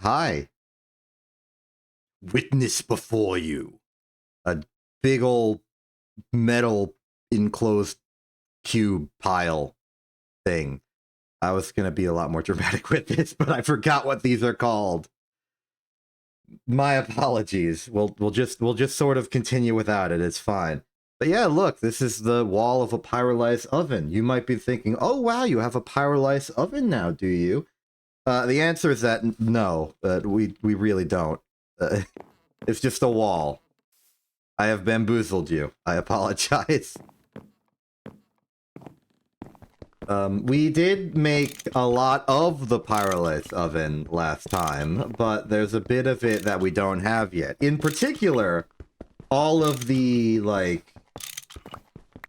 Hi. Witness before you. A big old metal enclosed cube pile thing. I was gonna be a lot more dramatic with this, but I forgot what these are called. My apologies. We'll just sort of continue without it. It's fine. But yeah, look, this is the wall of a pyrolyzed oven. You might be thinking, "Oh wow, you have a pyrolyzed oven now, do you?" The answer is that no, we really don't. It's just a wall. I have bamboozled you. I apologize. We did make a lot of the pyrolyzed oven last time, but there's a bit of it that we don't have yet. In particular, all of the, like,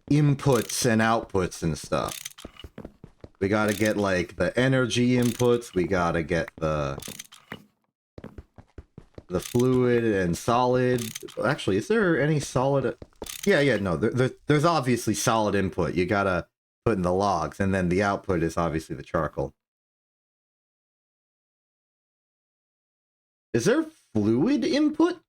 inputs and outputs and stuff. We gotta get, like, the energy inputs, we gotta get the fluid and solid. Actually, is there any solid? Yeah, no, there's obviously solid input. You gotta put in the logs, and then the output is obviously the charcoal. Is there fluid input?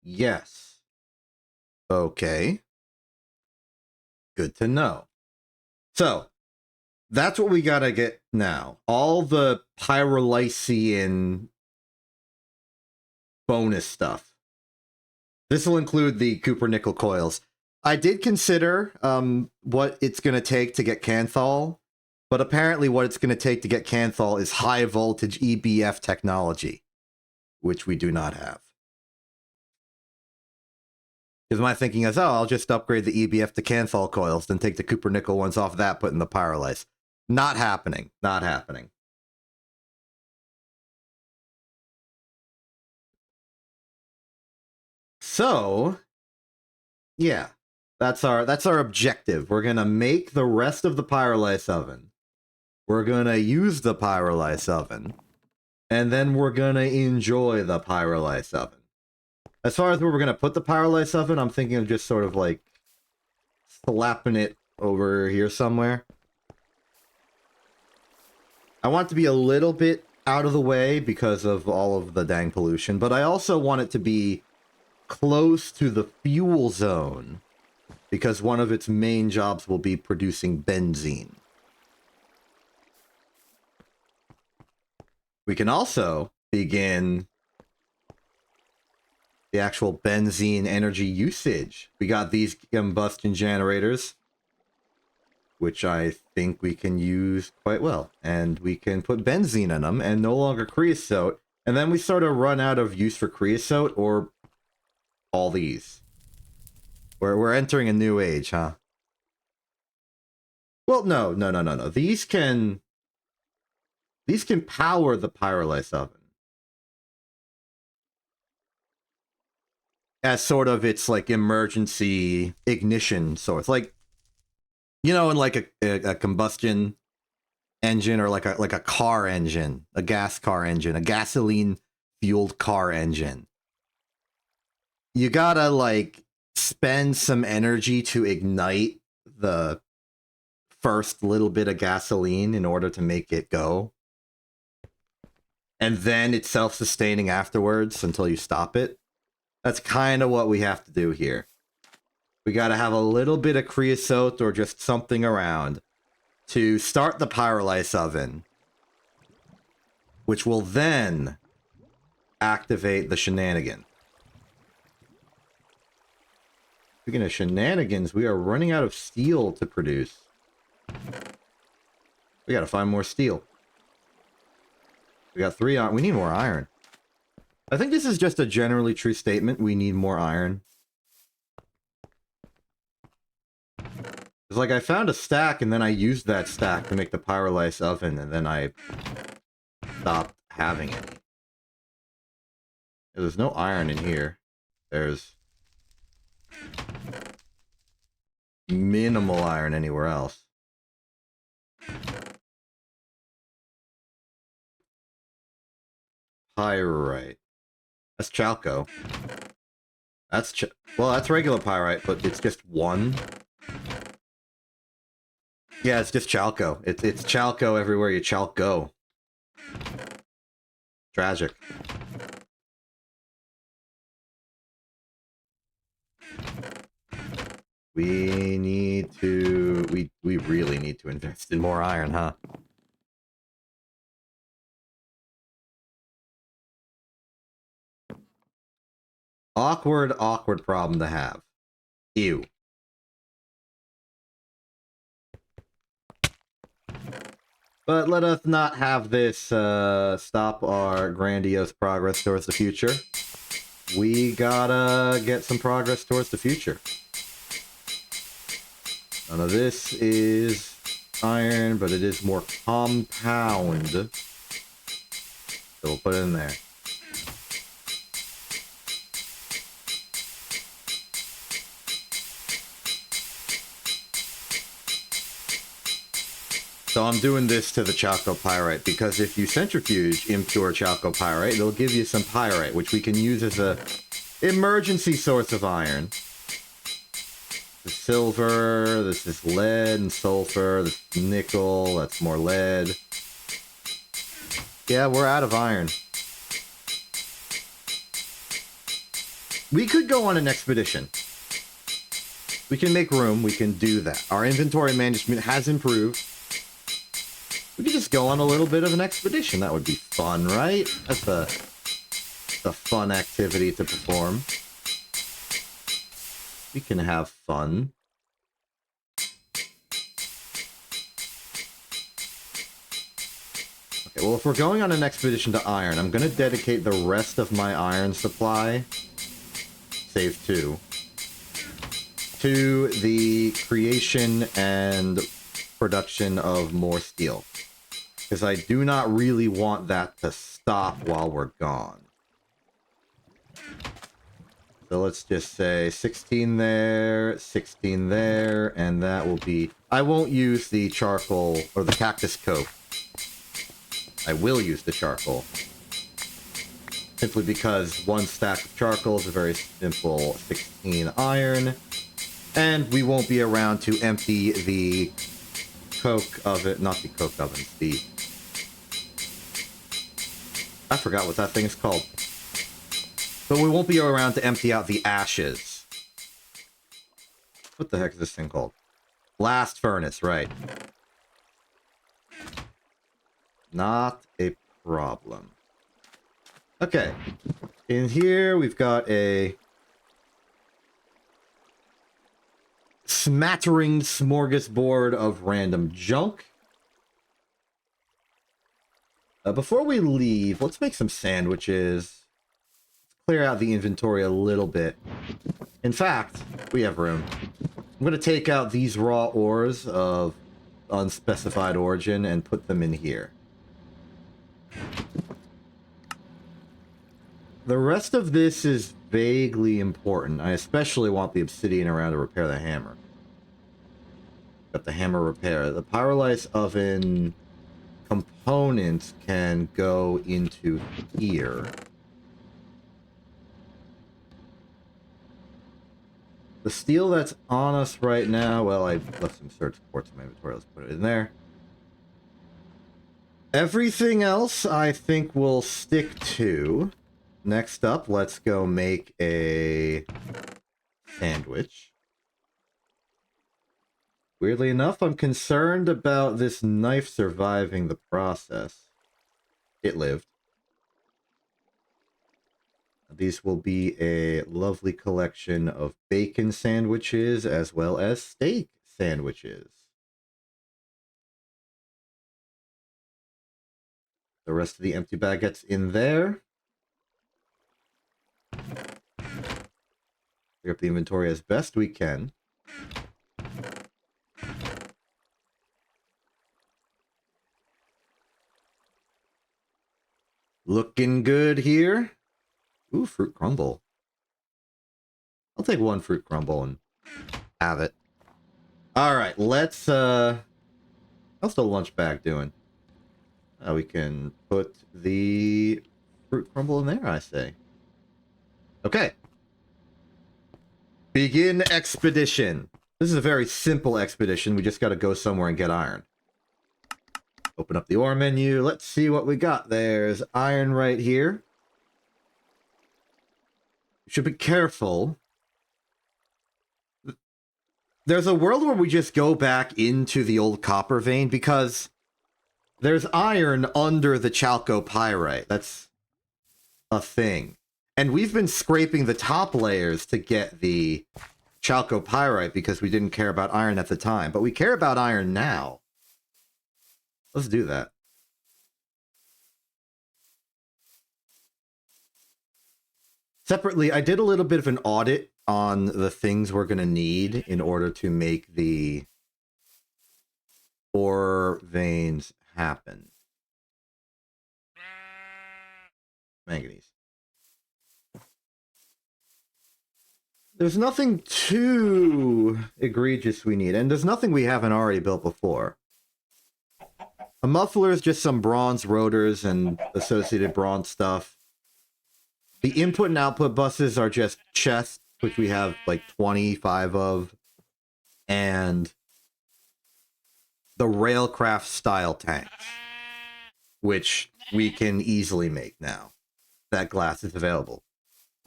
Yes. Okay. Good to know. So, that's what we gotta get now. All the pyrolysian bonus stuff. This will include the Cooper nickel coils. I did consider what it's going to take to get Canthal, but apparently what it's going to take to get Canthal is high voltage EBF technology, which we do not have. Because my thinking is, oh, I'll just upgrade the EBF to Canthal coils, then take the Cooper nickel ones off that, put in the pyrolyse. Not happening. Not happening. So, yeah, that's our objective. We're gonna make the rest of the pyrolyse oven. We're gonna use the pyrolyse oven, and then we're gonna enjoy the pyrolyse oven. As far as where we're gonna put the pyrolyse oven, I'm thinking of just sort of like slapping it over here somewhere. I want it to be a little bit out of the way because of all of the dang pollution, but I also want it to be close to the fuel zone because one of its main jobs will be producing benzene. We can also begin the actual benzene energy usage. We got these combustion generators, which I think we can use quite well. And we can put benzene in them and no longer creosote. And then we sort of run out of use for creosote or all these. We're entering a new age, huh? Well, no. These can power the pyrolyse oven. As sort of its like emergency ignition source. Like, you know, in like a combustion engine or like a car engine, a gas car engine, a gasoline fueled car engine. You gotta like spend some energy to ignite the first little bit of gasoline in order to make it go. And then it's self-sustaining afterwards until you stop it. That's kind of what we have to do here. We gotta have a little bit of creosote or just something around to start the pyrolyse oven, which will then activate the shenanigan. Speaking of shenanigans, we are running out of steel to produce. We gotta find more steel. We got 3 iron. We need more iron. I think this is just a generally true statement. We need more iron. It's like I found a stack and then I used that stack to make the pyrolyse oven and then I stopped having it. There's no iron in here. There's minimal iron anywhere else. Pyrite. That's chalco. That's well, that's regular pyrite, but it's just one. Yeah, it's just chalco. It's chalco everywhere you go. Tragic. We need to... We really need to invest in more iron, huh? Awkward problem to have. Ew. But let us not have this stop our grandiose progress towards the future. We gotta get some progress towards the future. None of this is iron, but it is more compound. So we'll put it in there. So I'm doing this to the chalcopyrite because if you centrifuge impure chalcopyrite, it'll give you some pyrite, which we can use as a emergency source of iron. This is silver, this is lead and sulfur, this is nickel, that's more lead. Yeah, we're out of iron. We could go on an expedition. We can make room, we can do that. Our inventory management has improved. We could just go on a little bit of an expedition. That would be fun, right? That's a fun activity to perform. We can have fun. Okay, well, if we're going on an expedition to iron, I'm going to dedicate the rest of my iron supply, save 2, to the creation and production of more steel. Because I do not really want that to stop while we're gone. So let's just say 16 there, 16 there, and that will be... I won't use the charcoal or the cactus coke. I will use the charcoal. Simply because one stack of charcoal is a very simple 16 iron. And we won't be around to empty the coke oven, not the coke ovens, the... I forgot what that thing is called. But we won't be around to empty out the ashes. What the heck is this thing called? Blast furnace, right. Not a problem. Okay. In here, we've got a smattering smorgasbord of random junk. Before we leave, let's make some sandwiches. Let's clear out the inventory a little bit. In fact, we have room. I'm going to take out these raw ores of unspecified origin and put them in here. The rest of this is vaguely important. I especially want the obsidian around to repair the hammer. Got the hammer repair. The pyrolysis oven components can go into here. The steel that's on us right now, well, I left some surge supports in my inventory. Let's put it in there. Everything else, I think, will stick to. Next up, let's go make a sandwich. Weirdly enough, I'm concerned about this knife surviving the process. It lived. These will be a lovely collection of bacon sandwiches as well as steak sandwiches. The rest of the empty baguettes in there. Clear up the inventory as best we can. Looking good here. Ooh, fruit crumble. I'll take one fruit crumble and have it. Alright, let's, how's the lunch bag doing? We can put the fruit crumble in there, I say. Okay. Begin expedition. This is a very simple expedition. We just got to go somewhere and get iron. Open up the ore menu. Let's see what we got. There's iron right here. You should be careful. There's a world where we just go back into the old copper vein because there's iron under the chalcopyrite. That's a thing. And we've been scraping the top layers to get the chalcopyrite because we didn't care about iron at the time. But we care about iron now. Let's do that. Separately, I did a little bit of an audit on the things we're going to need in order to make the ore veins happen. Manganese. There's nothing too egregious we need, and there's nothing we haven't already built before. A muffler is just some bronze rotors and associated bronze stuff. The input and output buses are just chests, which we have like 25 of, and the railcraft style tanks, which we can easily make now. That glass is available.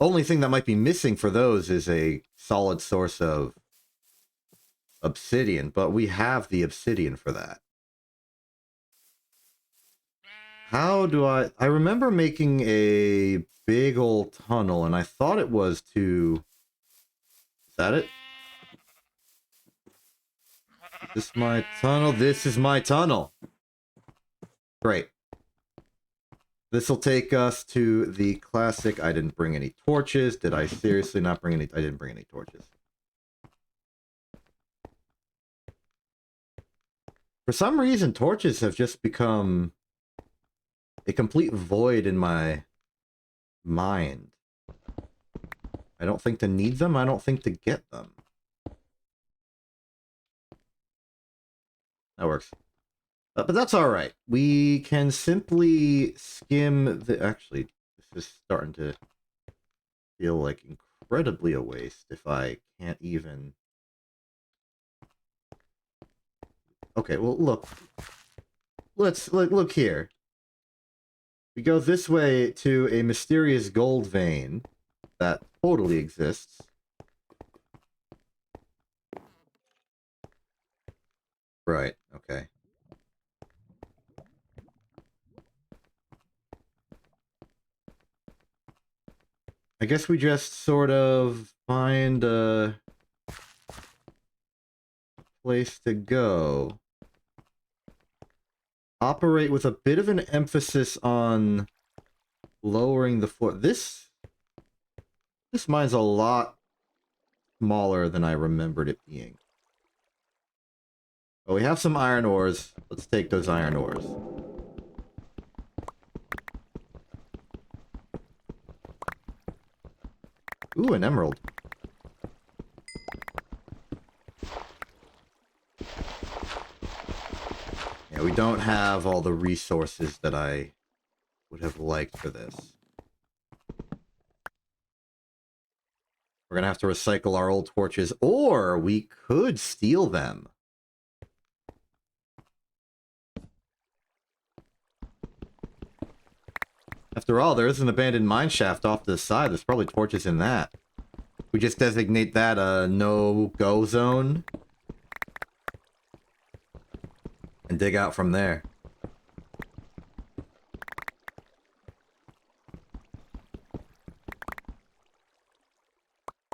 Only thing that might be missing for those is a solid source of obsidian, but we have the obsidian for that. How do I remember making a big old tunnel, and I thought it was to... Is that it? Is this my tunnel? This is my tunnel. Great. This will take us to the classic... I didn't bring any torches. Did I seriously not bring any... I didn't bring any torches. For some reason, torches have just become a complete void in my mind. I don't think to need them. I don't think to get them. That works. But that's all right. We can simply skim the... Actually, this is starting to feel like incredibly a waste if I can't even... Okay, well, look. Let's look here. We go this way to a mysterious gold vein that totally exists. Right, okay. I guess we just sort of find a place to go. Operate with a bit of an emphasis on lowering the floor. This mine's a lot smaller than I remembered it being. Well, we have some iron ores. Let's take those iron ores. Ooh, an emerald. Yeah, we don't have all the resources that I would have liked for this. We're gonna have to recycle our old torches, or we could steal them. After all, there is an abandoned mine shaft off to the side. There's probably torches in that. We just designate that a no-go zone. And dig out from there.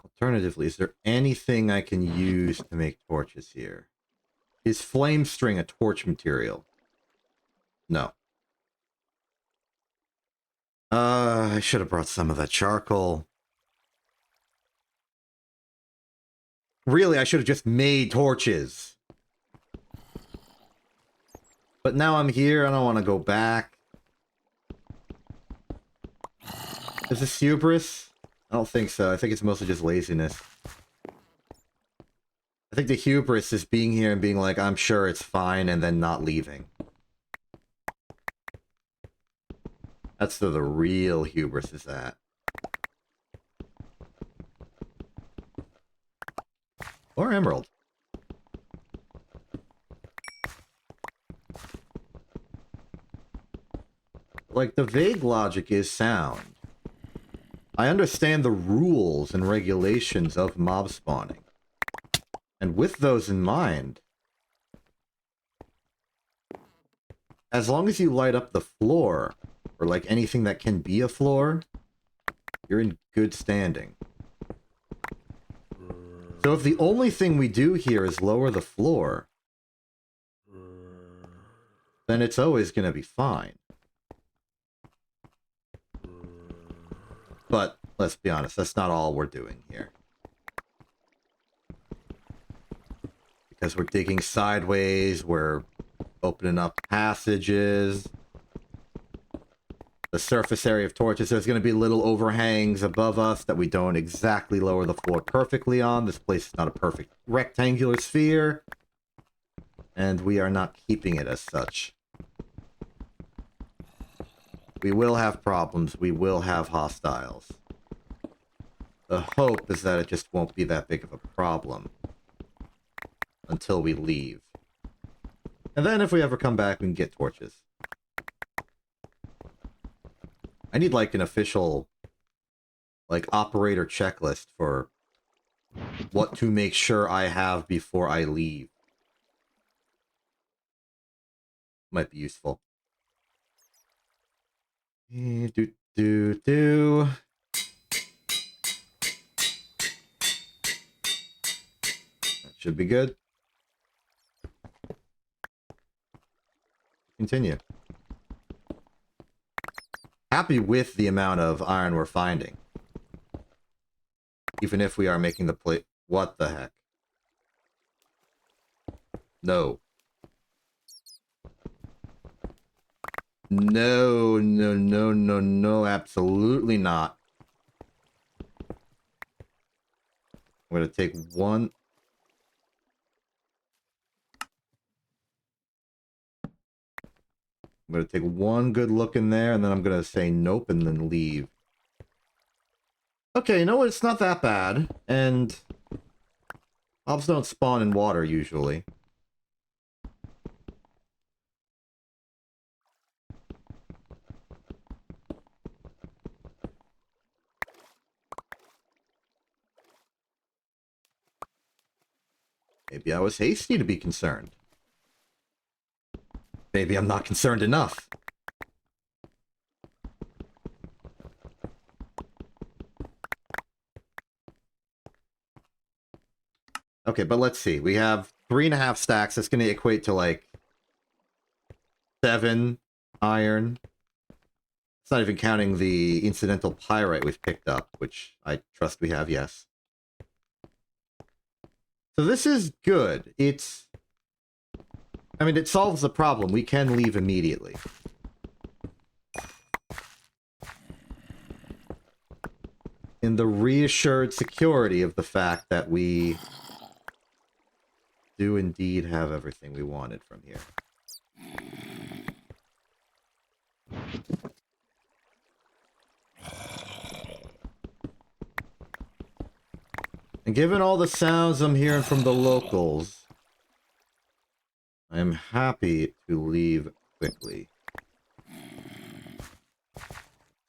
Alternatively, is there anything I can use to make torches here? Is flame string a torch material? No. I should have brought some of that charcoal. Really, I should have just made torches. But now I'm here, I don't want to go back. Is this hubris? I don't think so. I think it's mostly just laziness. I think the hubris is being here and being like, I'm sure it's fine, and then not leaving. That's the real hubris is that. Or emerald. Like, the vague logic is sound. I understand the rules and regulations of mob spawning. And with those in mind, as long as you light up the floor, or like anything that can be a floor, you're in good standing. So if the only thing we do here is lower the floor, then it's always going to be fine. But let's be honest, that's not all we're doing here. Because we're digging sideways, we're opening up passages. The surface area of torches, there's going to be little overhangs above us that we don't exactly lower the floor perfectly on. This place is not a perfect rectangular sphere. And we are not keeping it as such. We will have problems. We will have hostiles. The hope is that it just won't be that big of a problem until we leave. And then if we ever come back, we can get torches. I need like an official like operator checklist for what to make sure I have before I leave. Might be useful. That should be good. Continue. Happy with the amount of iron we're finding. Even if we are making the plate. What the heck? No. No, no, no, no, no, absolutely not. I'm gonna take one. I'm gonna take one good look in there, and then I'm gonna say nope, and then leave. Okay, you know what? It's not that bad, and mobs don't spawn in water usually. Maybe I was hasty to be concerned. Maybe I'm not concerned enough. Okay, but let's see. We have 3.5 stacks. That's going to equate to like 7 iron. It's not even counting the incidental pyrite we've picked up, which I trust we have, yes. So this is good. It's... I mean, it solves the problem. We can leave immediately. In the reassured security of the fact that we do indeed have everything we wanted from here. And given all the sounds I'm hearing from the locals, I am happy to leave quickly.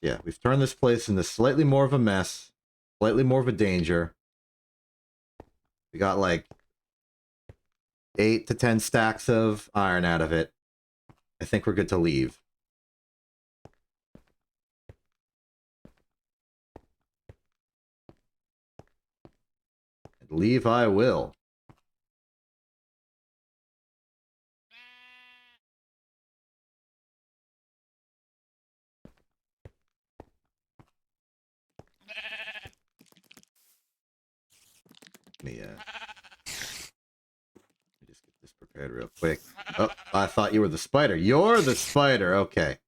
Yeah, we've turned this place into slightly more of a mess, slightly more of a danger. We got like 8 to 10 stacks of iron out of it. I think we're good to leave. And leave I will. Let me just get this prepared real quick. Oh, I thought you were the spider. You're the spider. Okay.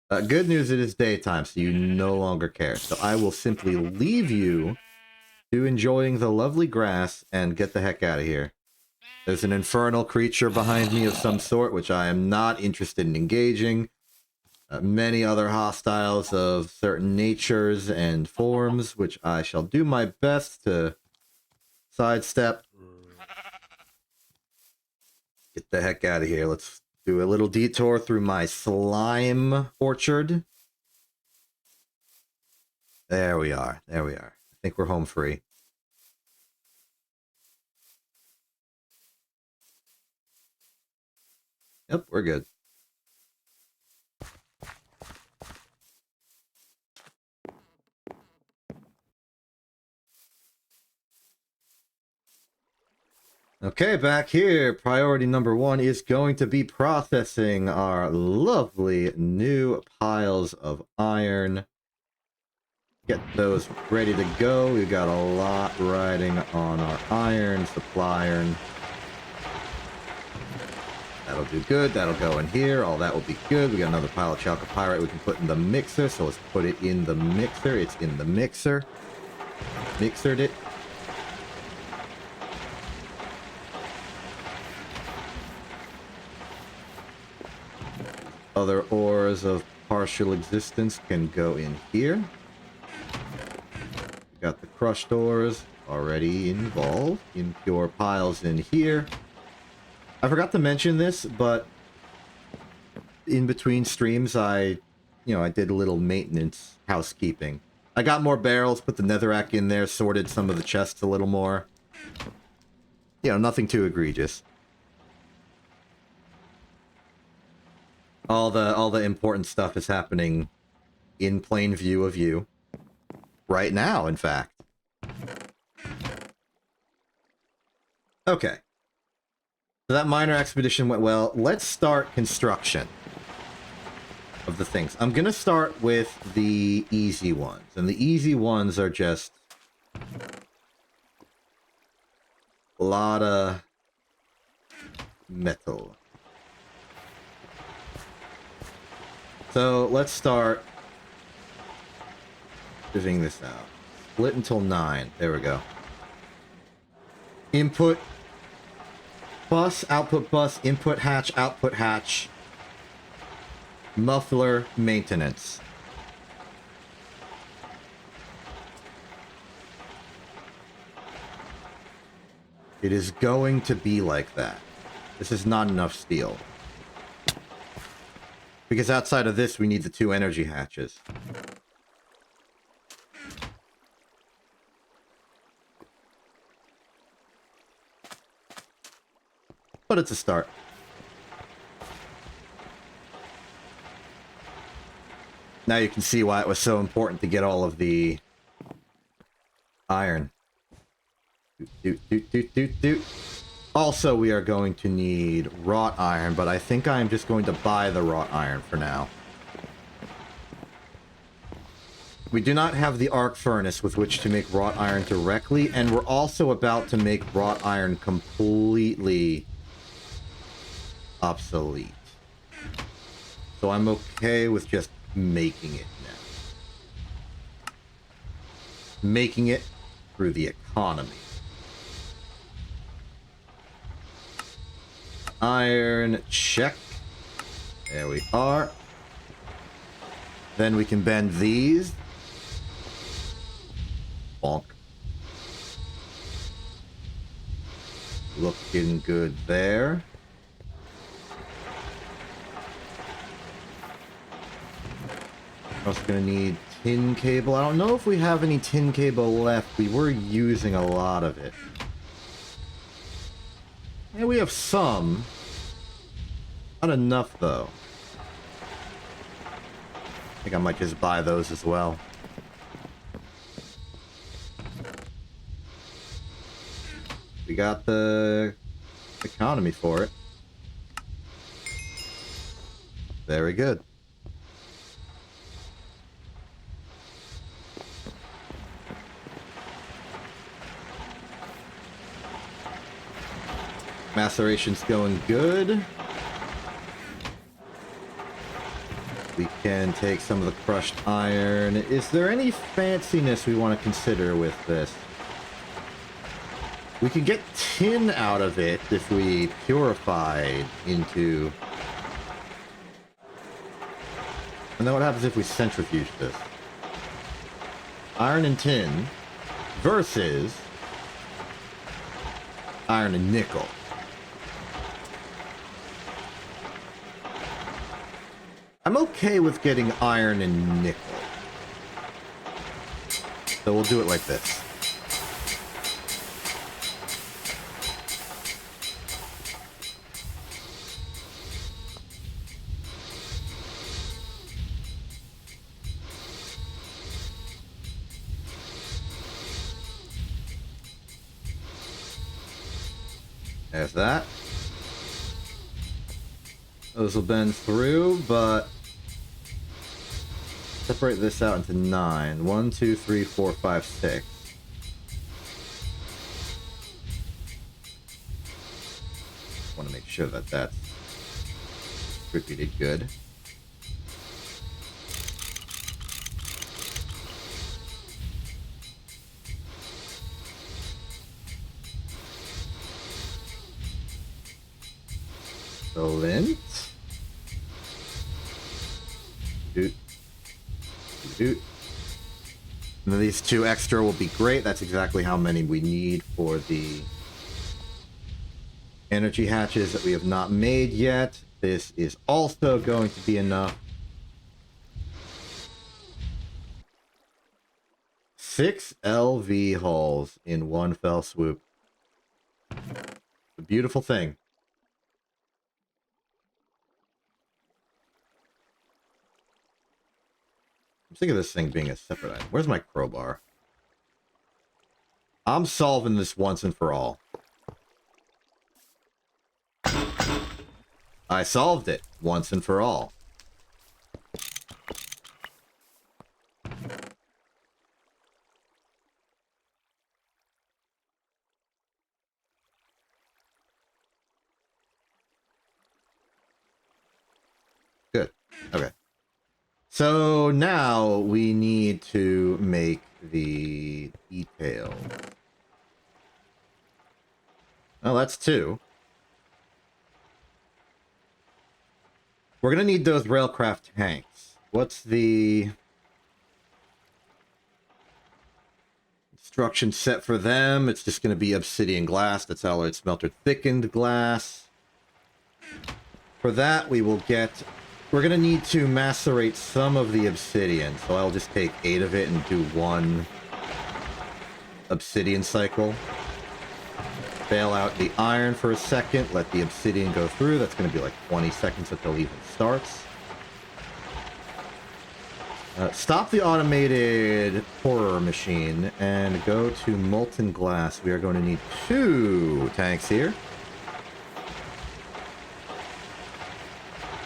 Good news, it is daytime, so you no longer care. So I will simply leave you to enjoying the lovely grass and get the heck out of here. There's an infernal creature behind me of some sort, which I am not interested in engaging. Many other hostiles of certain natures and forms, which I shall do my best to sidestep. Get the heck out of here. Let's do a little detour through my slime orchard. There we are. There we are. I think we're home free. Yep, we're good. Okay, back here. Priority number 1 is going to be processing our lovely new piles of iron. Get those ready to go. We've got a lot riding on our iron, supply iron. That'll do good. That'll go in here. All that will be good. We got another pile of chalcopyrite we can put in the mixer. So let's put it in the mixer. It's in the mixer. Mixered it. Other ores of partial existence can go in here. We got the crushed ores already involved. Impure piles in here. I forgot to mention this, but in between streams, I did a little maintenance housekeeping. I got more barrels, put the netherrack in there, sorted some of the chests a little more. Nothing too egregious. All the important stuff is happening in plain view of you. Right now, in fact. Okay. So that minor expedition went well. Let's start construction of the things. I'm going to start with the easy ones. And the easy ones are just a lot of metal. So let's start divvying this out. Split until 9. There we go. Input bus, output bus, input hatch, output hatch. Muffler maintenance. It is going to be like that. This is not enough steel. Because outside of this, we need the 2 energy hatches. But it's a start. Now you can see why it was so important to get all of the iron. Also, we are going to need wrought iron, but I think I am just going to buy the wrought iron for now. We do not have the arc furnace with which to make wrought iron directly, and we're also about to make wrought iron completely obsolete. So I'm okay with just making it now. Making it through the economy. Iron, check. There we are. Then we can bend these. Bonk. Looking good there. Also gonna need tin cable. I don't know if we have any tin cable left. We were using a lot of it. Yeah, we have some. Not enough, though. I think I might just buy those as well. We got the economy for it. Very good. Maceration's going good. We can take some of the crushed iron. Is there any fanciness we want to consider with this? We can get tin out of it if we purify into... And then what happens if we centrifuge this? Iron and tin versus iron and nickel. I'm okay with getting iron and nickel. So we'll do it like this. There's that. Those will bend through, but separate this out into 9. 1, 2, 3, 4, 5, 6. Want to make sure that that's distributed good. The lint. Doot. Doot. And then these 2 extra will be great. That's exactly how many we need for the energy hatches that we have not made yet. This is also going to be enough. 6 LV hulls in one fell swoop. A beautiful thing. I'm sick of this thing being a separate item. Where's my crowbar? I'm solving this once and for all. I solved it once and for all. Good. Okay. So now we need to make the detail. Oh, that's 2. We're going to need those railcraft tanks. What's the instruction set for them? It's just going to be obsidian glass. That's alloyed smelter thickened glass. For that, we will get... We're going to need to macerate some of the obsidian. So I'll just take 8 of it and do 1 obsidian cycle. Bail out the iron for a second. Let the obsidian go through. That's going to be like 20 seconds until it even starts. Stop the automated pourer machine and go to molten glass. We are going to need 2 tanks here.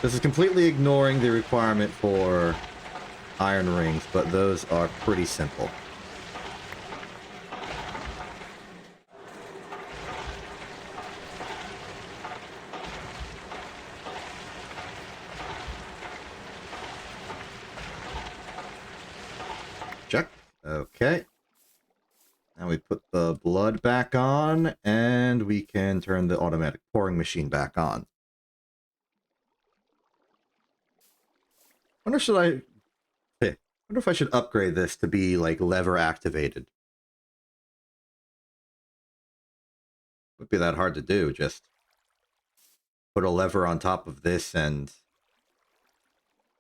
This is completely ignoring the requirement for iron rings, but those are pretty simple. Check. Okay. Now we put the blood back on, and we can turn the automatic pouring machine back on. Wonder if I should upgrade this to be like lever activated. Would be that hard to do. Just put a lever on top of this and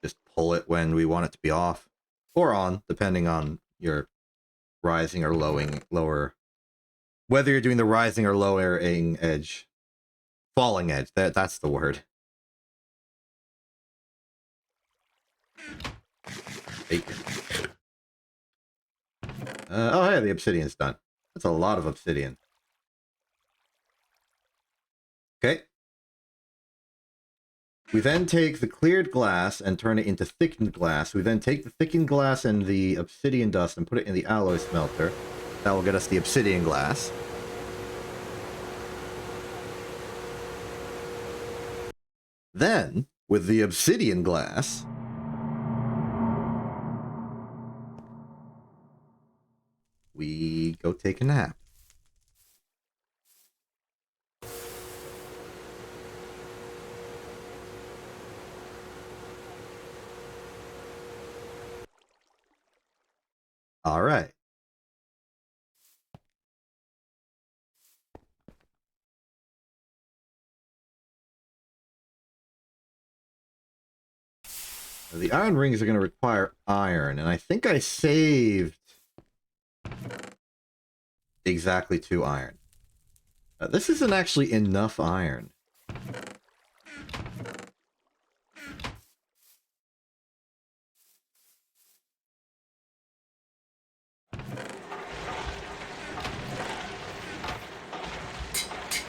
just pull it when we want it to be off or on, depending on your rising or lower, whether you're doing the rising or lowering edge, falling edge. That's the word. Bacon. Oh, hey, the obsidian's done. That's a lot of obsidian. Okay. We then take the cleared glass and turn it into thickened glass. We then take the thickened glass and the obsidian dust and put it in the alloy smelter. That will get us the obsidian glass. Then, with the obsidian glass, we go take a nap. All right. The iron rings are going to require iron, and I think I saved exactly 2 iron. This isn't actually enough iron.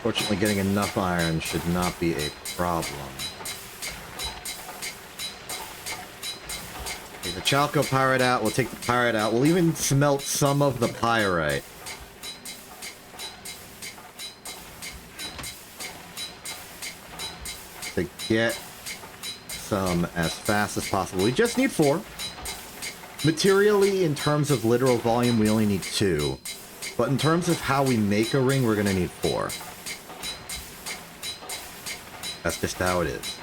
Fortunately, getting enough iron should not be a problem. Take the chalco pyrite out, we'll take the pyrite out, we'll even smelt some of the pyrite. To get some as fast as possible. We just need 4. Materially, in terms of literal volume, we only need 2. But in terms of how we make a ring, we're going to need 4. That's just how it is.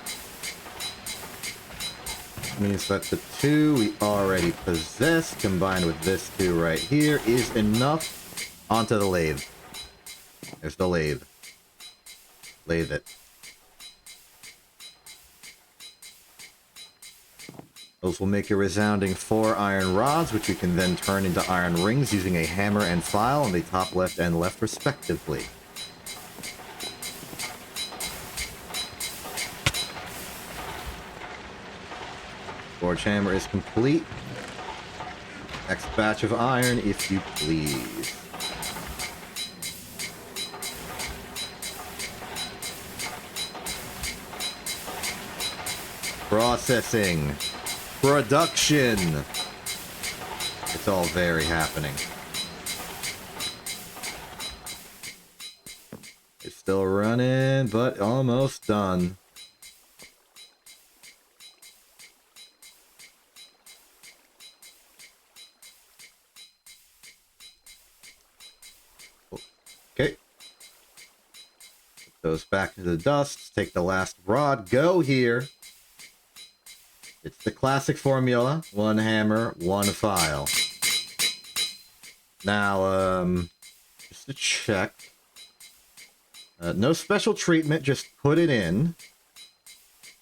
Which means that the 2 we already possess, combined with this 2 right here, is enough. Onto the lathe. There's the lathe. Lathe it. Those will make a resounding 4 iron rods, which we can then turn into iron rings using a hammer and file on the top left and left respectively. Forge hammer is complete. Next batch of iron, if you please. Processing. Production. It's all very happening. It's still running, but almost done. Okay. Put those back into the dust. Take the last rod. Go here. It's the classic formula. 1 hammer, 1 file. Now, just to check. No special treatment, just put it in.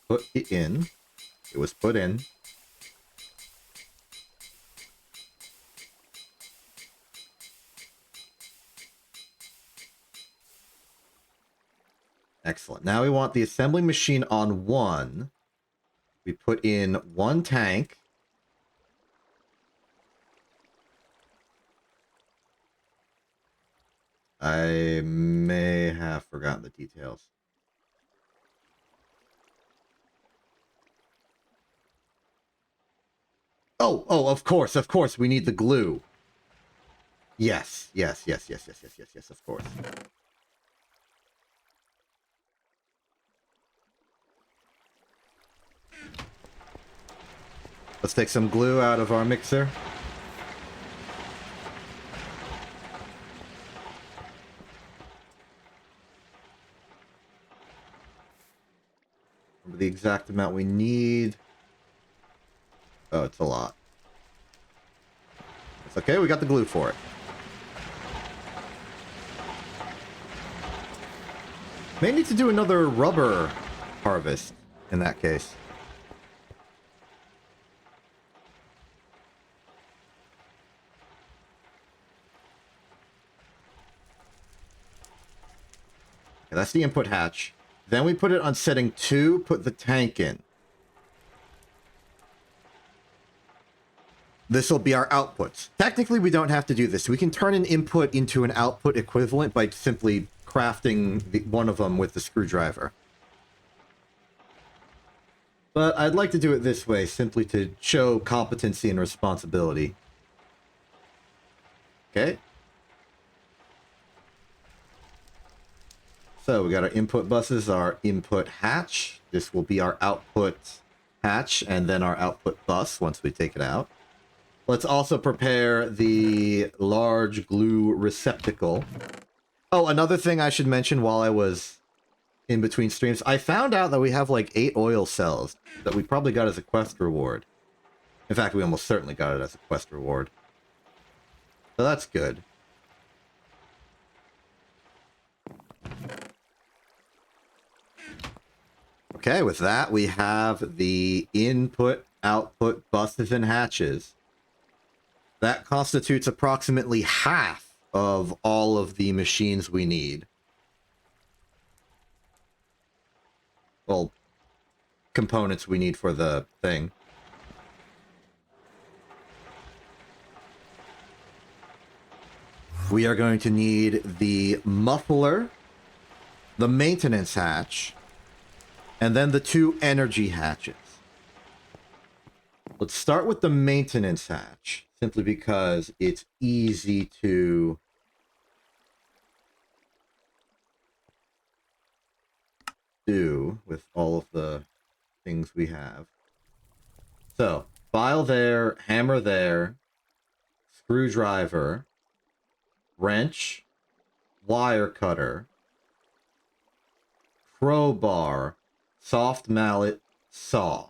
Put it in. It was put in. Excellent. Now we want the assembly machine on 1. We put in 1 tank. I may have forgotten the details. Oh, of course, we need the glue. Yes, of course. Let's take some glue out of our mixer. Remember the exact amount we need. Oh, it's a lot. It's okay, we got the glue for it. May need to do another rubber harvest in that case. Okay, that's the input hatch. Then we put it on setting 2, put the tank in. This will be our outputs. Technically, we don't have to do this. We can turn an input into an output equivalent by simply crafting one of them with the screwdriver. But I'd like to do it this way, simply to show competency and responsibility. Okay. So we got our input buses, our input hatch. This will be our output hatch, and then our output bus once we take it out. Let's also prepare the large glue receptacle. Oh, another thing I should mention while I was in between streams, I found out that we have like 8 oil cells that we probably got as a quest reward. In fact, we almost certainly got it as a quest reward. So that's good. Okay, with that, we have the input output buses and hatches. That constitutes approximately half of all of the machines we need. Well, components we need for the thing. We are going to need the muffler, the maintenance hatch, and then the 2 energy hatches. Let's start with the maintenance hatch, simply because it's easy to do with all of the things we have. So, file there, hammer there, screwdriver, wrench, wire cutter, crowbar, soft mallet, saw.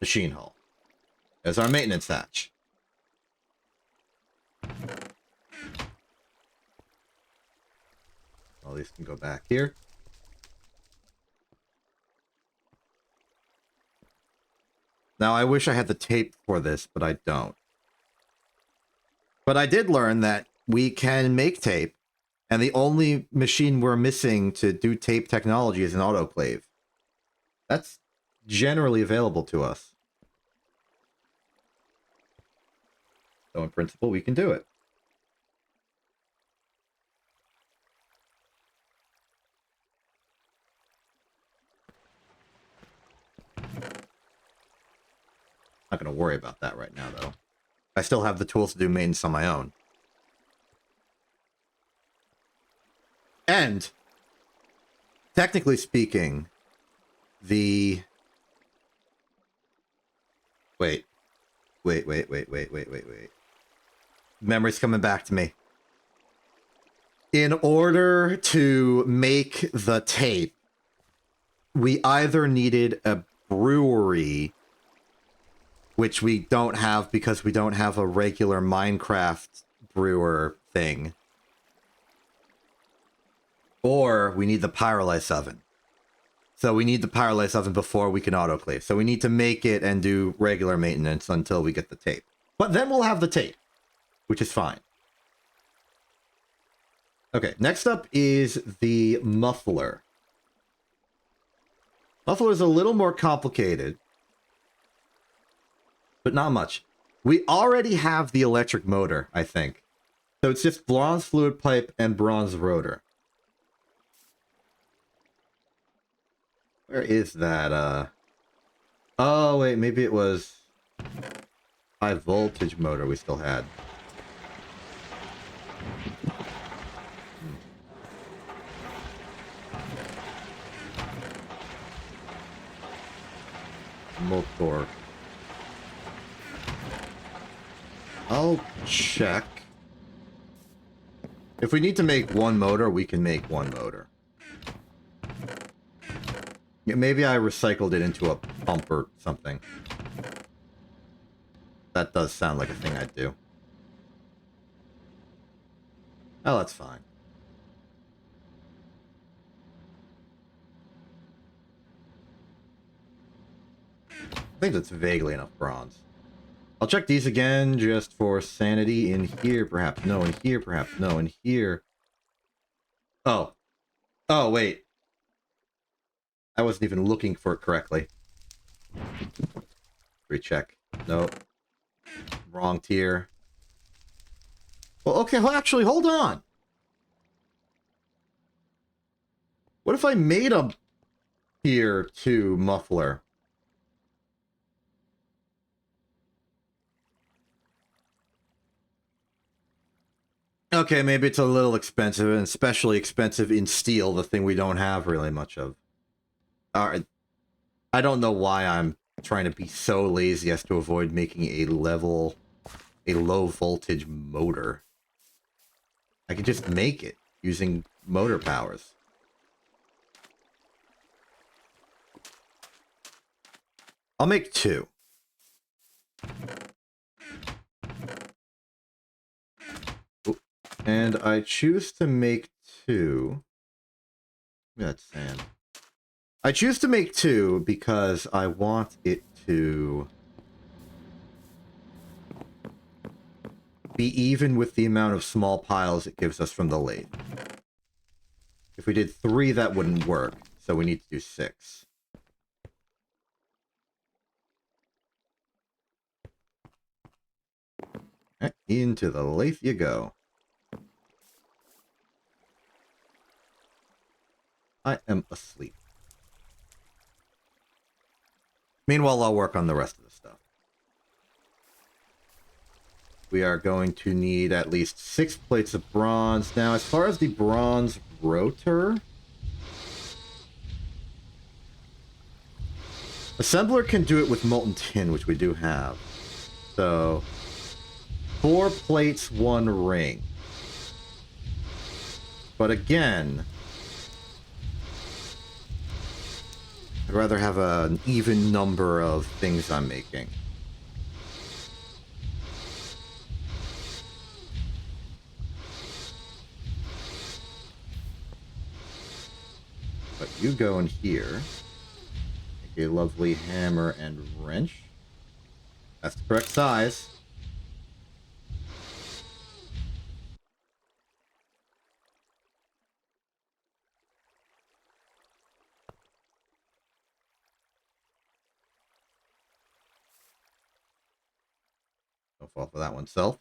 Machine hull. There's our maintenance hatch. All these can go back here. Now, I wish I had the tape for this, but I don't. But I did learn that we can make tape, and the only machine we're missing to do tape technology is an autoclave. That's generally available to us. So in principle, we can do it. Not going to worry about that right now, though. I still have the tools to do maintenance on my own. And, technically speaking, the... Wait. Memory's coming back to me. In order to make the tape, we either needed a brewery, which we don't have because we don't have a regular Minecraft brewer thing, or we need the pyrolysis oven. So we need the pyrolysis oven before we can autoclave. So we need to make it and do regular maintenance until we get the tape. But then we'll have the tape, which is fine. Okay, next up is the muffler. Muffler is a little more complicated, but not much. We already have the electric motor, I think. So it's just bronze fluid pipe and bronze rotor. Where is that, Oh, wait, maybe it was high voltage motor we still had. Motor. I'll check. If we need to make one motor, we can make one motor. Yeah, maybe I recycled it into a pump or something. That does sound like a thing I'd do. Oh, that's fine. I think that's vaguely enough bronze. I'll check these again just for sanity. In here, perhaps. No, in here, perhaps. No, in here. Oh. Oh, wait. I wasn't even looking for it correctly. Recheck. Nope. Wrong tier. Well, okay, well, actually, hold on. What if I made a tier 2 muffler? Okay, maybe it's a little expensive, and especially expensive in steel, the thing we don't have really much of. Alright. I don't know why I'm trying to be so lazy as to avoid making a low voltage motor. I could just make it using motor powers. I'll make 2. And I choose to make 2. That's sand. I choose to make 2 because I want it to be even with the amount of small piles it gives us from the lathe. If we did 3, that wouldn't work, so we need to do 6. Right, into the lathe you go. I am asleep. Meanwhile, I'll work on the rest of the stuff. We are going to need at least 6 plates of bronze. Now, as far as the bronze rotor, assembler can do it with molten tin, which we do have. So, 4 plates, 1 ring. But again, I'd rather have an even number of things I'm making. But you go in here. Make a lovely hammer and wrench. That's the correct size. Don't fall for that one, self.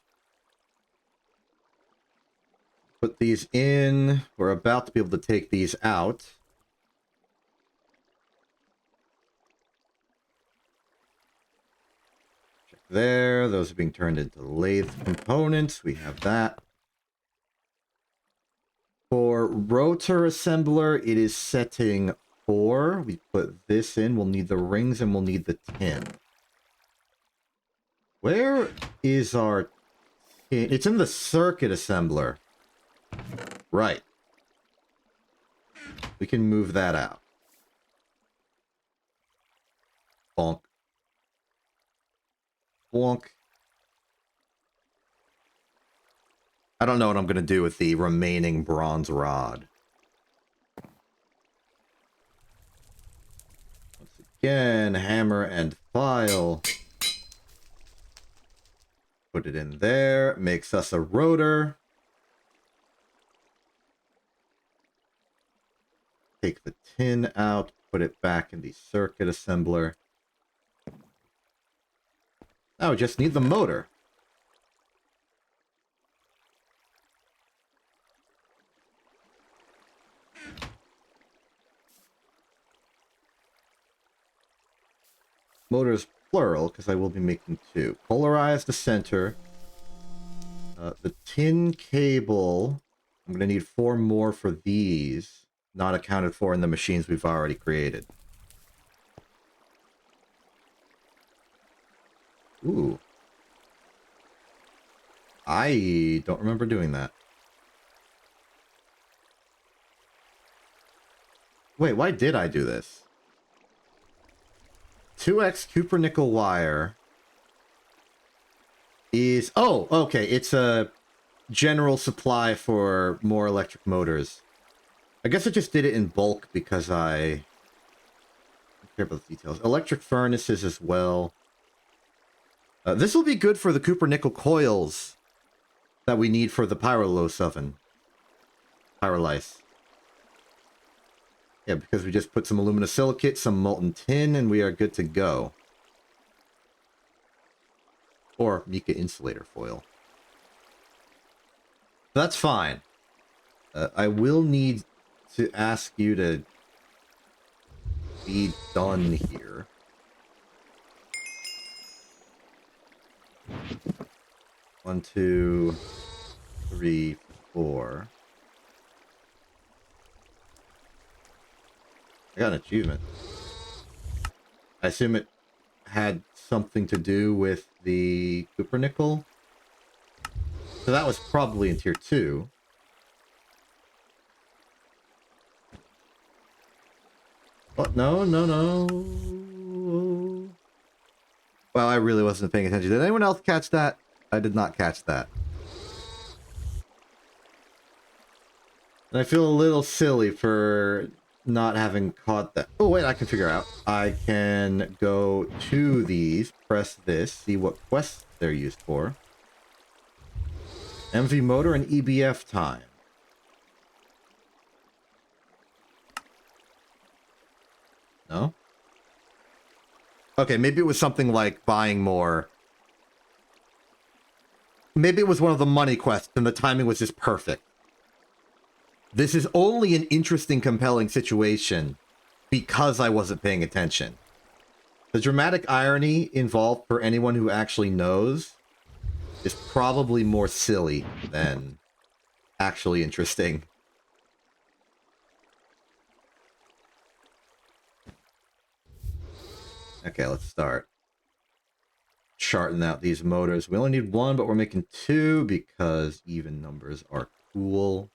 Put these in. We're about to be able to take these out. Check there. Those are being turned into lathe components. We have that. For rotor assembler, it is setting 4. We put this in. We'll need the rings and we'll need the tin. Where is our tin? It's in the circuit assembler. Right. We can move that out. Bonk. Bonk. I don't know what I'm going to do with the remaining bronze rod. Once again, hammer and file. Put it in there. Makes us a rotor. Take the tin out. Put it back in the circuit assembler. Now we just need the motor. Motors plural, because I will be making 2. Polarize the center. The tin cable, I'm going to need 4 more for these. Not accounted for in the machines we've already created. Ooh. I don't remember doing that. Wait, why did I do this? 2x Cooper nickel wire is... Oh, okay. It's a general supply for more electric motors. I guess I just did it in bulk because I don't care about the details. Electric furnaces as well. This will be good for the Cooper nickel coils that we need for the Pyrolose oven. Pyrolyse. Yeah, because we just put some aluminosilicate, some molten tin, and we are good to go. Or mica insulator foil. That's fine. I will need to ask you to be done here. One, 2, 3, 4. I got an achievement. I assume it had something to do with the Cooper nickel. So that was probably in tier 2. Oh, no. Well, I really wasn't paying attention. Did anyone else catch that? I did not catch that. And I feel a little silly for not having caught that. Oh, wait, I can figure out. I can go to these, press this, see what quests they're used for. MV motor and EBF time. No? Okay, maybe it was something like buying more. Maybe it was one of the money quests and the timing was just perfect. This is only an interesting, compelling situation because I wasn't paying attention. The dramatic irony involved for anyone who actually knows is probably more silly than actually interesting. Okay, let's start charting out these motors. We only need one, but we're making two because even numbers are cool.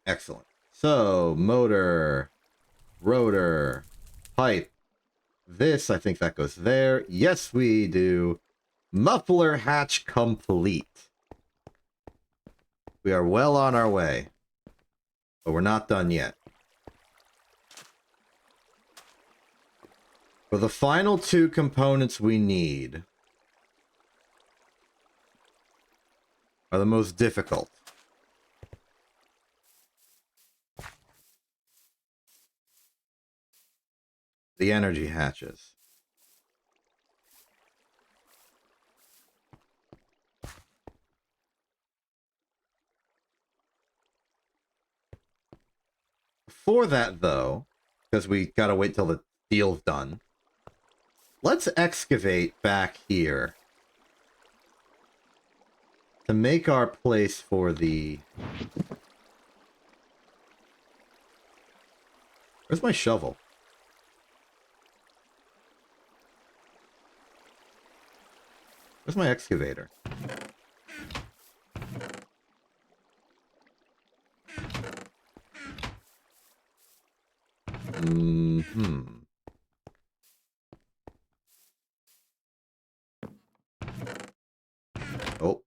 Excellent. So, motor, rotor, pipe. This, I think that goes there. Yes, we do. Muffler hatch complete. We are well on our way. But we're not done yet. For the final two components we need are the most difficult. The energy hatches. Before that, though, because we gotta wait till the deal's done, let's excavate back here to make our place for the... Where's my shovel? Where's my excavator? Oh.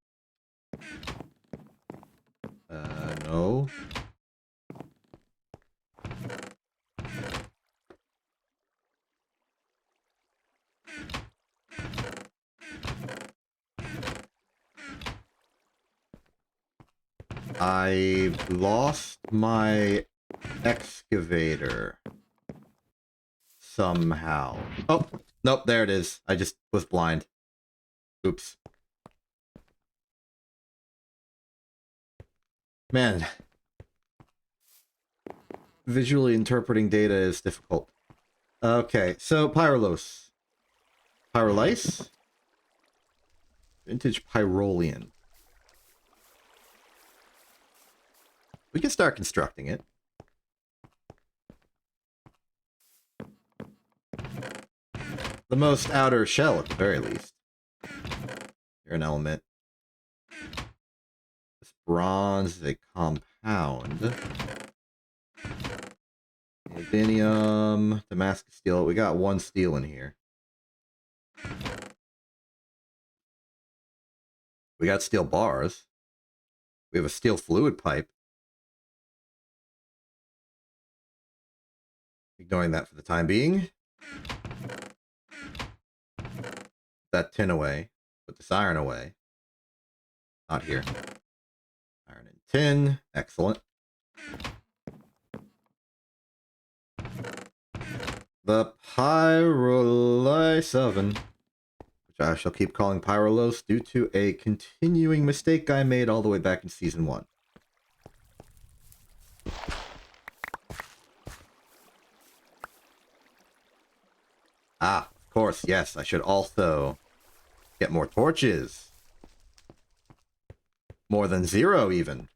No. I lost my excavator somehow. Oh, nope, there it is. I just was blind. Oops. Man. Visually interpreting data is difficult. Okay, so Pyrolos. Pyrolice? Vintage Pyrolean. We can start constructing it. The most outer shell, at the very least. You're an element. This bronze is a compound. Neodymium, Damascus steel. We got one steel in here. We got steel bars. We have a steel fluid pipe. Ignoring that for the time being. That tin away. Put this iron away. Not here. Iron and tin. Excellent. The Pyrolyse oven, which I shall keep calling Pyrolos due to a continuing mistake I made all the way back in Season 1. Ah, of course, yes, I should also get more torches. More than 0, even.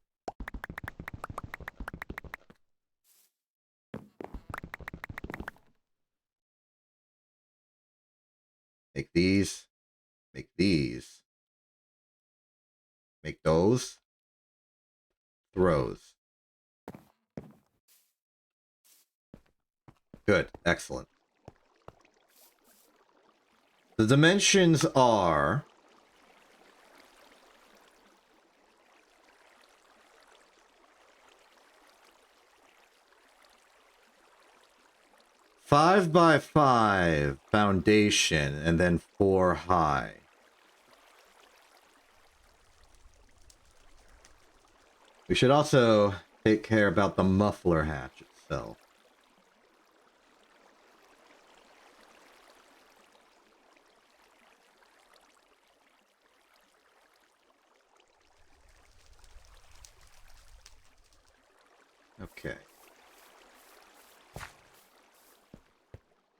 Make these. Make these. Make those. Throws. Good. Excellent. The dimensions are 5 by 5 foundation and then 4 high. We should also take care about the muffler hatch itself. Okay.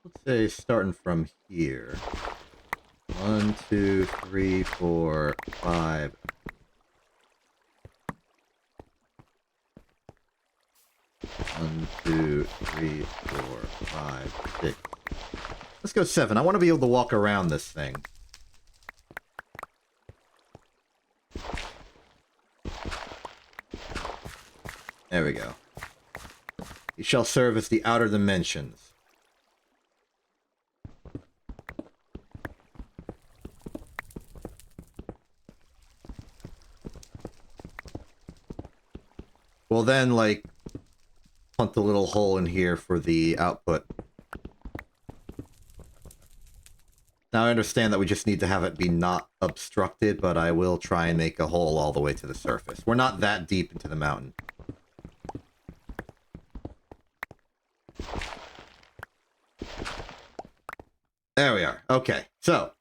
Let's say starting from here. 1, 2, 3, 4, 5. One, 2, 3, 4, 5, 6. Let's go 7. I want to be able to walk around this thing. There we go. It shall serve as the outer dimensions. We'll then, like, punt a little hole in here for the output. Now I understand that we just need to have it be not obstructed, but I will try and make a hole all the way to the surface. We're not that deep into the mountain. There we are. Okay, so.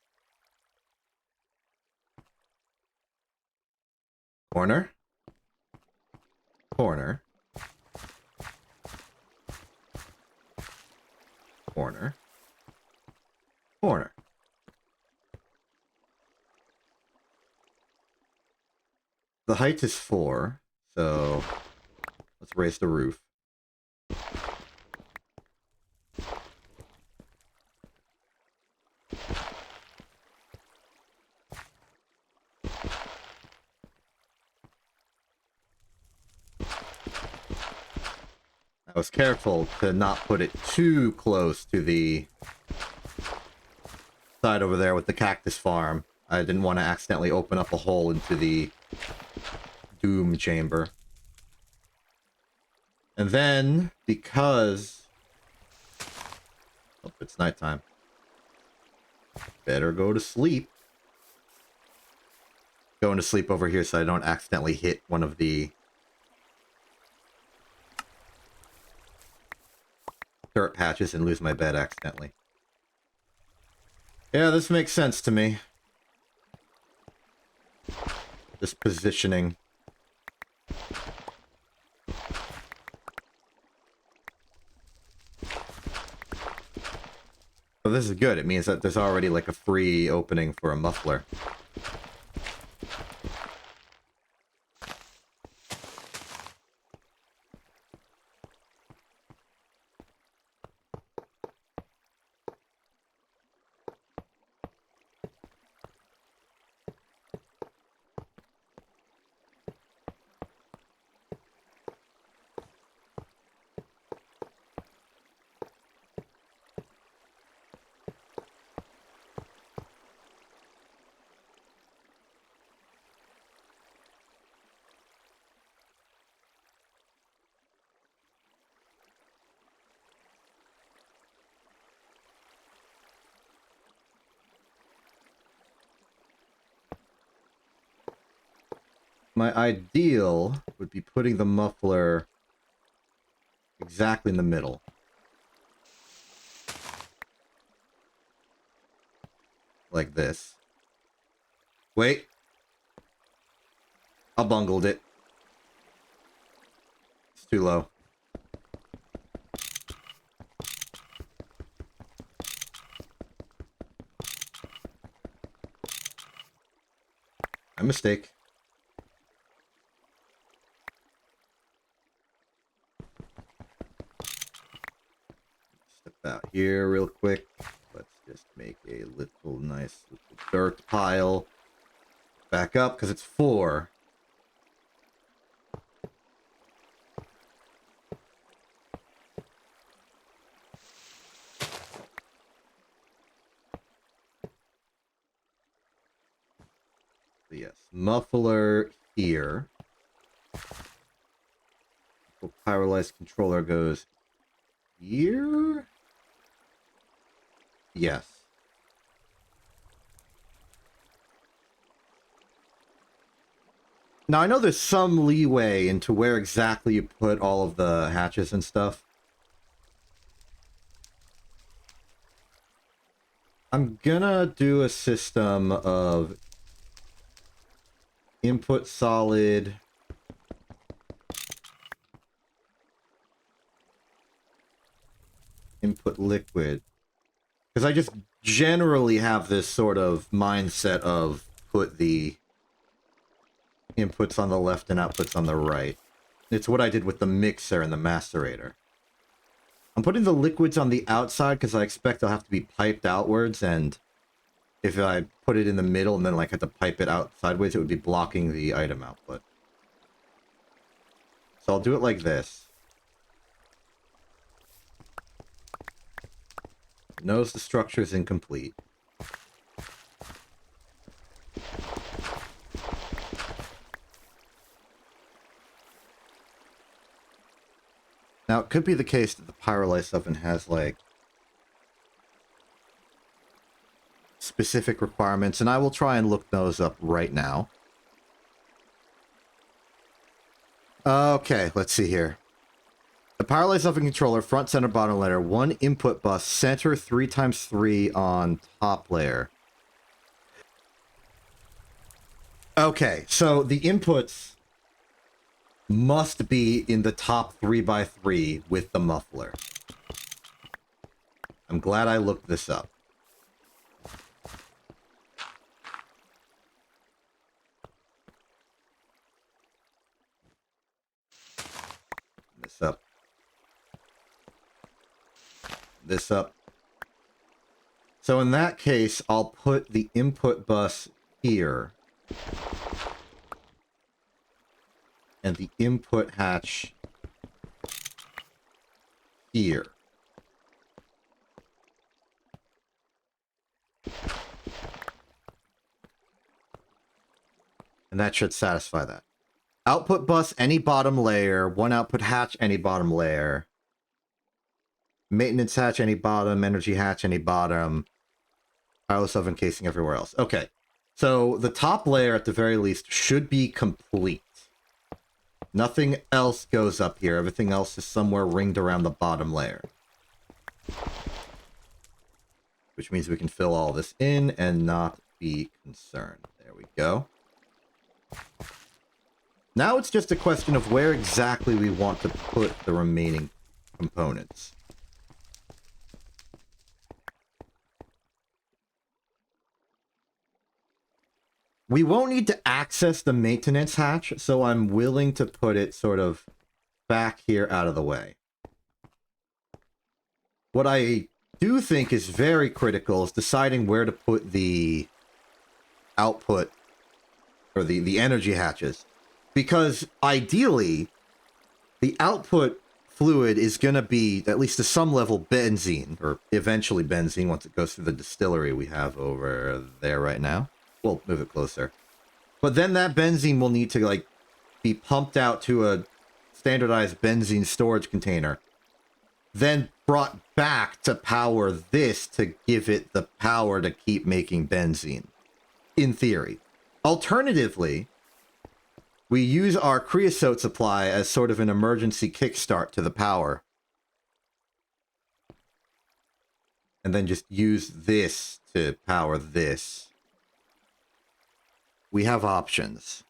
Corner. Corner. Corner. Corner. The height is 4, so let's raise the roof. I was careful to not put it too close to the side over there with the cactus farm. I didn't want to accidentally open up a hole into the doom chamber. And then, because... Oh, it's nighttime. Better go to sleep. Going to sleep over here so I don't accidentally hit one of the dirt patches and lose my bed accidentally. Yeah, this makes sense to me. This positioning. Well, this is good. It means that there's already like a free opening for a muffler. My ideal would be putting the muffler exactly in the middle. Like this. Wait. I bungled it. It's too low. My mistake. Step out here real quick. Let's just make a little nice little dirt pile. Back up because it's 4. yes. Muffler here. The pyrolyzed controller goes here? Yes. Now, I know there's some leeway into where exactly you put all of the hatches and stuff. I'm gonna do a system of input solid, input liquid. Because I just generally have this sort of mindset of put the inputs on the left and outputs on the right. It's what I did with the mixer and the macerator. I'm putting the liquids on the outside because I expect they'll have to be piped outwards, and if I put it in the middle and then like had to pipe it out sideways, it would be blocking the item output. So I'll do it like this. Knows the structure is incomplete. Now, it could be the case that the pyrolysis oven has, like, specific requirements, and I will try and look those up right now. Okay, let's see here. The pyrolysis oven controller, front, center, bottom layer, 1 input bus, center 3x3 on top layer. Okay, so the inputs must be in the top 3x3 with the muffler. I'm glad I looked this up. This up. This up. So in that case, I'll put the input bus here. And the input hatch here. And that should satisfy that. Output bus, any bottom layer. 1 output hatch, any bottom layer. Maintenance hatch, any bottom. Energy hatch, any bottom. Pyrolysis oven casing everywhere else. Okay. So the top layer, at the very least, should be complete. Nothing else goes up here. Everything else is somewhere ringed around the bottom layer. Which means we can fill all this in and not be concerned. There we go. Now it's just a question of where exactly we want to put the remaining components. We won't need to access the maintenance hatch, so I'm willing to put it sort of back here out of the way. What I do think is very critical is deciding where to put the output or the energy hatches. Because ideally, the output fluid is going to be, at least to some level, benzene, or eventually benzene once it goes through the distillery we have over there right now. We'll move it closer. But then that benzene will need to, like, be pumped out to a standardized benzene storage container. Then brought back to power this to give it the power to keep making benzene. In theory. Alternatively, we use our creosote supply as sort of an emergency kickstart to the power. And then just use this to power this. We have options.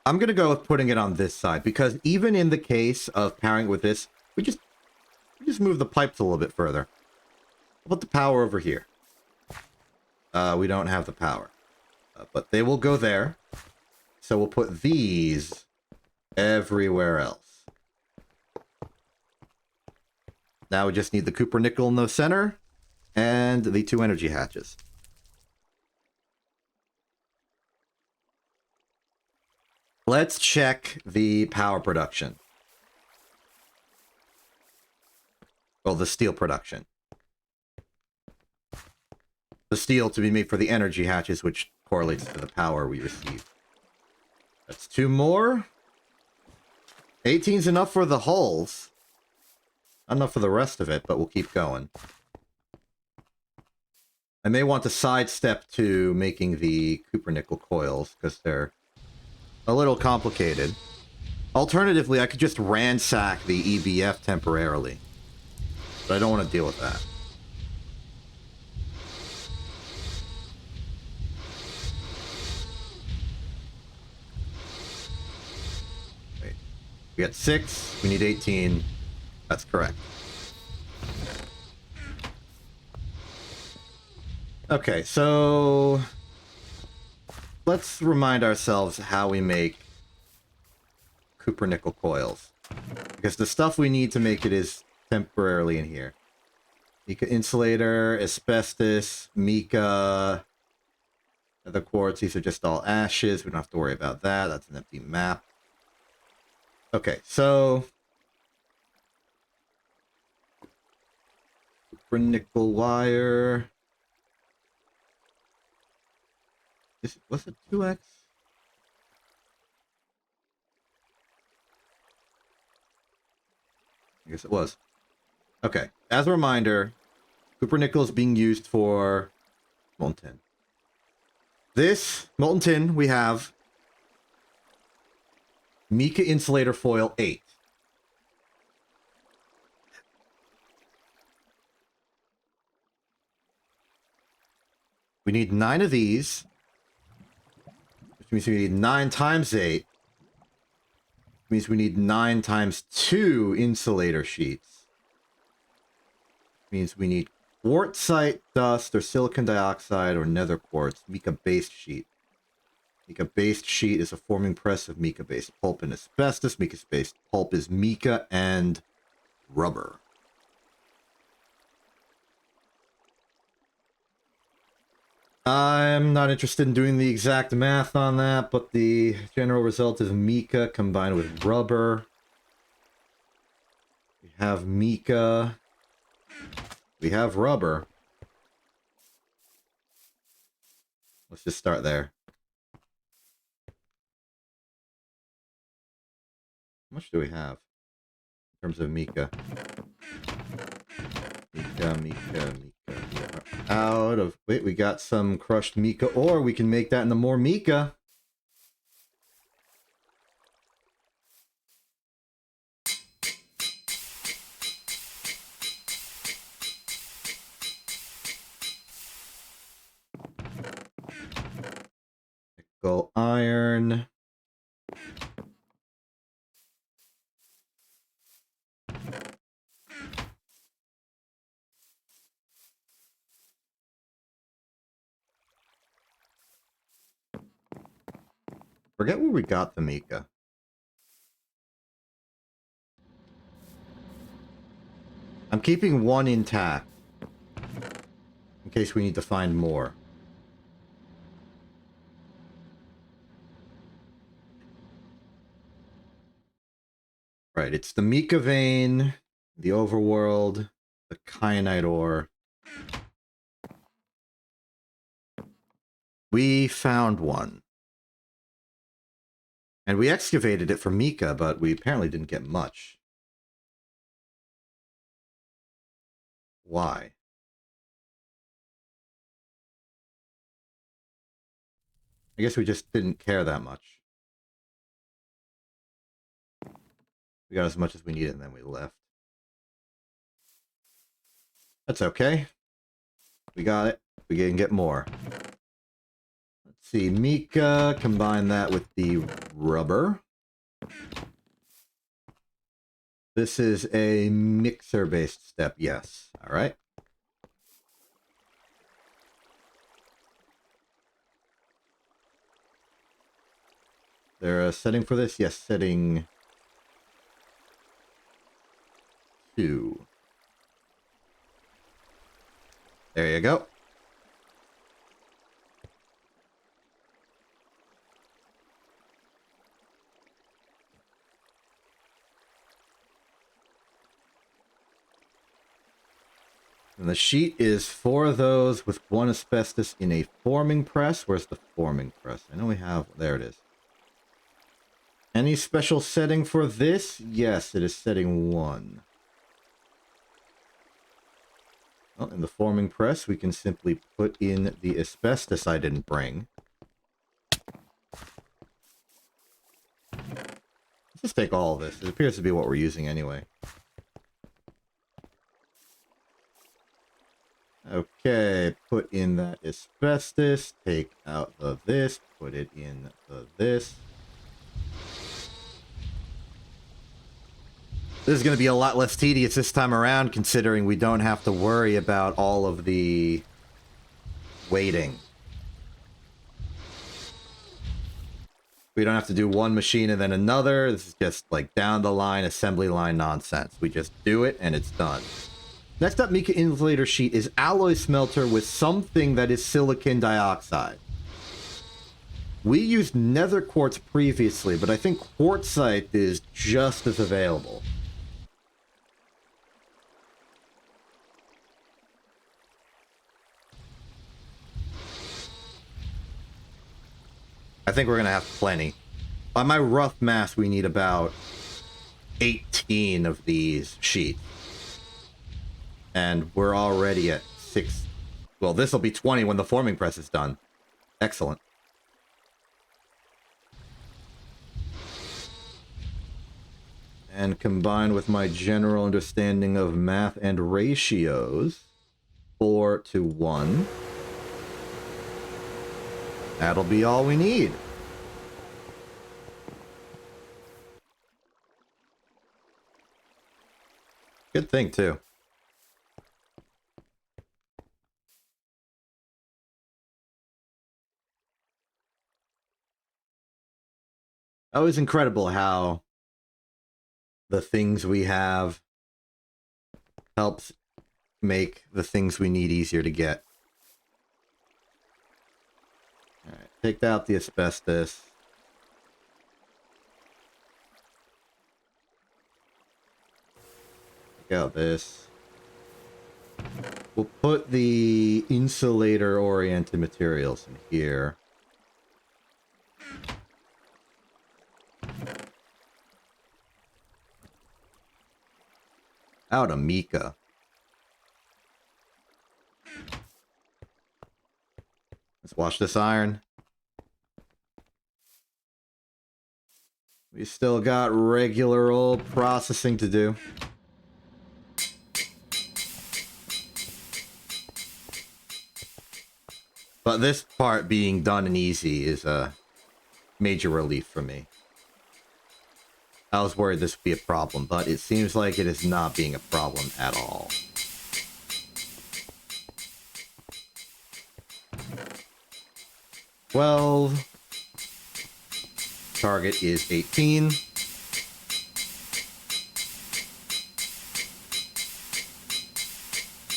I'm going to go with putting it on this side, because even in the case of powering with this, we just move the pipes a little bit further. We'll put the power over here. We don't have the power. But they will go there. So we'll put these everywhere else. Now we just need the copper nickel in the center and the 2 energy hatches. Let's check the power production. Well, the steel production. The steel to be made for the energy hatches, which correlates to the power we receive. That's 2 more. 18's enough for the hulls. Not enough for the rest of it, but we'll keep going. I may want to sidestep to making the cupronickel coils, because they're a little complicated. Alternatively, I could just ransack the EBF temporarily. But I don't want to deal with that. Wait. We got 6. We need 18. That's correct. Okay, so let's remind ourselves how we make cupronickel coils. Because the stuff we need to make it is temporarily in here. Mica insulator, asbestos, mica, other quartz. These are just all ashes. We don't have to worry about that. That's an empty map. Okay, so cupronickel wire. Was it 2x? I guess it was. Okay, as a reminder, cupronickel is being used for molten tin. This molten tin we have mica insulator foil 8. We need 9 of these, which means we need 9 times 8. Which means we need 9 times 2 insulator sheets. Which means we need quartzite dust or silicon dioxide or nether quartz, mica-based sheet. Mica-based sheet is a forming press of mica-based pulp and asbestos. Mica-based pulp is mica and rubber. I'm not interested in doing the exact math on that, but the general result is mica combined with rubber. We have mica. We have rubber. Let's just start there. How much do we have in terms of mica? Mica. Out of... Wait, we got some crushed mica ore. We can make that into more mica. Nickel iron. Forget where we got the mica. I'm keeping 1 intact. In case we need to find more. Right, it's the mica vein, the overworld, the kyanite ore. We found one. And we excavated it for mica, but we apparently didn't get much. Why? I guess we just didn't care that much. We got as much as we needed and then we left. That's okay. We got it. We can get more. Let's see. Mica, combine that with the rubber. This is a mixer-based step, yes. All right. There a setting for this? Yes, setting 2. There you go. And the sheet is 4 of those with 1 asbestos in a forming press. Where's the forming press? I know we have... There it is. Any special setting for this? Yes, it is setting 1. Well, in the forming press, we can simply put in the asbestos I didn't bring. Let's just take all of this. It appears to be what we're using anyway. Okay, put in that asbestos, take out the this, put it in the this. This is going to be a lot less tedious this time around, considering we don't have to worry about all of the waiting. We don't have to do one machine and then another. This is just like down the line, assembly line nonsense. We just do it and it's done. Next up, Mica insulator sheet is alloy smelter with something that is silicon dioxide. We used nether quartz previously, but I think quartzite is just as available. I think we're going to have plenty. By my rough math, we need about 18 of these sheets. And we're already at 6. Well, this will be 20 when the forming press is done. Excellent. And combined with my general understanding of math and ratios, 4 to 1. That'll be all we need. Good thing, too. Always incredible how the things we have helps make the things we need easier to get. Alright, take out the asbestos. Take out this. We'll put the insulator-oriented materials in here. Out of mica. Let's wash this iron. We still got regular old processing to do. But this part being done and easy is a major relief for me. I was worried this would be a problem, but it seems like it is not being a problem at all. Well, target is 18.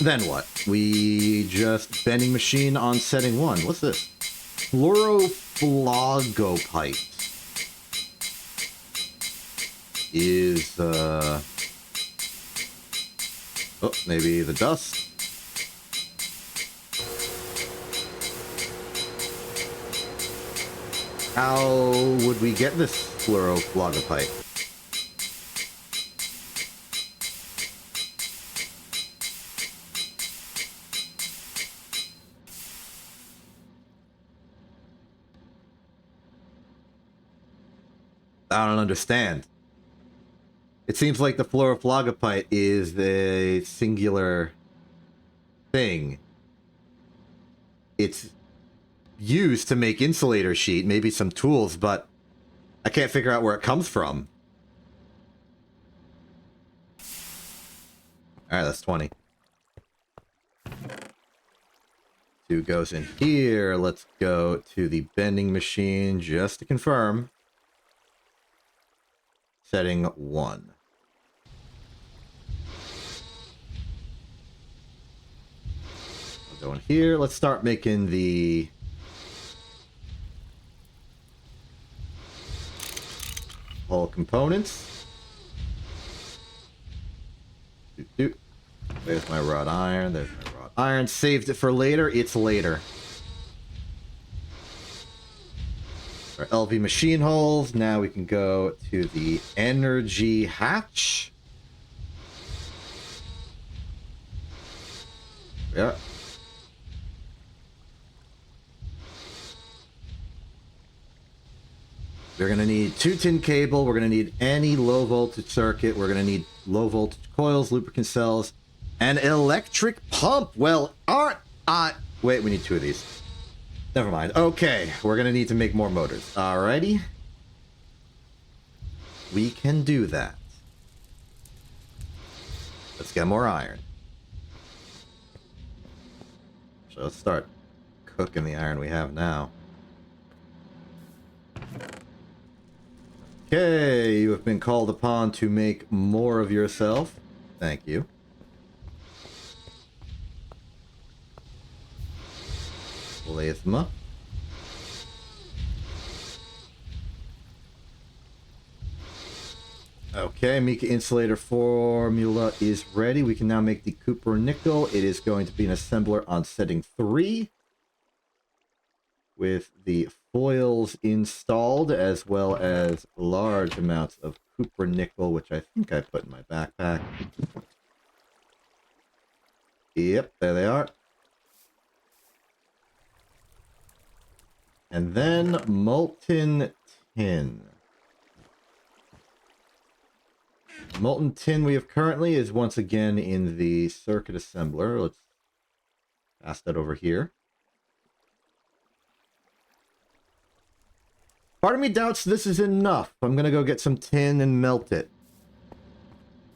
Then what? We just bending machine on setting 1. What's this? Fluoroflogopite. Is, oh, maybe the dust. How would we get this fluoroflogopite? I don't understand. It seems like the fluoroflogopite is a singular thing. It's used to make insulator sheet, maybe some tools, but I can't figure out where it comes from. Alright, that's 20. 2 goes in here. Let's go to the bending machine just to confirm. Setting 1. I'll go in here. Let's start making the whole components. There's my wrought iron. There's my Iron saved it for later. It's later. Our LV machine holes. Now we can go to the energy hatch. Yeah. We're going to need 2 tin cable. We're going to need any low voltage circuit. We're going to need low voltage coils, lubricant cells, and electric pump. Well, wait, we need 2 of these. Never mind. Okay, we're going to need to make more motors. Alrighty. We can do that. Let's get more iron. So let's start cooking the iron we have now. Okay, you have been called upon to make more of yourself. Thank you. Lathe. Okay, Mica insulator formula is ready. We can now make the copper nickel. It is going to be an assembler on setting 3. With the foils installed, as well as large amounts of copper nickel, which I think I put in my backpack. Yep, there they are. And then molten tin. Molten tin we have currently is once again in the circuit assembler. Let's pass that over here. Part of me doubts this is enough. I'm gonna go get some tin and melt it.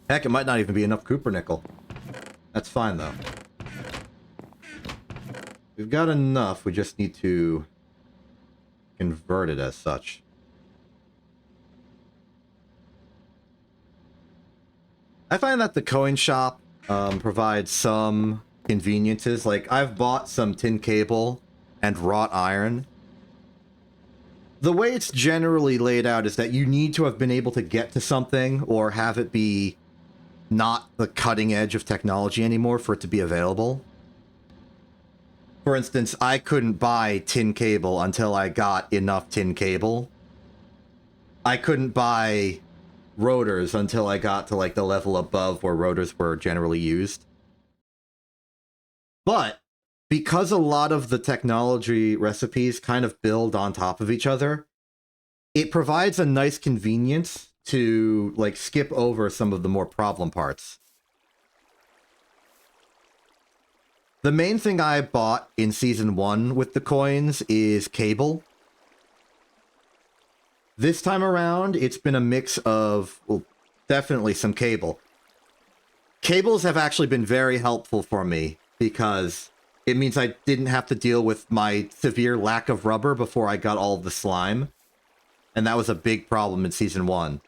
Heck, it might not even be enough copper nickel. That's fine though. We've got enough, we just need to convert it as such. I find that the coin shop provides some conveniences. Like, I've bought some tin cable and wrought iron. The way it's generally laid out is that you need to have been able to get to something or have it be not the cutting edge of technology anymore for it to be available. For instance, I couldn't buy tin cable until I got enough tin cable. I couldn't buy rotors until I got to like the level above where rotors were generally used. But because a lot of the technology recipes kind of build on top of each other, it provides a nice convenience to like skip over some of the more problem parts. The main thing I bought in Season 1 with the coins is cable. This time around, it's been a mix of, well, definitely some cable. Cables have actually been very helpful for me because it means I didn't have to deal with my severe lack of rubber before I got all of the slime. And that was a big problem in Season 1.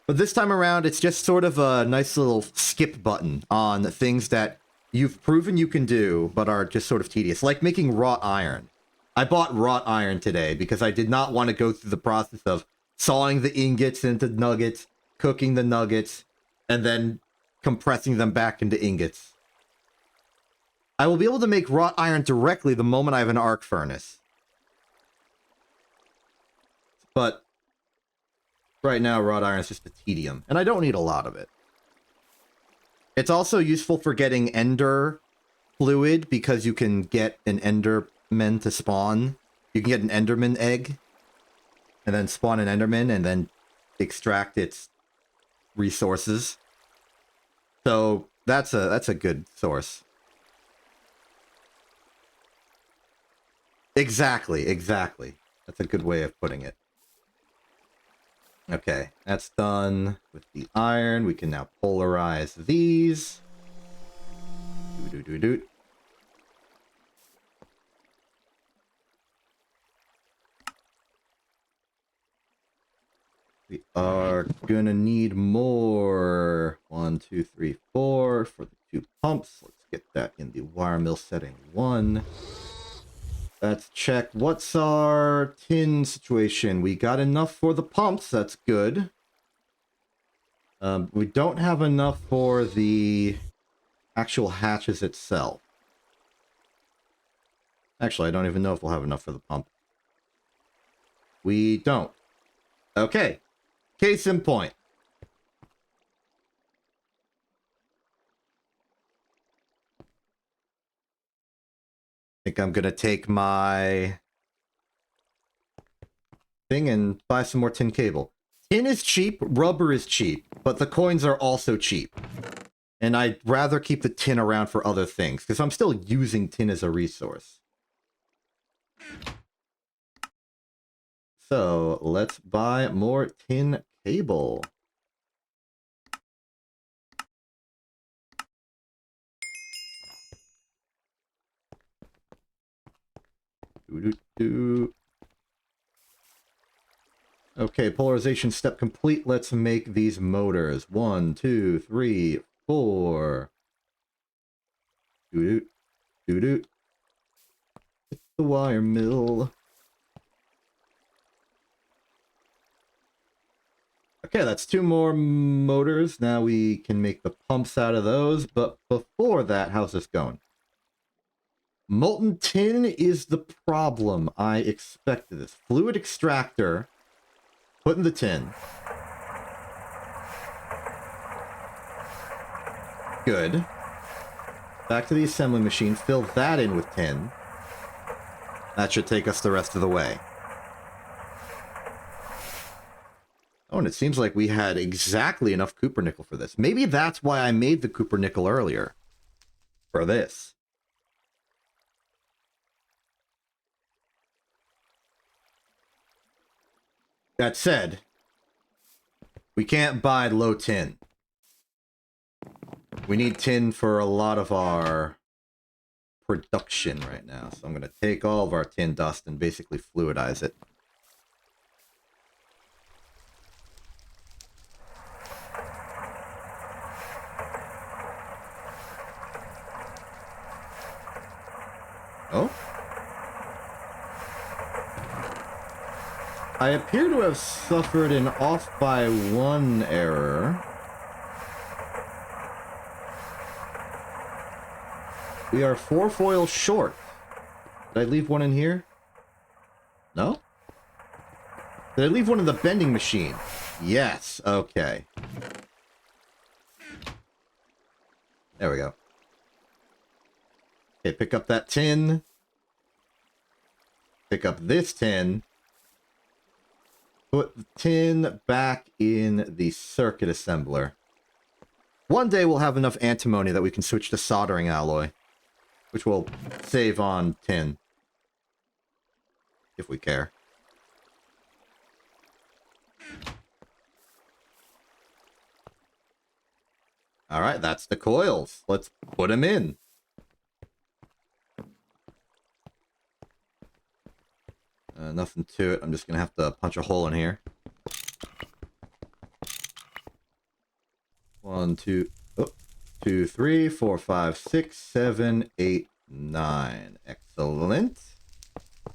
But this time around, it's just sort of a nice little skip button on things that you've proven you can do, but are just sort of tedious. Like making wrought iron. I bought wrought iron today because I did not want to go through the process of sawing the ingots into nuggets, cooking the nuggets, and then compressing them back into ingots. I will be able to make wrought iron directly the moment I have an arc furnace. But right now, wrought iron is just a tedium, and I don't need a lot of it. It's also useful for getting ender fluid because you can get an enderman to spawn. You can get an enderman egg and then spawn an enderman and then extract its resources. So that's a good source. Exactly. That's a good way of putting it. Okay, that's done with the iron. We can now polarize these. Doo-doo-doo-doo. We are gonna need more. 1, 2, 3, 4 for the 2 pumps. Let's get that in the wire mill setting 1. Let's check. What's our tin situation? We got enough for the pumps. That's good. We don't have enough for the actual hatches itself. Actually, I don't even know if we'll have enough for the pump. We don't. Okay. Case in point. I think I'm going to take my thing and buy some more tin cable. Tin is cheap, rubber is cheap, but the coins are also cheap. And I'd rather keep the tin around for other things, because I'm still using tin as a resource. So, let's buy more tin cable. Doo-doo-doo. Okay, polarization step complete. Let's make these motors. 1, 2, 3, 4. Doo-doo. Doo-doo. It's the wire mill. Okay, that's 2 more motors. Now we can make the pumps out of those. But before that, how's this going? Molten tin is the problem. I expected this. Fluid extractor. Put in the tin. Good. Back to the assembly machine. Fill that in with tin. That should take us the rest of the way. Oh, and it seems like we had exactly enough copper nickel for this. Maybe that's why I made the copper nickel earlier. For this. That said, we can't buy low tin. We need tin for a lot of our production right now. So I'm going to take all of our tin dust and basically fluidize it. Oh? I appear to have suffered an off by 1 error. We are 4 foils short. Did I leave one in here? No? Did I leave one in the bending machine? Yes, okay. There we go. Okay, pick up that tin. Pick up this tin. Put the tin back in the circuit assembler. One day we'll have enough antimony that we can switch to soldering alloy, which will save on tin. If we care. Alright, that's the coils. Let's put them in. Nothing to it. I'm just going to have to punch a hole in here. 1, 2, 2, 3, 4, 5, 6, 7, 8, 9. Excellent.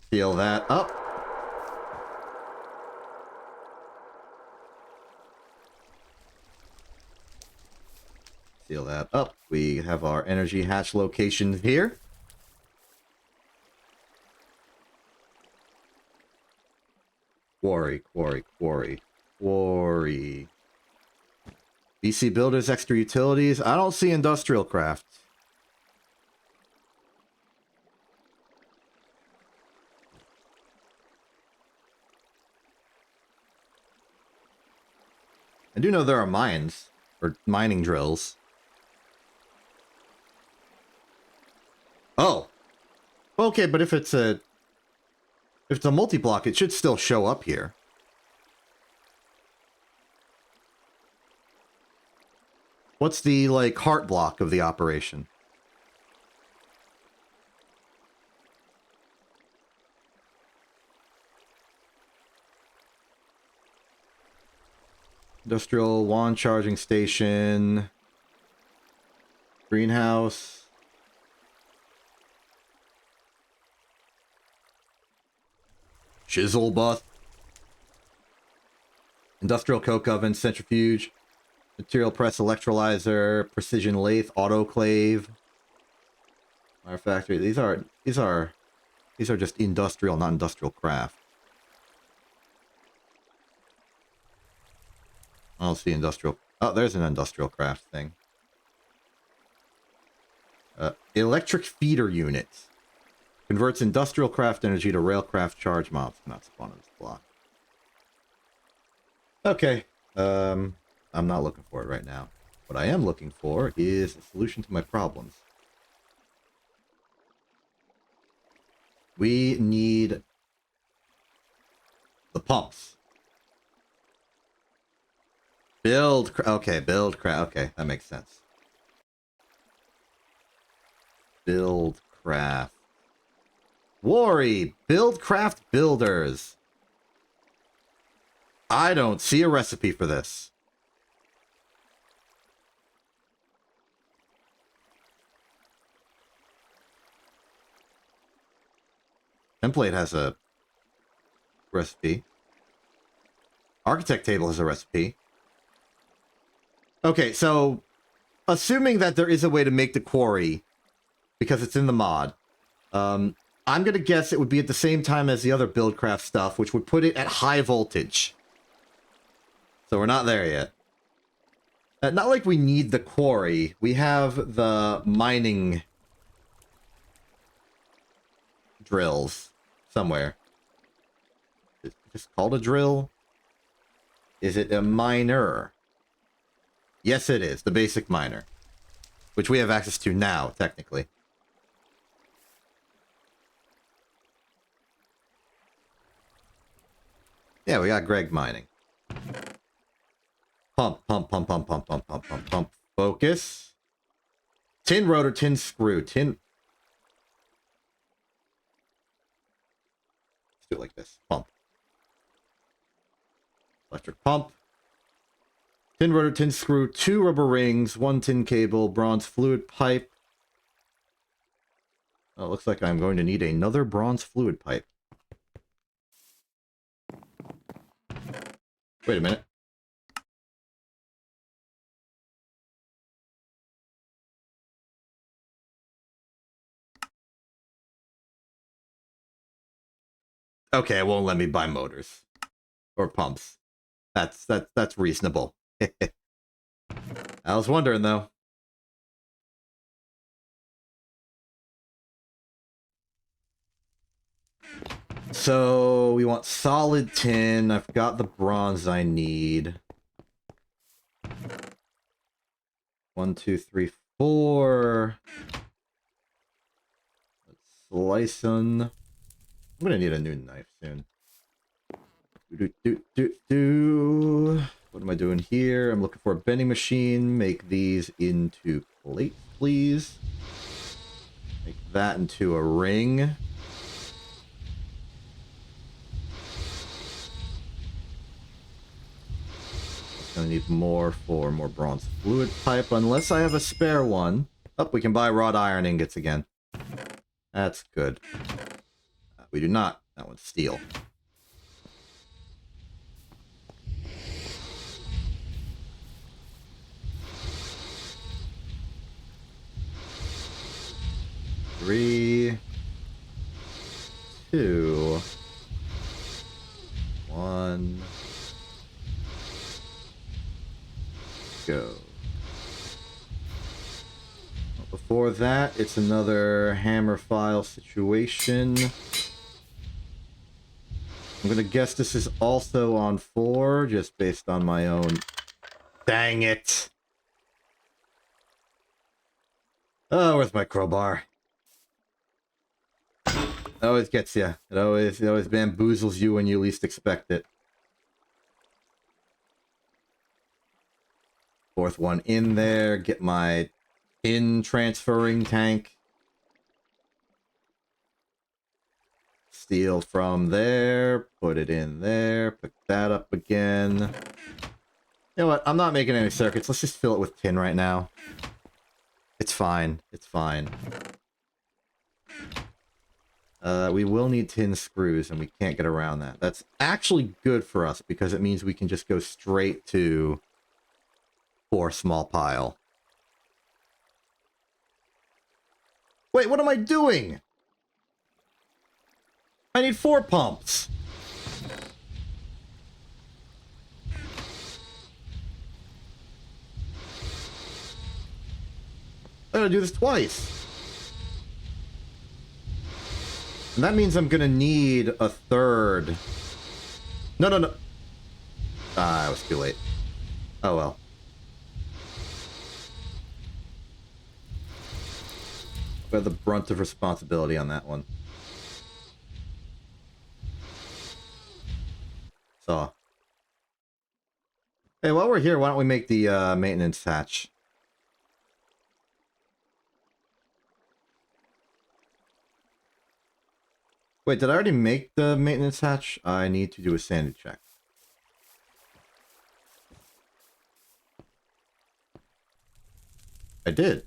Seal that up. Seal that up. We have our energy hatch locations here. Quarry, quarry, quarry, quarry. BC Builders, extra utilities. I don't see industrial craft. I do know there are mines, or mining drills. Oh. Okay, but if it's a multi-block, it should still show up here. What's the, like, heart block of the operation? Industrial wand charging station. Greenhouse. Chisel buff. Industrial coke oven, centrifuge. Material press electrolyzer, precision lathe, autoclave, wire factory. These are just industrial, not industrial craft. I don't see industrial. Oh, there's an industrial craft thing. Electric feeder unit. Converts industrial craft energy to railcraft charge mobs. Not spawn in this block. Okay. I'm not looking for it right now. What I am looking for is a solution to my problems. We need the pumps. Okay, build craft. Okay, that makes sense. Build craft. Worry, build craft builders. I don't see a recipe for this. Template has a recipe. Architect table has a recipe. Okay, so assuming that there is a way to make the quarry, because it's in the mod, I'm going to guess it would be at the same time as the other buildcraft stuff, which would put it at high voltage. So we're not there yet. Not like we need the quarry. We have the mining drills somewhere. Is it just called a drill? Is it a miner? Yes, it is. The basic miner. Which we have access to now, technically. Yeah, we got Greg mining. Pump, pump, pump, pump, pump, pump, pump, pump, pump. Focus. Tin rotor, tin screw, tin... Let's do it like this. Pump. Electric pump. Tin rotor, tin screw, 2 rubber rings, 1 tin cable, bronze fluid pipe. Oh, it looks like I'm going to need another bronze fluid pipe. Wait a minute. Okay, it won't let me buy motors. Or pumps. That's reasonable. I was wondering, though. So, we want solid tin. I've got the bronze I need. 1, 2, 3, 4. Let's slice them. I'm gonna need a new knife soon. What am I doing here? I'm looking for a bending machine. Make these into plates, please. Make that into a ring. Gonna need more for more bronze fluid pipe, unless I have a spare one. Oh, we can buy wrought iron ingots again. That's good. We do not. That one's steel. Three, 2, 1. Go. Before that, it's another hammer file situation. I'm gonna guess this is also on 4, just based on my own... Dang it! Oh, where's my crowbar? It always gets you. It always bamboozles you when you least expect it. 4th one in there. Get my tin transferring tank. Steel from there. Put it in there. Pick that up again. You know what? I'm not making any circuits. Let's just fill it with tin right now. It's fine. It's fine. We will need tin screws, and we can't get around that. That's actually good for us, because it means we can just go straight to Poor small pile. Wait, what am I doing? I need 4 pumps. I gotta do this twice. And that means I'm gonna need a 3rd. No, no, no. Ah, I was too late. Oh well. Bear the brunt of responsibility on that one. So. Hey, while we're here, why don't we make the maintenance hatch? Wait, did I already make the maintenance hatch? I need to do a sanity check. I did.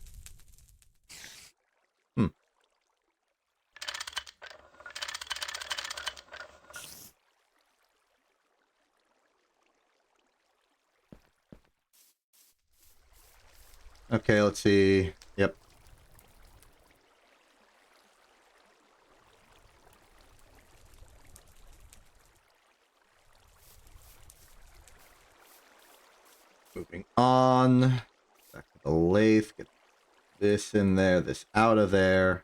Okay, let's see. Yep. Moving on. Back to the lathe. Get this in there, this out of there.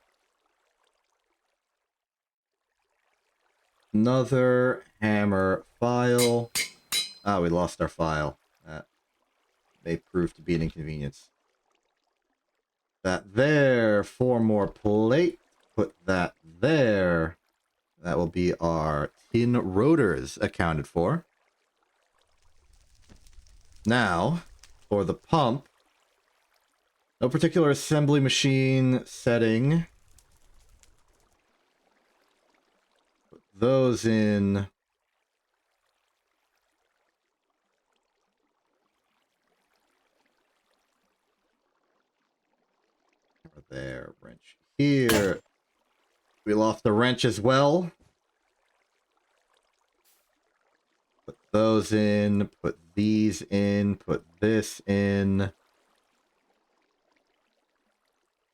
Another hammer file. Ah, we lost our file. That may prove to be an inconvenience. That there. 4 more plate. Put that there. That will be our tin rotors accounted for. Now, for the pump. No particular assembly machine setting. Put those in. There, wrench here. We lost the wrench as well. Put those in, put these in, put this in.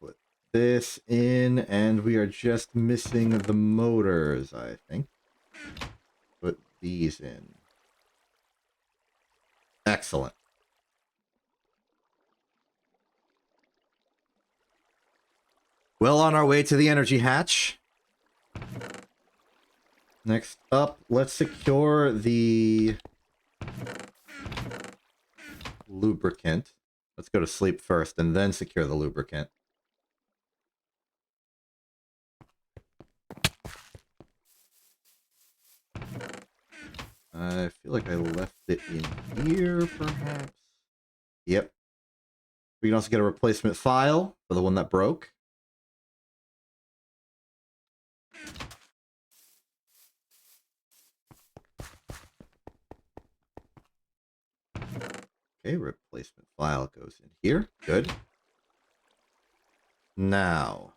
Put this in, and we are just missing the motors, I think. Put these in. Excellent. Well on our way to the energy hatch. Next up, let's secure the lubricant. Let's go to sleep first and then secure the lubricant. I feel like I left it in here, perhaps. Yep. We can also get a replacement file for the one that broke. Okay, replacement file goes in here. Good. Now,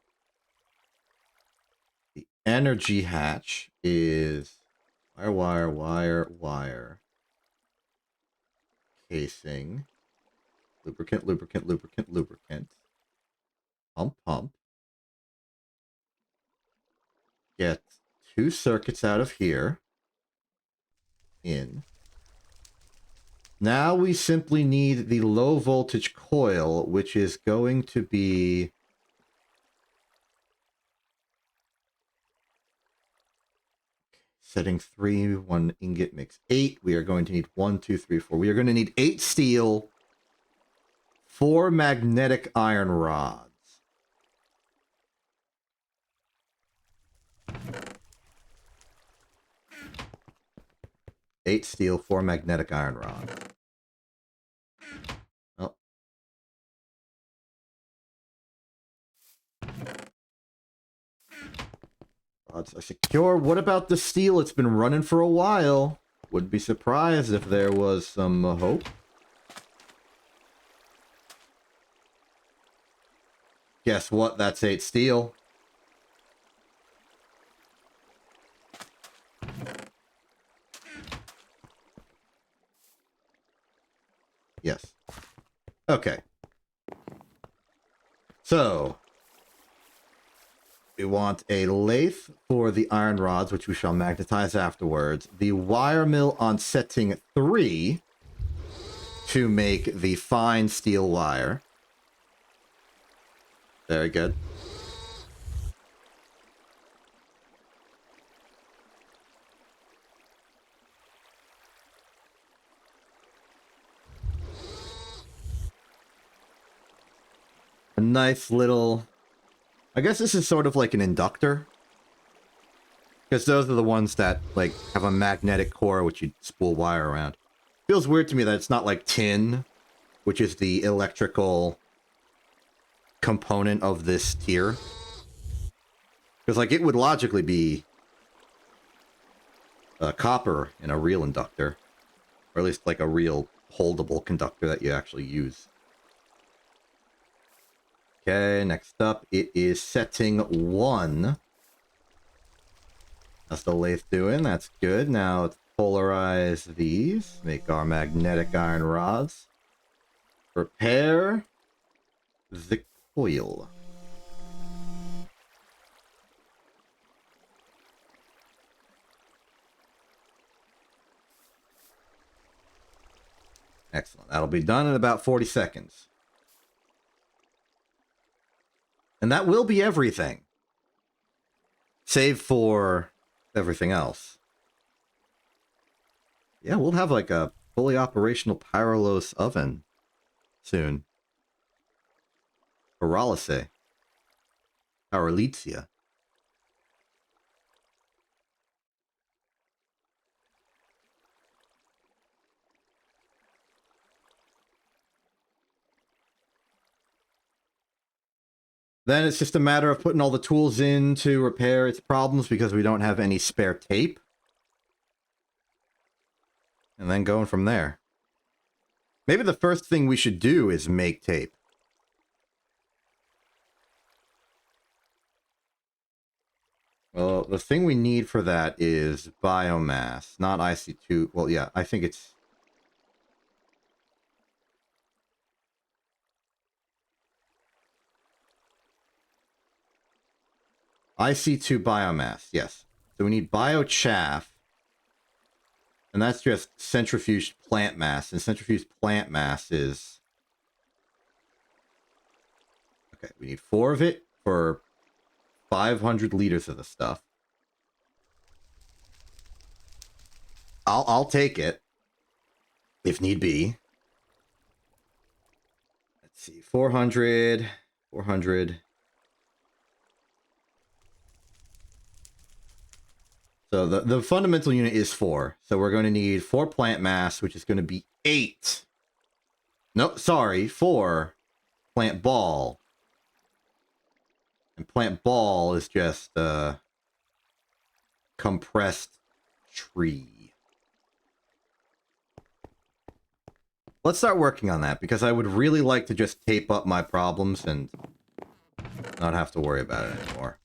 the energy hatch is wire. Casing. Lubricant. Pump. Get 2 circuits out of here. In. Now we simply need the low voltage coil, which is going to be setting 3, 1 ingot makes 8. We are going to need 1, 2, 3, 4. We are going to need 8 steel, 4 magnetic iron rods. Eight steel, 4 magnetic iron rods. Oh. Rods are secure. What about the steel? It's been running for a while. Wouldn't be surprised if there was some hope. Guess what? That's 8 steel. Yes. Okay. So, we want a lathe for the iron rods, which we shall magnetize afterwards. The wire mill on setting 3 to make the fine steel wire. Very good. A nice little... I guess this is sort of like an inductor. Because those are the ones that, like, have a magnetic core which you spool wire around. Feels weird to me that it's not like tin, which is the electrical component of this tier. Because, like, it would logically be copper in a real inductor. Or at least, like, a real holdable conductor that you actually use. Okay, next up, it is setting 1. That's the lathe doing. That's good. Now let's polarize these. Make our magnetic iron rods. Prepare the coil. Excellent. That'll be done in about 40 seconds. And that will be everything. Save for everything else. Yeah, we'll have like a fully operational Pyrolos oven soon. Pyrolyse. Pyrolysia. Then it's just a matter of putting all the tools in to repair its problems because we don't have any spare tape. And then going from there. Maybe the first thing we should do is make tape. Well, the thing we need for that is biomass, not IC2. Well, yeah, I think it's... IC2 biomass, yes. So we need biochaff. And that's just centrifuged plant mass. And centrifuged plant mass is... Okay, we need 4 of it for 500 liters of the stuff. I'll take it. If need be. Let's see. 400. 400. So the fundamental unit is 4. So we're going to need 4 plant mass, which is going to be 8. No, sorry, 4 plant ball. And plant ball is just compressed tree. Let's start working on that, because I would really like to just tape up my problems and not have to worry about it anymore.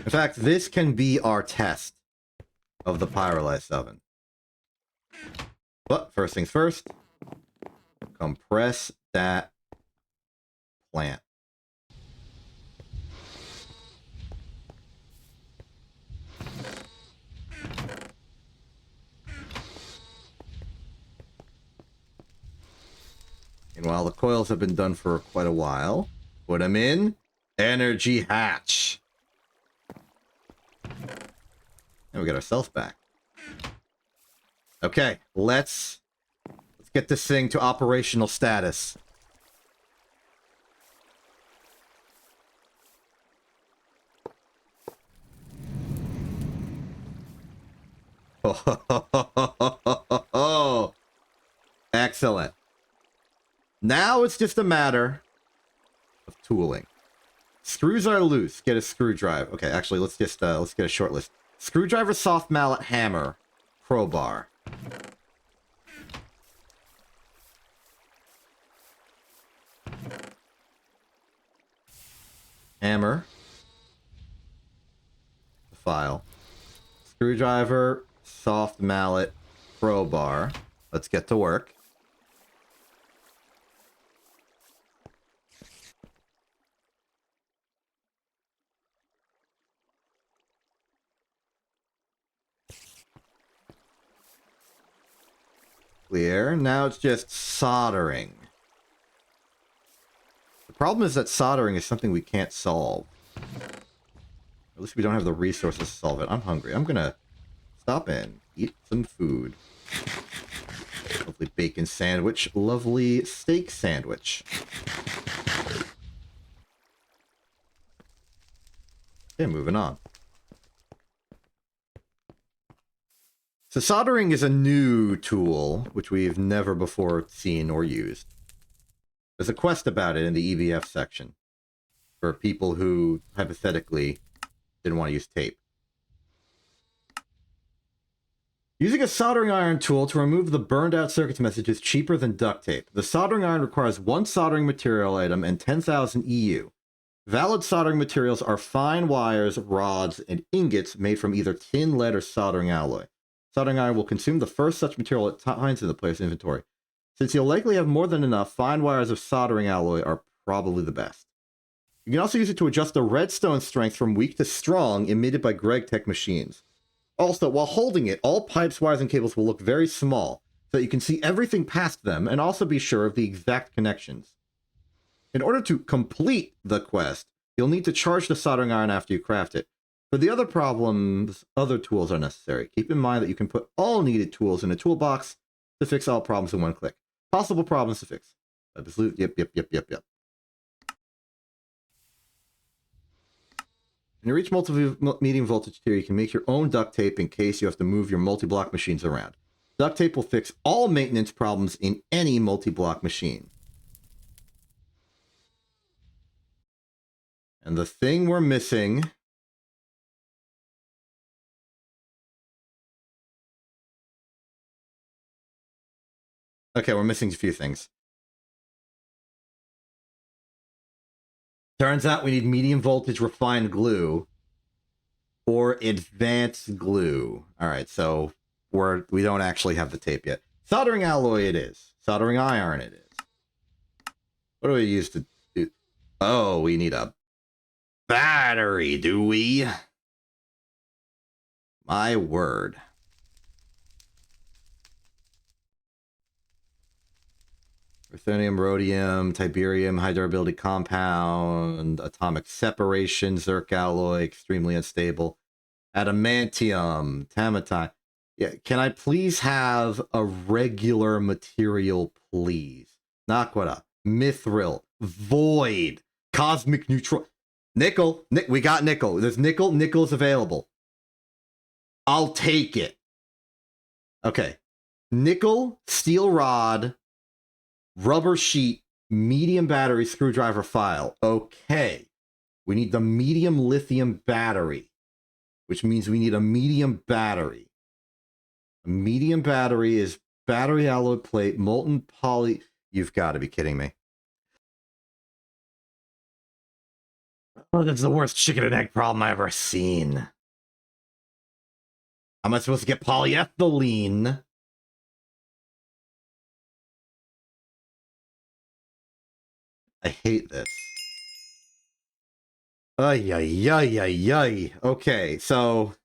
In fact, this can be our test of the pyrolysis oven. But first things first, compress that plant. Meanwhile, the coils have been done for quite a while. Put them in. Energy hatch. And we get ourselves back. Okay, let's get this thing to operational status. Oh, excellent. Now it's just a matter of tooling. Screws are loose. Get a screwdriver. Okay, actually, let's get a short list. Screwdriver, soft mallet, hammer, crowbar. Hammer. File. Screwdriver, soft mallet, crowbar. Let's get to work. Clear. Now it's just soldering. The problem is that soldering is something we can't solve. At least we don't have the resources to solve it. I'm hungry. I'm gonna stop in, eat some food. Lovely bacon sandwich. Lovely steak sandwich. Okay, moving on. So soldering is a new tool, which we've never before seen or used. There's a quest about it in the EVF section for people who, hypothetically, didn't want to use tape. Using a soldering iron tool to remove the burned out circuits message is cheaper than duct tape. The soldering iron requires 1 soldering material item and 10,000 EU. Valid soldering materials are fine wires, rods, and ingots made from either tin, lead, or soldering alloy. Soldering iron will consume the first such material it finds in the player's inventory. Since you'll likely have more than enough, fine wires of soldering alloy are probably the best. You can also use it to adjust the redstone strength from weak to strong emitted by GregTech machines. Also, while holding it, all pipes, wires, and cables will look very small, so that you can see everything past them and also be sure of the exact connections. In order to complete the quest, you'll need to charge the soldering iron after you craft it. For the other problems, other tools are necessary. Keep in mind that you can put all needed tools in a toolbox to fix all problems in one click. Possible problems to fix. Yep. When you reach medium voltage tier, you can make your own duct tape in case you have to move your multi-block machines around. Duct tape will fix all maintenance problems in any multi-block machine. And the thing we're missing... Okay, we're missing a few things. Turns out we need medium voltage refined glue or advanced glue. All right, so we don't actually have the tape yet. Soldering alloy it is. Soldering iron it is. What do we use to do? Oh, we need a battery, do we? My word. Ruthenium, rhodium, tiberium, high durability compound, atomic separation, zirc alloy, extremely unstable, adamantium, tamatite. Yeah, can I please have a regular material, please? Naquata, mithril, void, cosmic neutral, nickel. We got nickel. There's nickel. Nickel's available. I'll take it. Okay, nickel, steel rod, rubber sheet, medium battery, screwdriver file. Okay. We need the medium lithium battery, which means we need a medium battery. A medium battery is battery alloy plate, molten poly. You've got to be kidding me. Oh, that's the worst chicken and egg problem I've ever seen. How am I supposed to get polyethylene? I hate this. Ay, ay, ay, ay, ay. Okay, so...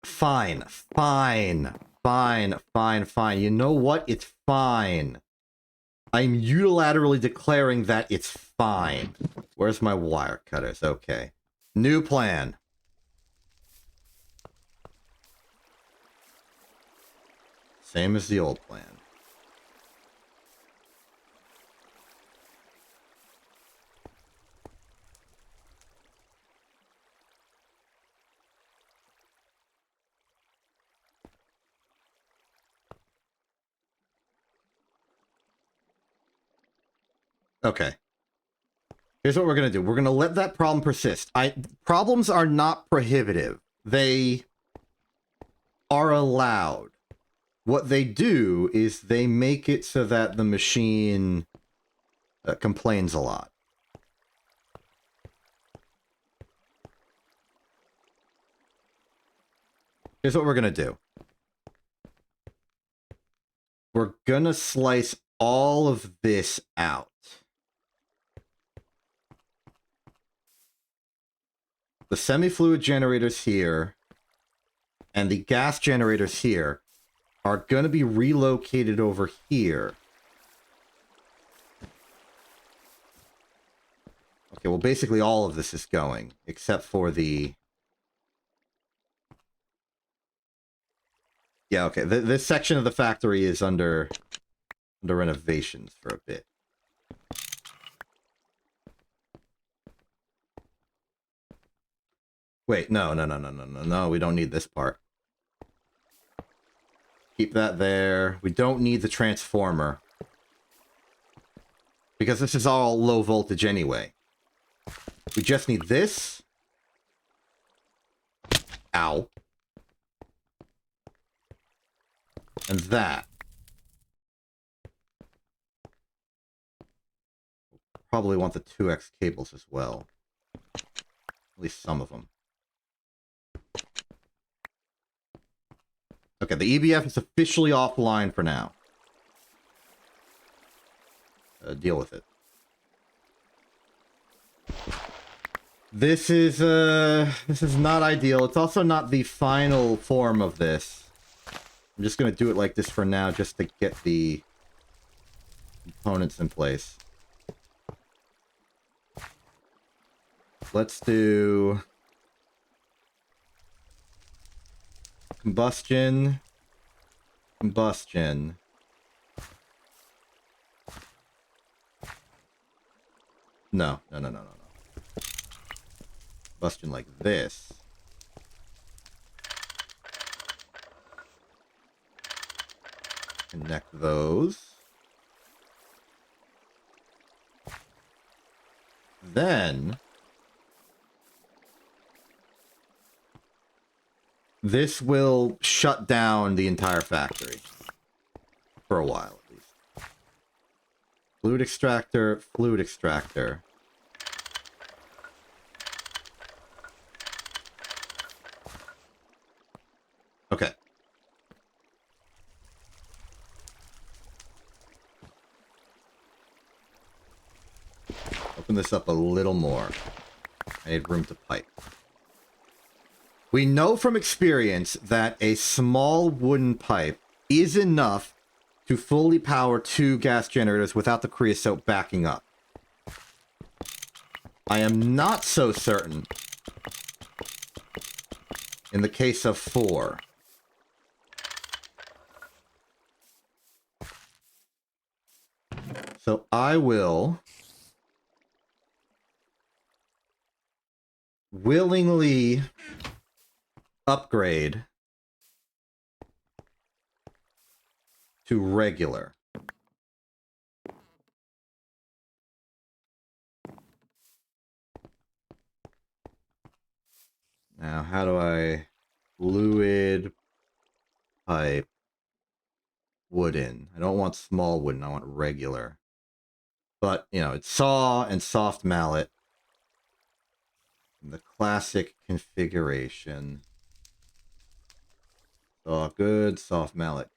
Fine. You know what? It's fine. I'm unilaterally declaring that it's fine. Where's my wire cutters? Okay. New plan. Same as the old plan. Okay. Here's what we're going to do. We're going to let that problem persist. Problems are not prohibitive. They are allowed. What they do is they make it so that the machine complains a lot. Here's what we're going to do. We're going to slice all of this out. The semi-fluid generator's here. And the gas generators here are going to be relocated over here. Okay, well, basically all of this is going, except for the... Yeah, okay, this section of the factory is under renovations for a bit. Wait, no, we don't need this part. Keep that there. We don't need the transformer. Because this is all low voltage anyway. We just need this. Ow. And that. Probably want the 2X cables as well. At least some of them. Okay, the EBF is officially offline for now. Deal with it. This is not ideal. It's also not the final form of this. I'm just gonna do it like this for now, just to get the components in place. Let's do combustion. Combustion. No. Combustion like this. Connect those. Then this will shut down the entire factory. For a while, at least. Fluid extractor, fluid extractor. Okay. Open this up a little more. I need room to pipe. We know from experience that a small wooden pipe is enough to fully power 2 gas generators without the creosote backing up. I am not so certain in the case of 4. So I will willingly upgrade to regular. Now, how do I fluid pipe wooden? I don't want small wooden, I want regular. But, you know, it's saw and soft mallet. The classic configuration. Saw good, soft mallet.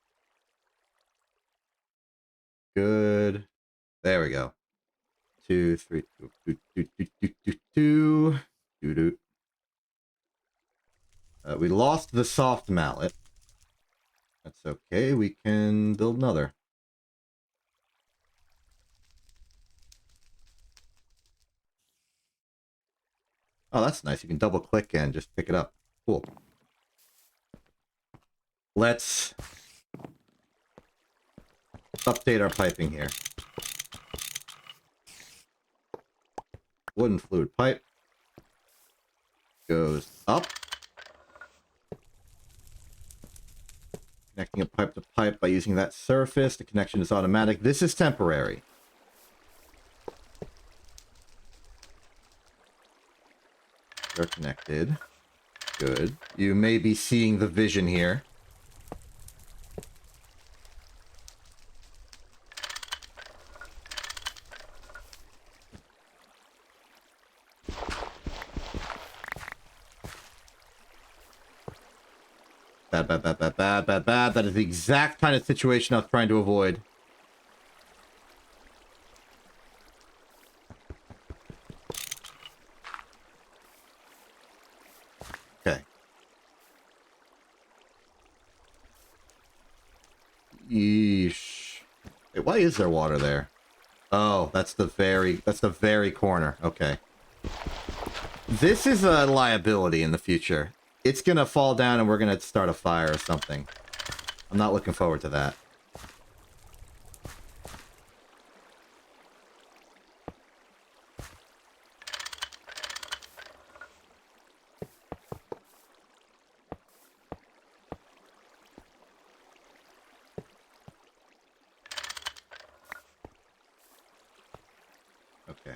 Good. There we go. 2, 3, 2. We lost the soft mallet. That's okay. We can build another. Oh, that's nice. You can double click and just pick it up. Cool. Let's update our piping here. Wooden fluid pipe goes up. Connecting a pipe to pipe by using that surface. The connection is automatic. This is temporary. They're connected. Good. You may be seeing the vision here. Bad. That is the exact kind of situation I was trying to avoid. Okay. Yeesh. Wait, why is there water there? Oh, that's the very corner. Okay. This is a liability in the future. It's gonna fall down and we're gonna start a fire or something. I'm not looking forward to that. Okay.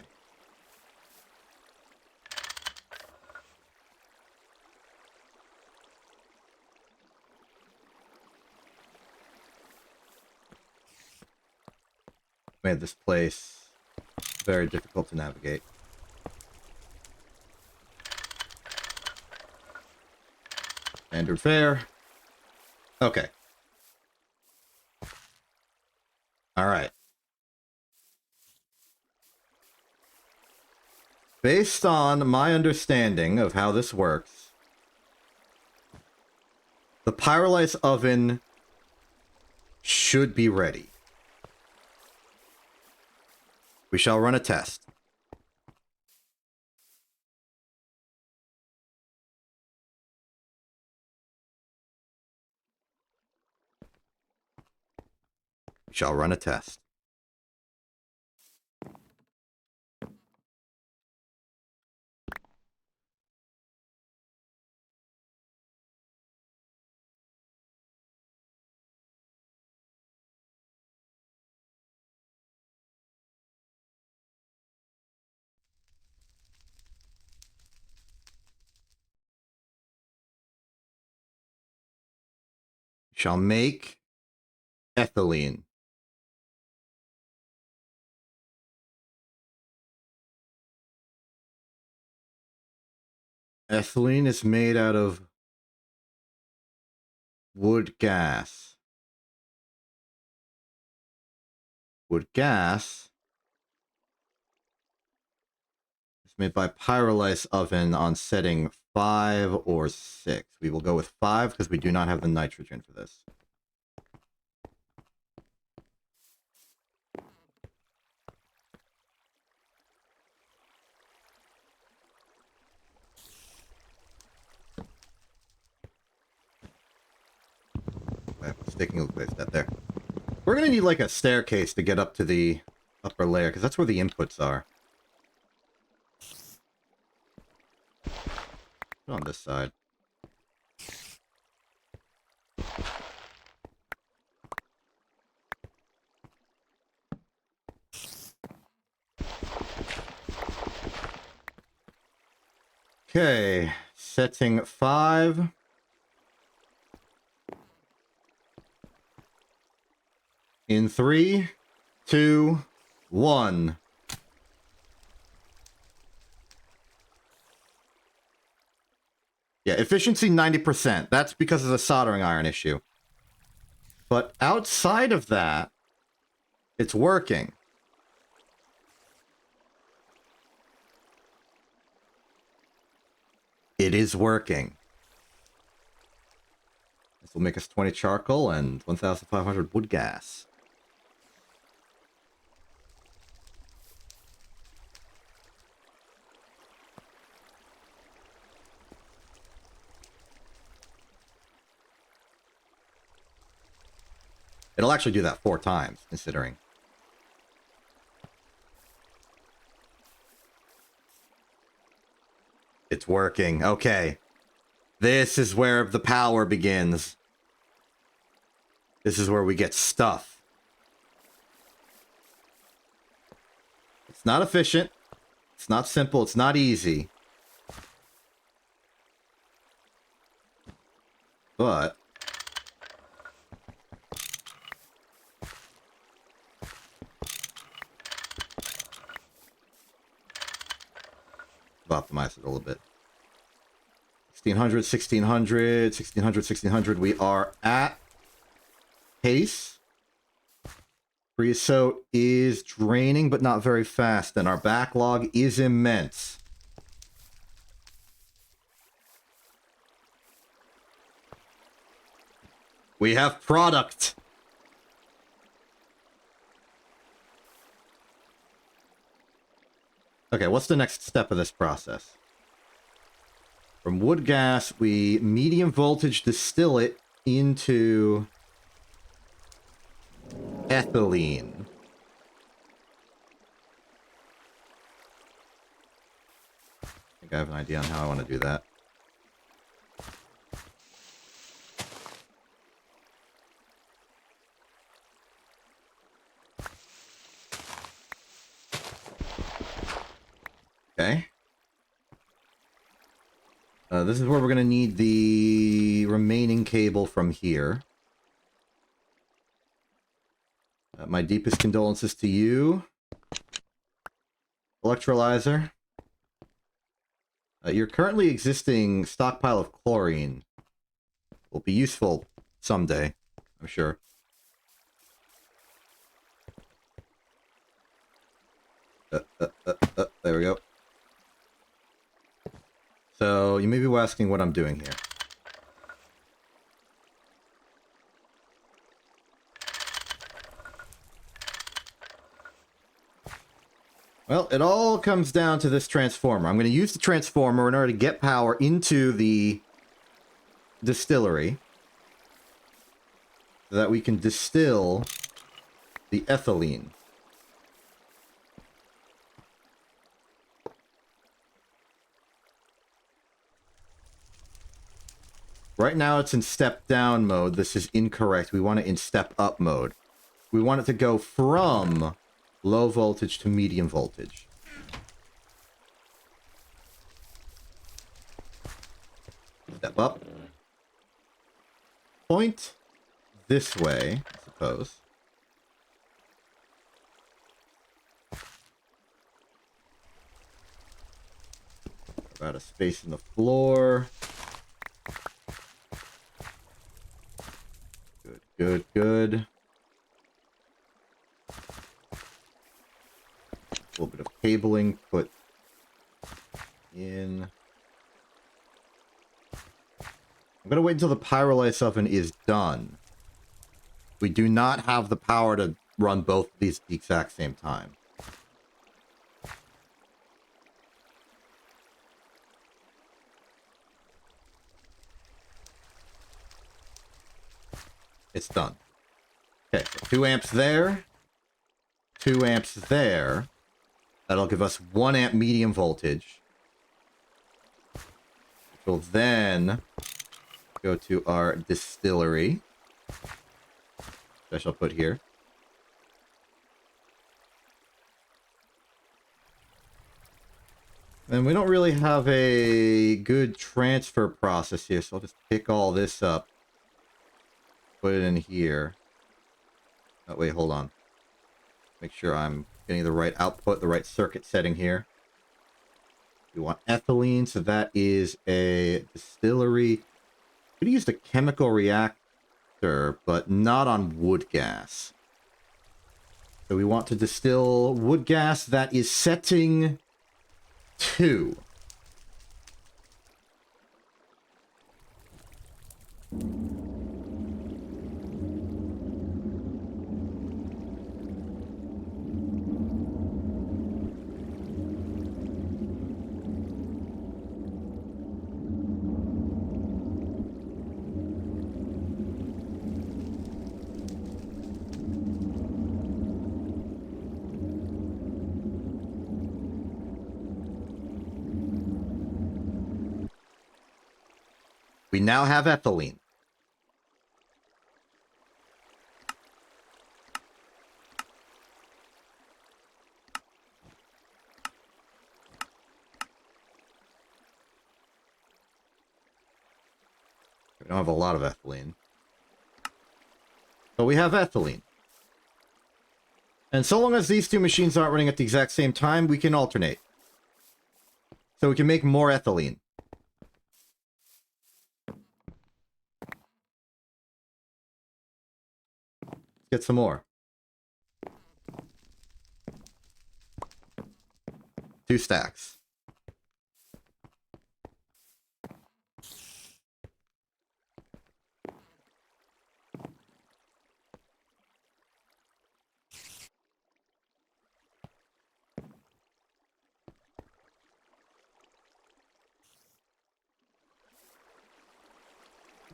Made this place very difficult to navigate. Standard fare. Okay. Alright. Based on my understanding of how this works, the pyrolyse oven should be ready. We shall run a test. We shall run a test. We shall make ethylene. Ethylene is made out of wood gas. Wood gas is made by pyrolyse oven on setting 5 or 6. We will go with 5 because we do not have the nitrogen for this. Okay, sticking with that there. We're gonna need like a staircase to get up to the upper layer because that's where the inputs are. On this side. Okay, setting 5. In 3, 2, 1. Yeah, efficiency 90%. That's because of the soldering iron issue. But outside of that, it's working. It is working. This will make us 20 charcoal and 1,500 wood gas. It'll actually do that 4 times, considering. It's working. Okay. This is where the power begins. This is where we get stuff. It's not efficient. It's not simple. It's not easy. But optimize it a little bit. 1600, 1600, 1600, 1600. We are at pace. Creosote is draining, but not very fast, and our backlog is immense. We have product. Okay, what's the next step of this process? From wood gas, we medium voltage distill it into ethylene. I think I have an idea on how I want to do that. Okay. This is where we're going to need the remaining cable from here. My deepest condolences to you, electrolyzer. Your currently existing stockpile of chlorine will be useful someday, I'm sure. There we go. So, you may be asking what I'm doing here. Well, it all comes down to this transformer. I'm going to use the transformer in order to get power into the distillery so that we can distill the ethylene. Right now it's in step down mode. This is incorrect. We want it in step up mode. We want it to go from low voltage to medium voltage. Step up. Point this way, I suppose. About a space in the floor. Good, good, good. A little bit of cabling put in. I'm gonna wait until the pyrolysis oven is done. We do not have the power to run both of these at the exact same time. It's done. Okay, so 2 amps there. 2 amps there. That'll give us 1 amp medium voltage. Which will then go to our distillery. Which I shall put here. And we don't really have a good transfer process here, so I'll just pick all this up. Put it in here. Oh, wait, hold on. Make sure I'm getting the right output, the right circuit setting here. We want ethylene, so that is a distillery. We could use the chemical reactor, but not on wood gas. So we want to distill wood gas. That is setting 2. We now have ethylene. We don't have a lot of ethylene. But we have ethylene. And so long as these two machines aren't running at the exact same time, we can alternate. So we can make more ethylene. Let's get some more. 2 stacks.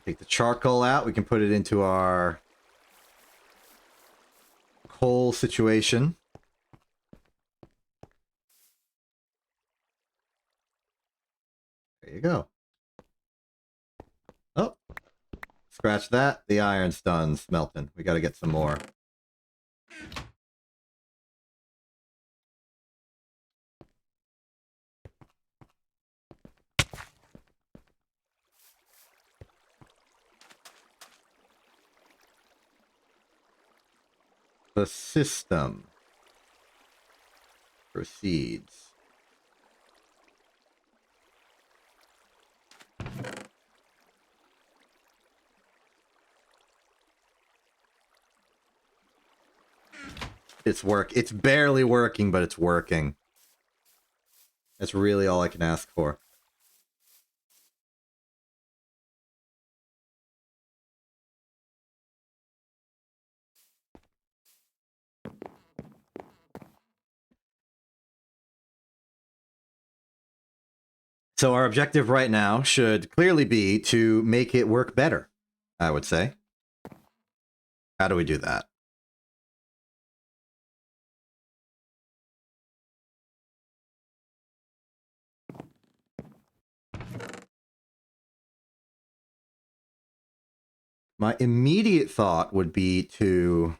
Take the charcoal out. We can put it into our coal situation. There you go. Oh, scratch that. The iron's done smelting. We got to get some more. The system proceeds. It's barely working, but it's working. That's really all I can ask for. So our objective right now should clearly be to make it work better, I would say. How do we do that? My immediate thought would be to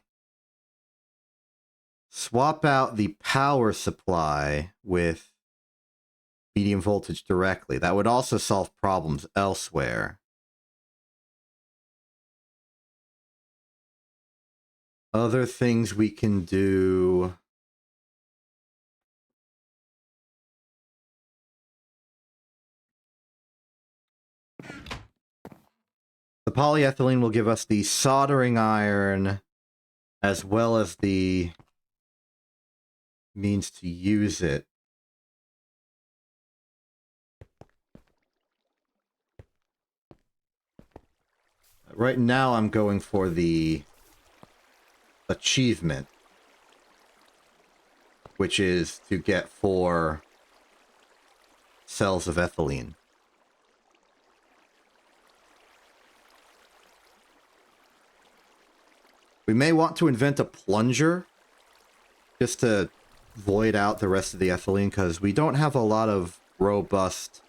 swap out the power supply with medium voltage directly. That would also solve problems elsewhere. Other things we can do... The polyethylene will give us the soldering iron as well as the means to use it. Right now I'm going for the achievement, which is to get 4 cells of ethylene. We may want to invent a plunger just to void out the rest of the ethylene, because we don't have a lot of robust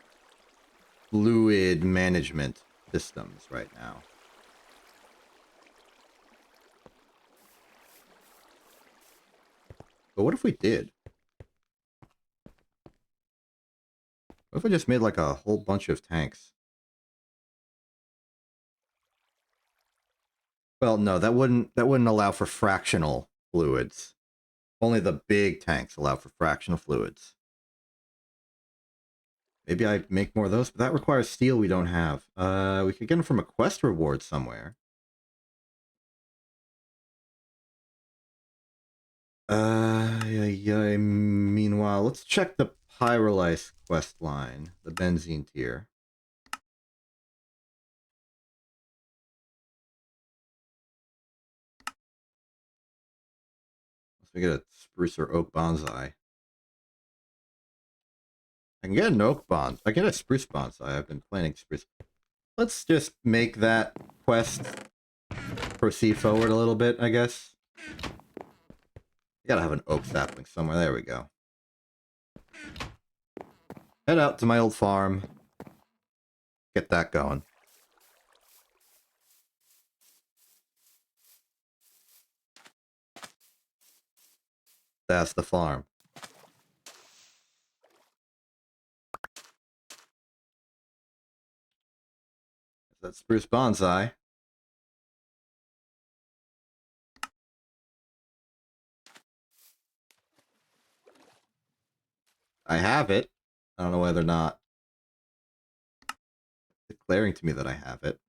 fluid management systems right now. But what if we did? What if we just made like a whole bunch of tanks? Well, no, that wouldn't allow for fractional fluids. Only the big tanks allow for fractional fluids. Maybe I make more of those, but that requires steel we don't have. We could get them from a quest reward somewhere. Yeah. Meanwhile, let's check the pyrolyse quest line, the benzene tier. Let's get a spruce or oak bonsai. I can get an oak bonsai. I can get a spruce bonsai. I've been planning spruce. Let's just make that quest proceed forward a little bit, I guess. Gotta have an oak sapling somewhere. There we go. Head out to my old farm. Get that going. That's the farm. That's spruce bonsai. I have it. I don't know whether or not it's declaring to me that I have it.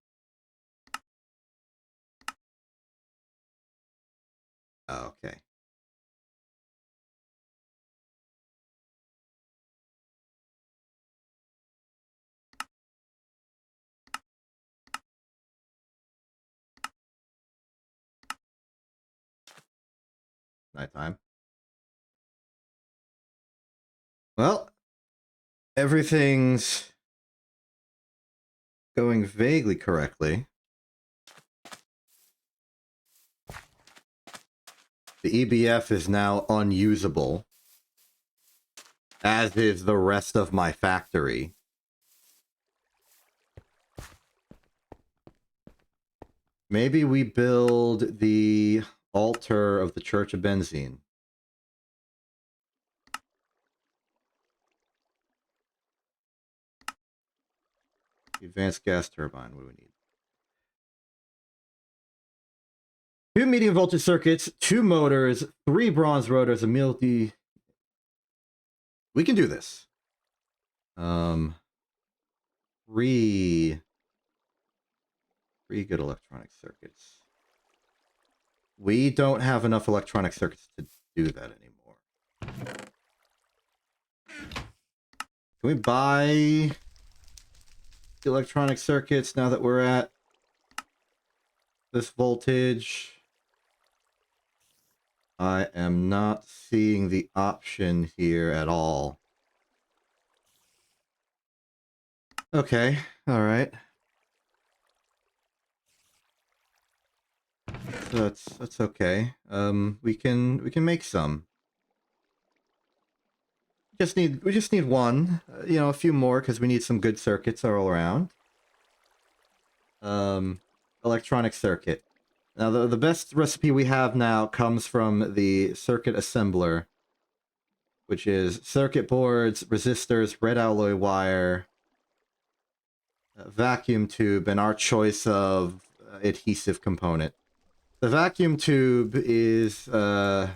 Oh, okay. Nighttime. Well, everything's going vaguely correctly. The EBF is now unusable, as is the rest of my factory. Maybe we build the altar of the Church of Benzene. The advanced gas turbine, what do we need? 2 medium voltage circuits, 2 motors, 3 bronze rotors, a multi... We can do this. 3 good electronic circuits. We don't have enough electronic circuits to do that anymore. Can we buy the electronic circuits now that we're at this voltage? I am not seeing the option here at all. Okay, all right. So that's okay. We can make some. We just need one. You know, a few more because we need some good circuits all around. Electronic circuit. Now the best recipe we have now comes from the circuit assembler, which is circuit boards, resistors, red alloy wire, vacuum tube, and our choice of adhesive component. The vacuum tube is what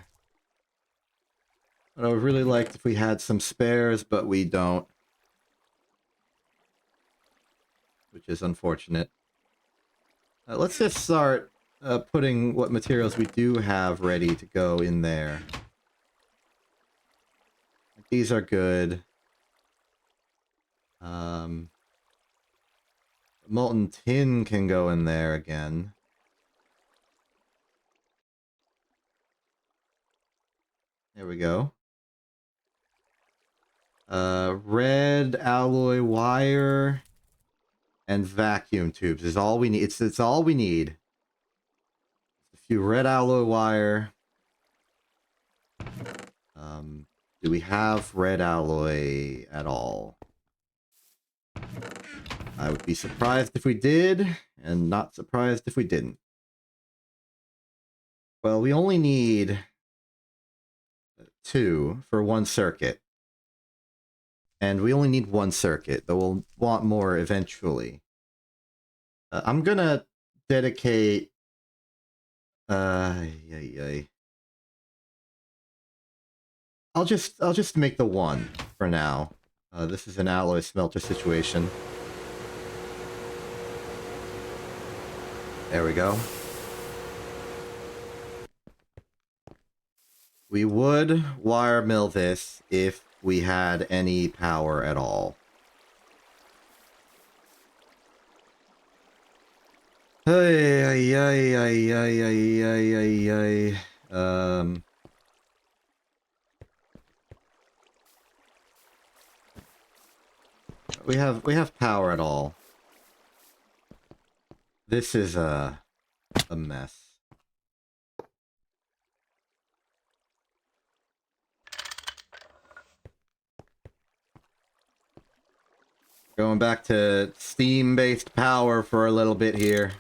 I would really like if we had some spares, but we don't, which is unfortunate. Let's just start putting what materials we do have ready to go in there. These are good. Molten tin can go in there again. There we go. Red alloy wire and vacuum tubes is all we need. It's all we need. A few red alloy wire. Do we have red alloy at all? I would be surprised if we did, and not surprised if we didn't. Well, we only need 2 for 1 circuit. And we only need 1 circuit, though we'll want more eventually. I'm gonna dedicate... I'll just make the 1 for now. This is an alloy smelter situation. There we go. We would wire mill this if we had any power at all. We have power at all. This is a mess. Going back to steam-based power for a little bit here.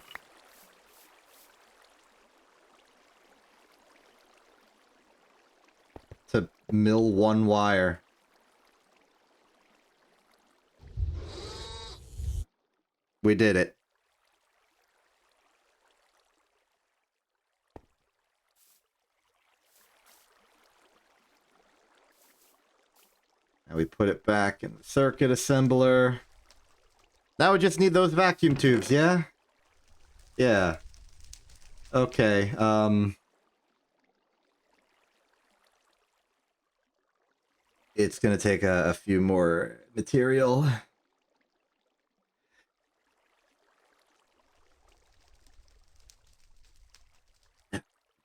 To mill 1 wire. We did it. Now we put it back in the circuit assembler. Now we just need those vacuum tubes, yeah? Yeah. Okay, it's gonna take a few more material.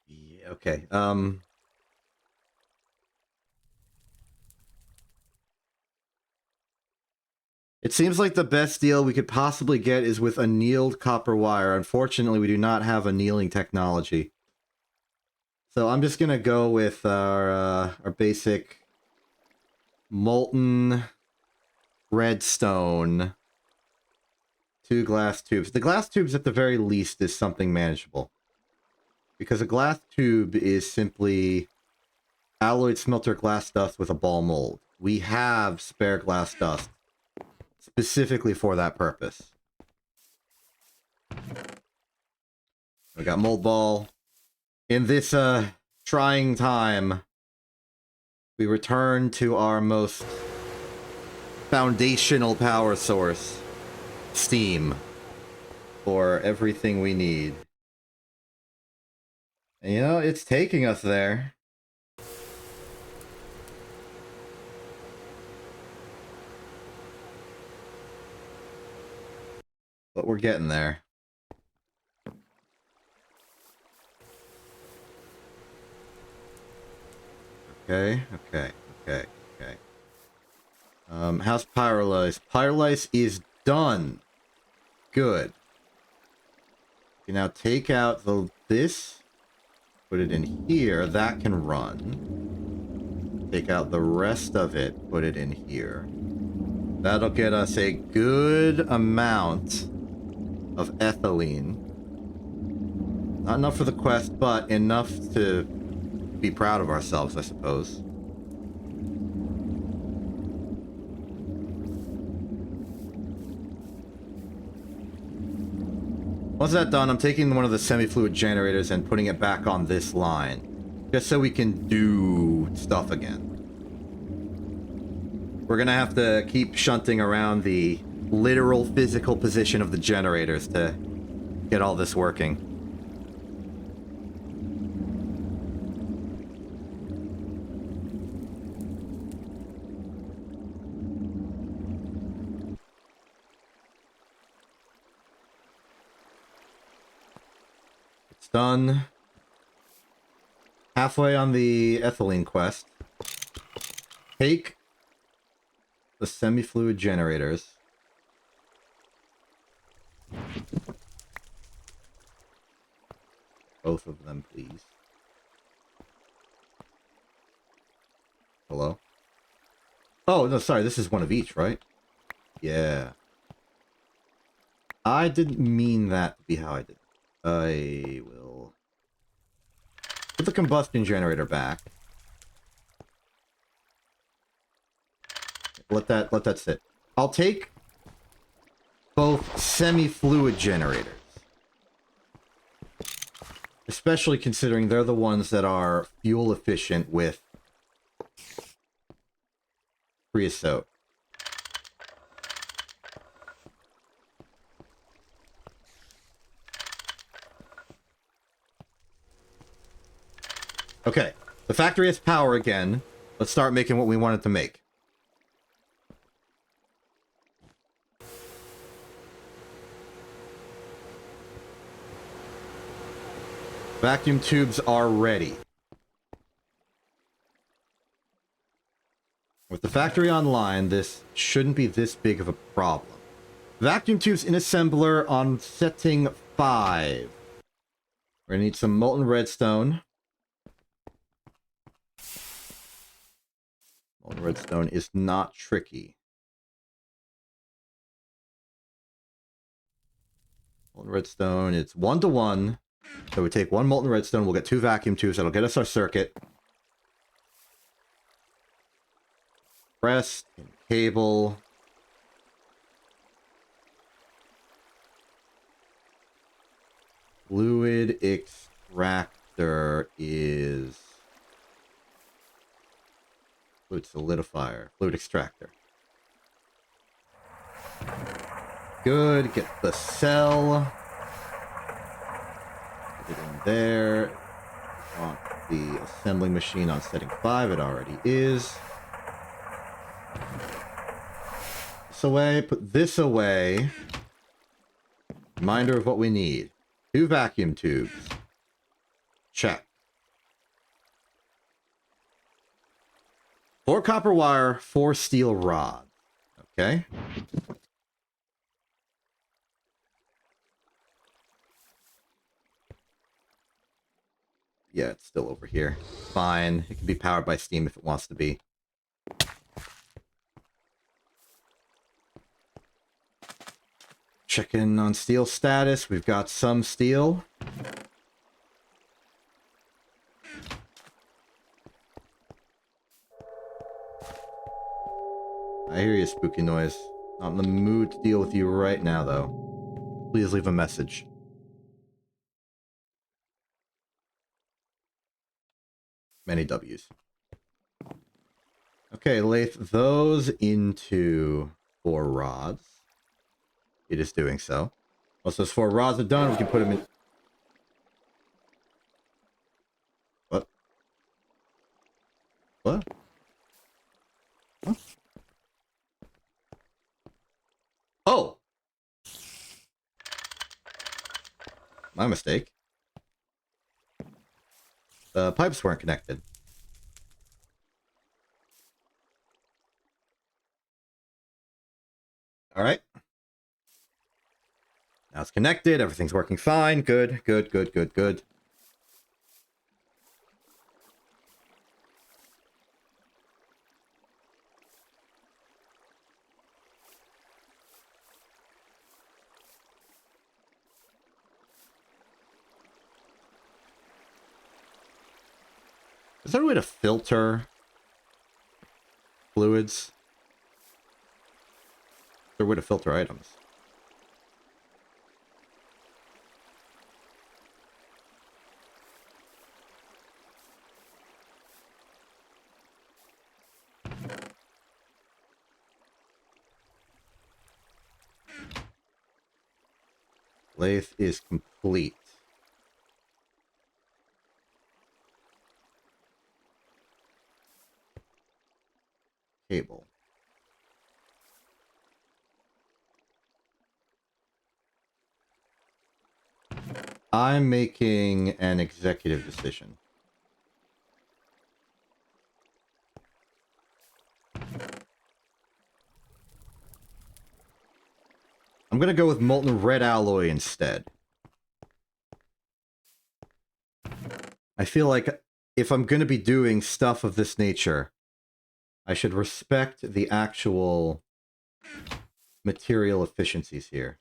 Yeah, okay, It seems like the best deal we could possibly get is with annealed copper wire. Unfortunately, we do not have annealing technology. So I'm just going to go with our basic molten redstone. 2 glass tubes. The glass tubes, at the very least, is something manageable. Because a glass tube is simply alloyed smelter glass dust with a ball mold. We have spare glass dust specifically for that purpose. We got mold ball. In this trying time, we return to our most foundational power source, steam, for everything we need. And, you know, it's taking us there. But we're getting there. Okay. How's Pyrolyze? Pyrolyze is done. Good. You now take out this, put it in here. That can run. Take out the rest of it, put it in here. That'll get us a good amount of ethylene. Not enough for the quest, but enough to be proud of ourselves, I suppose. Once that's done, I'm taking one of the semi-fluid generators and putting it back on this line. Just so we can do stuff again. We're gonna have to keep shunting around the literal physical position of the generators to get all this working. It's done. Halfway on the ethylene quest. Take the semi-fluid generators. Both of them, please. Hello? Oh, no, sorry, this is one of each, right? Yeah. I didn't mean that to be how I did it. I will put the combustion generator back. Let that sit. I'll take both semi-fluid generators. Especially considering they're the ones that are fuel efficient with creosote. Okay, the factory has power again. Let's start making what we wanted to make. Vacuum tubes are ready. With the factory online, this shouldn't be this big of a problem. Vacuum tubes in assembler on setting 5. We're gonna need some molten redstone. Molten redstone is not tricky. Molten redstone, it's 1-to-1. So we take 1 molten redstone, we'll get 2 vacuum tubes, that'll get us our circuit. Press, and cable. Fluid extractor is... Fluid solidifier. Fluid extractor. Good, get the cell. Put it in there. Want the assembling machine on setting 5, it already is. This away, put this away. Reminder of what we need. 2 vacuum tubes. Check. 4 copper wire, 4 steel rods. Okay. Yeah, it's still over here. Fine. It can be powered by steam if it wants to be. Checking on steel status. We've got some steel. I hear you, spooky noise. Not in the mood to deal with you right now, though. Please leave a message. Many W's. Okay, lathe those into 4 rods. It is doing so. Once those 4 rods are done, we can put them in... What? What? Huh? Oh! My mistake. The pipes weren't connected. Alright. Now it's connected. Everything's working fine. Good, good, good, good, good. Is there a way to filter fluids? Is there a way to filter items? Lathe is complete. Cable. I'm making an executive decision. I'm gonna go with molten red alloy instead. I feel like if I'm gonna be doing stuff of this nature, I should respect the actual material efficiencies here.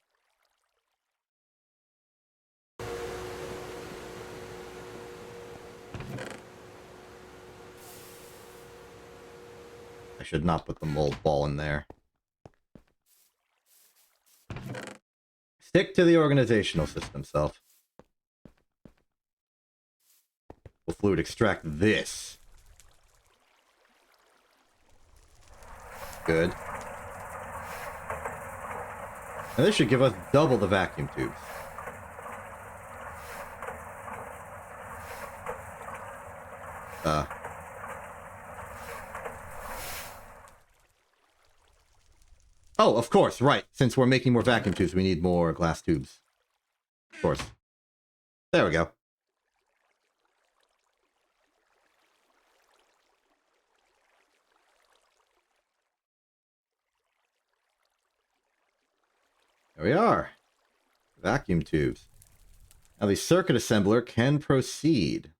I should not put the mold ball in there. Stick to the organizational system, self. Will fluid extract this? Good. And this should give us double the vacuum tubes. Oh, of course, right. Since we're making more vacuum tubes, we need more glass tubes. Of course. There we go. There we are. Vacuum tubes. Now the circuit assembler can proceed.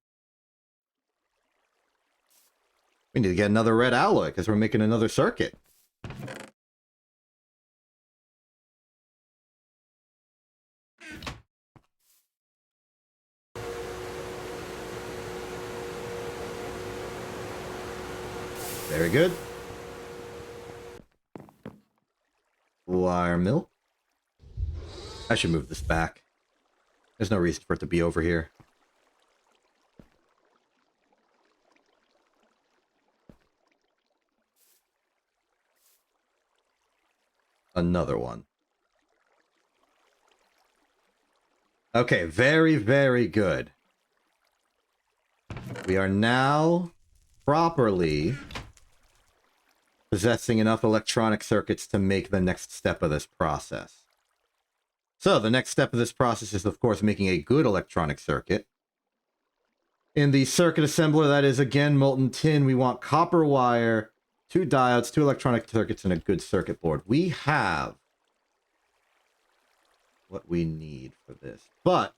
We need to get another red alloy because we're making another circuit. Very good. Wire mill. I should move this back. There's no reason for it to be over here. Another one. Okay, very, very good. We are now properly possessing enough electronic circuits to make the next step of this process. So, the next step of this process is, of course, making a good electronic circuit. In the circuit assembler, that is, again, molten tin, we want copper wire 2 diodes, 2 electronic circuits, and a good circuit board. We have what we need for this. But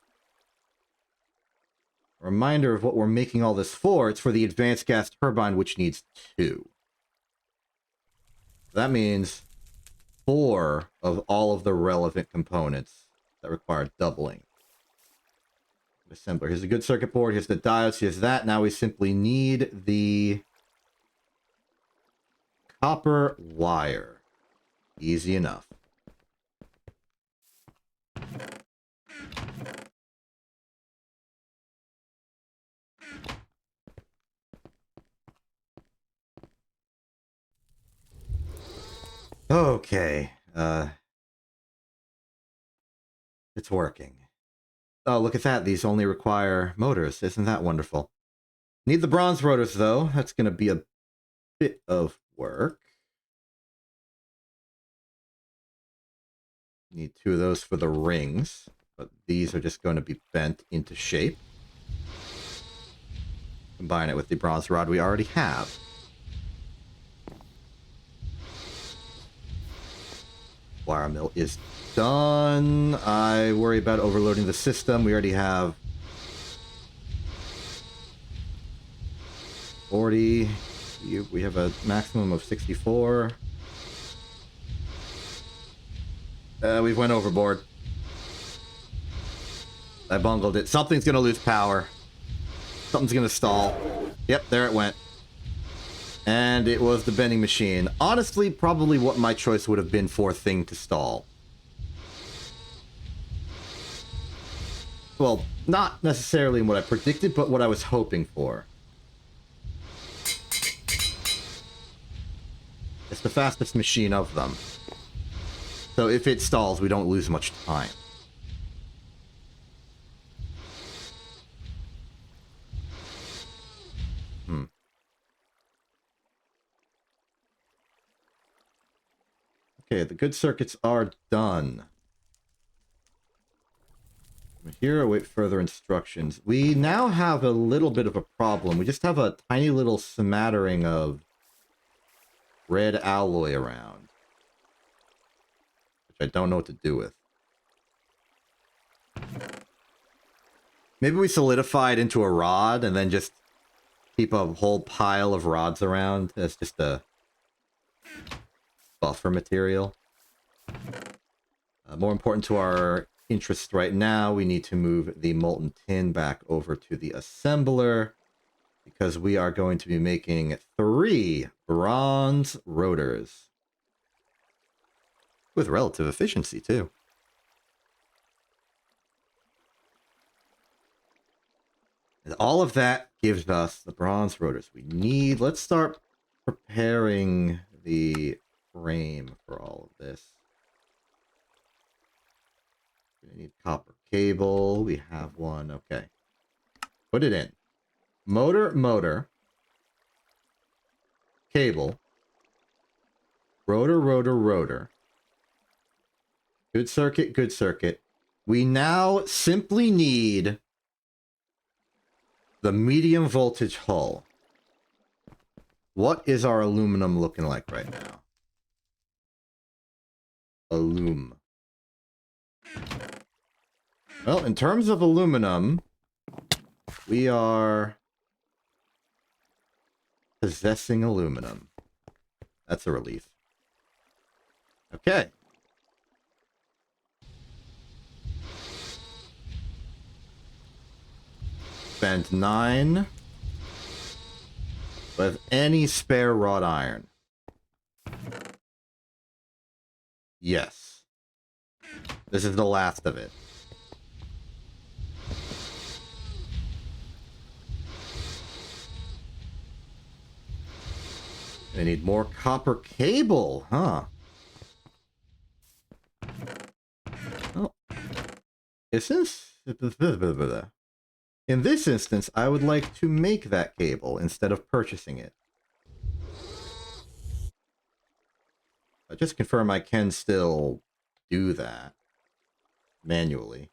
a reminder of what we're making all this for. It's for the advanced gas turbine, which needs 2. That means 4 of all of the relevant components that require doubling. Assembler. Here's a good circuit board. Here's the diodes. Here's that. Now we simply need the copper wire. Easy enough. Okay. It's working. Oh, look at that. These only require motors. Isn't that wonderful? Need the bronze rotors, though. That's going to be a bit of work. Need 2 of those for the rings, but these are just going to be bent into shape. Combine it with the bronze rod we already have. Wire mill is done. I worry about overloading the system. We already have 40. We have a maximum of 64. We've went overboard. I bungled it. Something's gonna lose power. Something's gonna stall. Yep, there it went. And it was the bending machine. Honestly, probably what my choice would have been for thing to stall. Well, not necessarily what I predicted, but what I was hoping for. It's the fastest machine of them. So if it stalls, we don't lose much time. Okay, the good circuits are done. Here, await further instructions. We now have a little bit of a problem. We just have a tiny little smattering of red alloy around, which I don't know what to do with. Maybe we solidify it into a rod and then just keep a whole pile of rods around as just a buffer material. More important to our interest right now, we need to move the molten tin back over to the assembler because we are going to be making 3 bronze rotors with relative efficiency too. And all of that gives us the bronze rotors we need. Let's start preparing the frame for all of this. We need copper cable. We have one. Okay. Put it in. Motor. Cable. Rotor. Good circuit. We now simply need the medium voltage hull. What is our aluminum looking like right now? Well, in terms of aluminum, we are possessing aluminum. That's a relief. Okay. Spend 9 with any spare wrought iron. Yes. This is the last of it. I need more copper cable, huh? Oh. In this instance, I would like to make that cable instead of purchasing it. Just confirm I can still do that manually.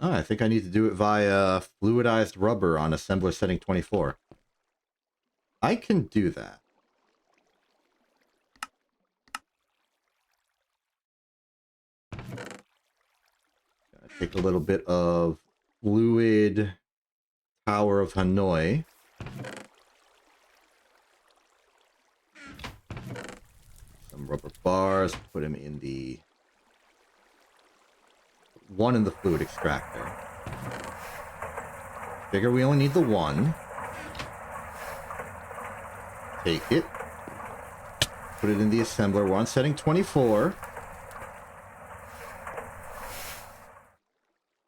Oh, I think I need to do it via fluidized rubber on assembler setting 24. I can do that. Take a little bit of fluid Tower of Hanoi. Some rubber bars. Put them in the... one in the fluid extractor. Figure we only need the one. Take it. Put it in the assembler. We're on setting 24.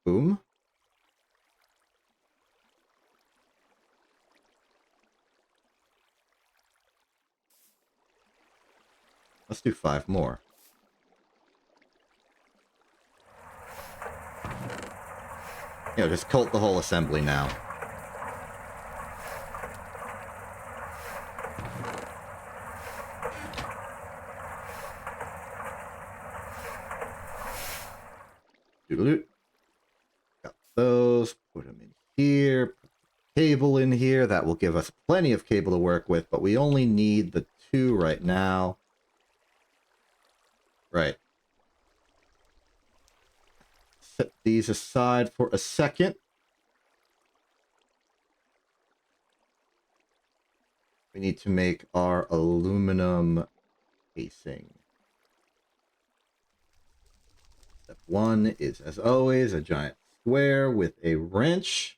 Boom. Let's do 5 more. You know, just cult the whole assembly now. Doodle-doo. Got those. Put them in here. Put the cable in here. That will give us plenty of cable to work with, but we only need the 2 right now. Right. Set these aside for a second. We need to make our aluminum casing. Step 1 is, as always, a giant square with a wrench.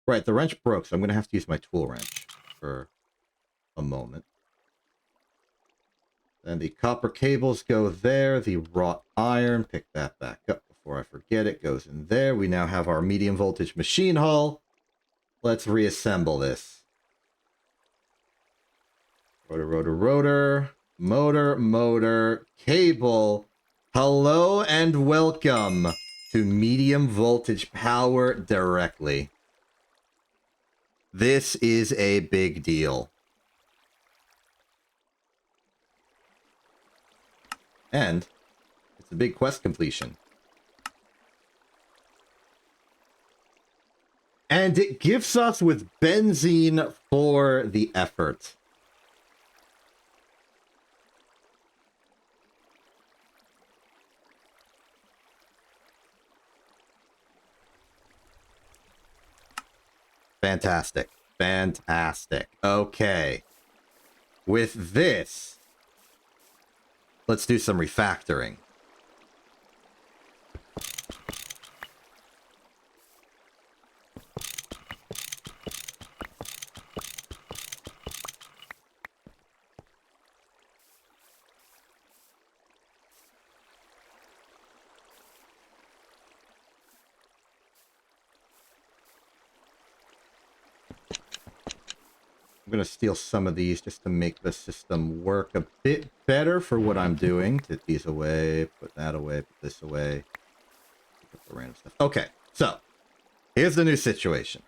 Right, the wrench broke, so I'm going to have to use my tool wrench for a moment. Then the copper cables go there. The wrought iron, pick that back up before I forget it, goes in there. We now have our medium voltage machine hull. Let's reassemble this. Rotor, rotor, rotor. Motor, motor, cable. Hello and welcome to medium voltage power directly. This is a big deal. And it's a big quest completion. And it gifts us with benzene for the effort. Fantastic. Fantastic. Okay. With this, let's do some refactoring. I'm going to steal some of these just to make the system work a bit better for what I'm doing. Take these away, put that away, put this away. Put the random stuff. Okay, so here's the new situation.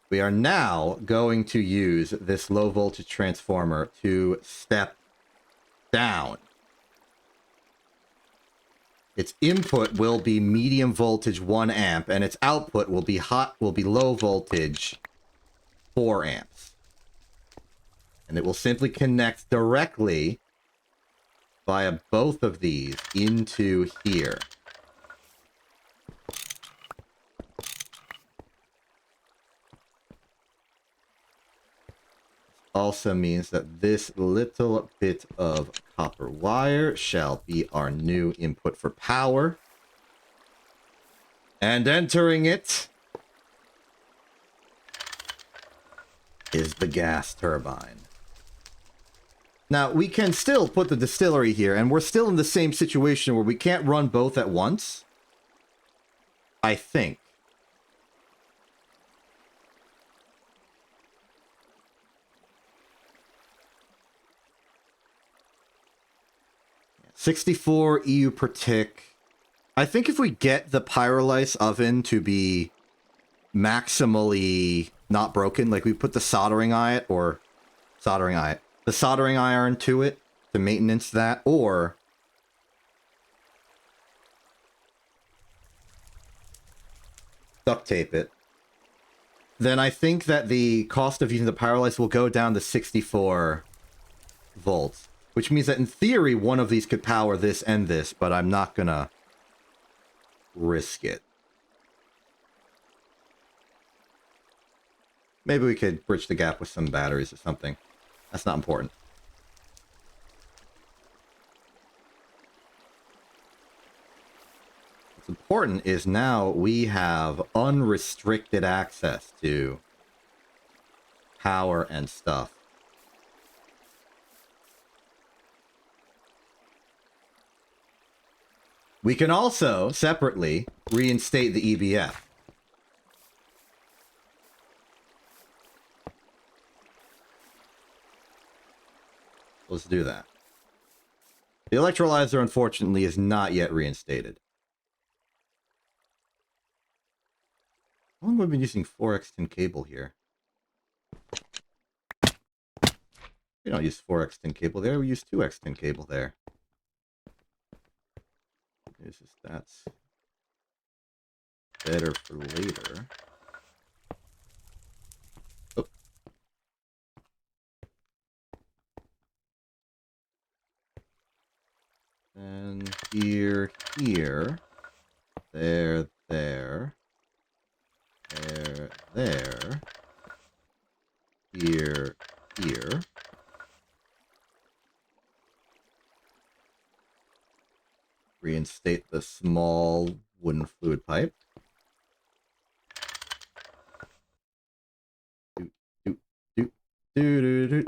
We are now going to use this low voltage transformer to step down. Its input will be medium voltage 1 amp, and its output will be low voltage 4 amps. And it will simply connect directly via both of these into here. Also means that this little bit of copper wire shall be our new input for power. And entering it is the gas turbine. Now, we can still put the distillery here, and we're still in the same situation where we can't run both at once. I think. 64 EU per tick. I think if we get the pyrolyse oven to be maximally not broken. Like, we put the soldering iron to it to maintenance that, or duct tape it, then I think that the cost of using the power lights will go down to 64 volts, which means that in theory, one of these could power this and this, but I'm not gonna risk it. Maybe we could bridge the gap with some batteries or something. That's not important. What's important is now we have unrestricted access to power and stuff. We can also, separately, reinstate the EBF. Let's do that. The electrolyzer, unfortunately, is not yet reinstated. How long have we been using 4x10 cable here? We don't use 4x10 cable there, we use 2x10 cable there. That's better for later. Oh. And here, there, there, here. Reinstate the small wooden fluid pipe. Do.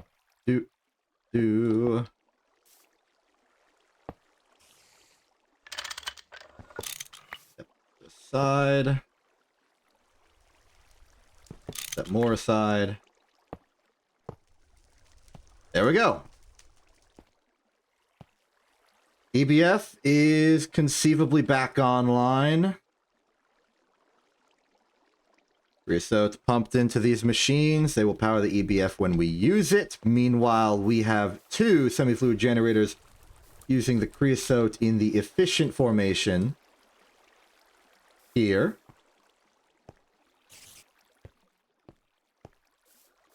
Step aside. Step more aside. There we go. EBF is conceivably back online. So it's pumped into these machines. They will power the EBF when we use it. Meanwhile, we have two semi-fluid generators using the creosote in the efficient formation here.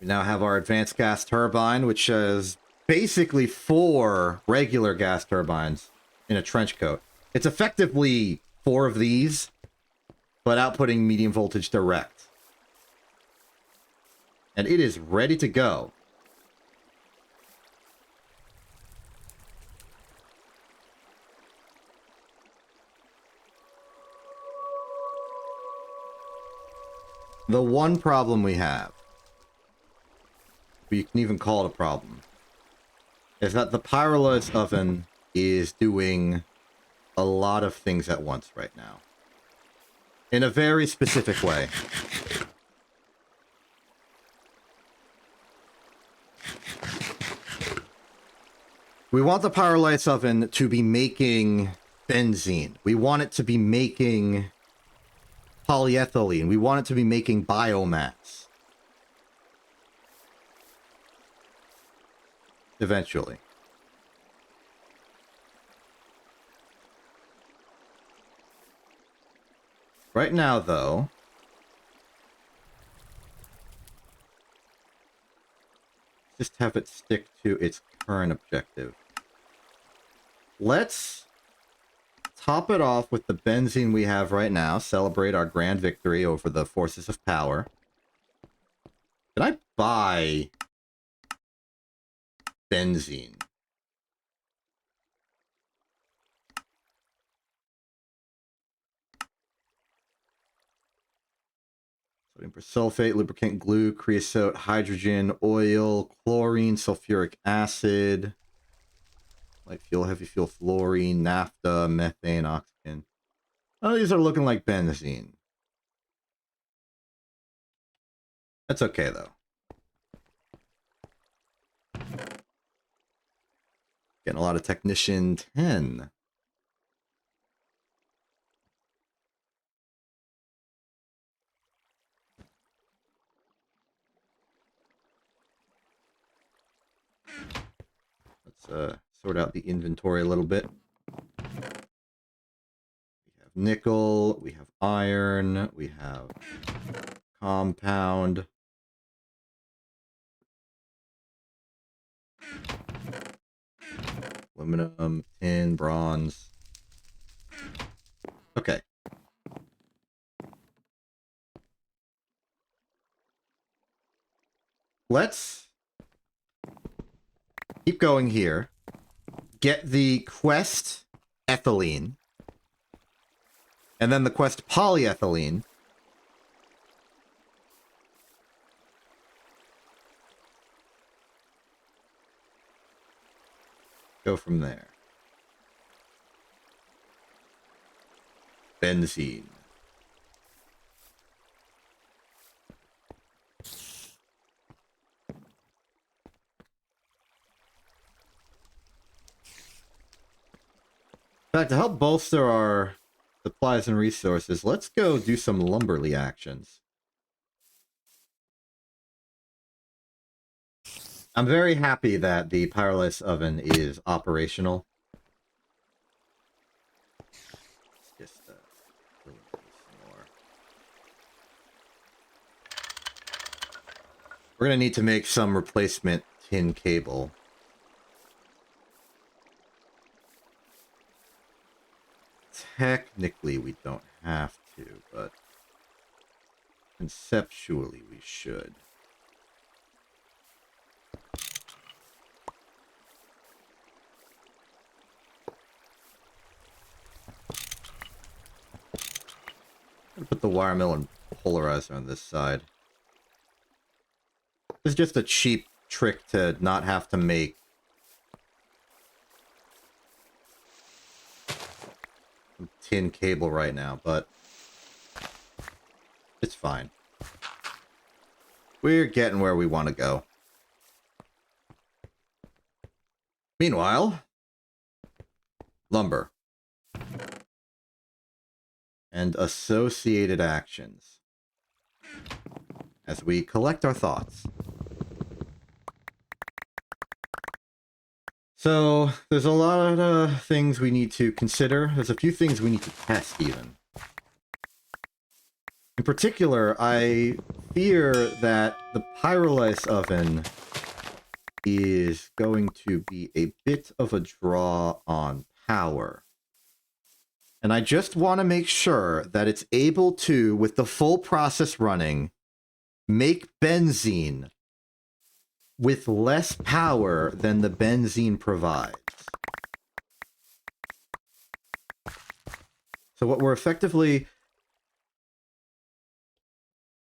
We now have our advanced gas turbine, which is basically 4 regular gas turbines in a trench coat. It's effectively 4 of these, but outputting medium voltage direct. And it is ready to go. The one problem we have, you can even call it a problem, is that the pyrolysis oven is doing a lot of things at once right now. In a very specific way. We want the pyrolysis oven to be making benzene. We want it to be making polyethylene. We want it to be making biomass. Eventually. Right now, though, just have it stick to its current objective. Let's top it off with the benzene we have right now. Celebrate our grand victory over the forces of power. Can I buy benzene? Sodium persulfate, lubricant, glue, creosote, hydrogen, oil, chlorine, sulfuric acid, light fuel, heavy fuel, fluorine, naphtha, methane, oxygen. Oh, these are looking like benzene. That's okay, though. Getting a lot of Technician 10. sort out the inventory a little bit. We have nickel, we have iron, we have compound. Aluminum, tin, bronze. Okay. Let's keep going here. Get the quest ethylene. And then the quest polyethylene. Go from there. Benzene. In fact, to help bolster our supplies and resources, let's go do some lumberly actions. I'm very happy that the Pyrolysis oven is operational. Let's just some more. We're gonna need to make some replacement tin cable. Technically, we don't have to, but conceptually, we should. I'm gonna put the wire mill and polarizer on this side. This is just a cheap trick to not have to make tin cable right now, but it's fine. We're getting where we want to go. Meanwhile, lumber and associated actions as we collect our thoughts. So, there's a lot of things we need to consider. There's a few things we need to test, even. In particular, I fear that the Pyrolysis oven is going to be a bit of a draw on power. And I just want to make sure that it's able to, with the full process running, make benzene with less power than the benzene provides. So what we're effectively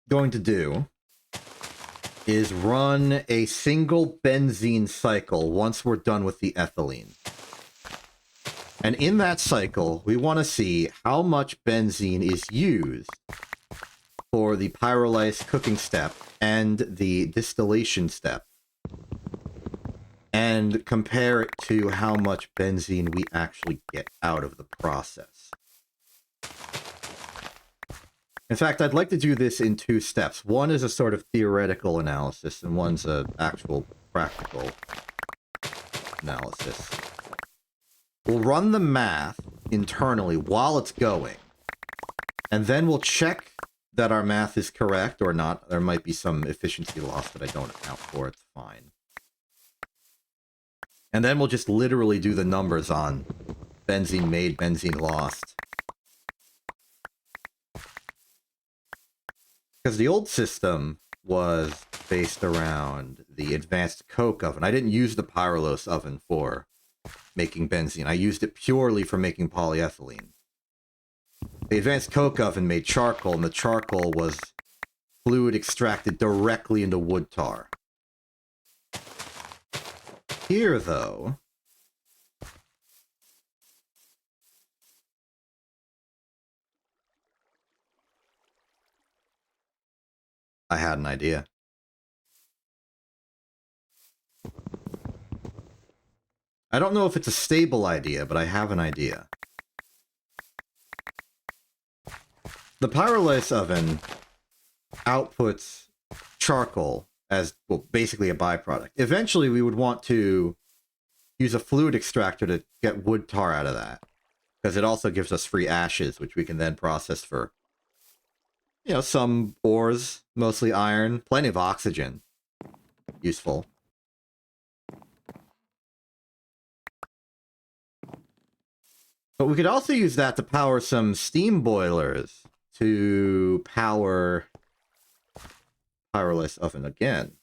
going to do is run a single benzene cycle once we're done with the ethylene. And in that cycle, we want to see how much benzene is used for the pyrolysis cooking step and the distillation step, and compare it to how much benzene we actually get out of the process. In fact, I'd like to do this in two steps. One is a sort of theoretical analysis, and one's an actual practical analysis. We'll run the math internally while it's going, and then we'll check that our math is correct or not. There might be some efficiency loss that I don't account for. It's fine. And then we'll just literally do the numbers on benzene made, benzene lost. Because the old system was based around the advanced coke oven. I didn't use the Pyrolysis oven for making benzene. I used it purely for making polyethylene. The advanced coke oven made charcoal, and the charcoal was fluid extracted directly into wood tar. Here, though, I had an idea. I don't know if it's a stable idea, but I have an idea. The Pyrolysis oven outputs charcoal as, well, basically a byproduct. Eventually, we would want to use a fluid extractor to get wood tar out of that. Because it also gives us free ashes, which we can then process for, some ores, mostly iron, plenty of oxygen. Useful. But we could also use that to power some steam boilers to power powerless oven again.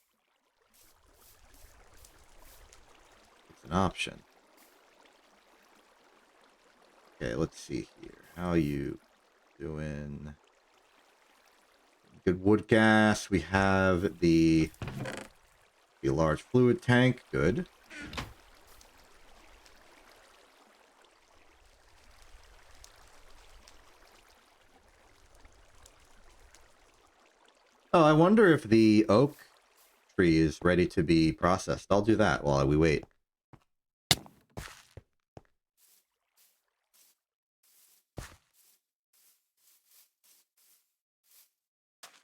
It's an option. Okay, let's see here. How are you doing? Good wood gas. We have the large fluid tank. Good. Oh, I wonder if the oak tree is ready to be processed. I'll do that while we wait.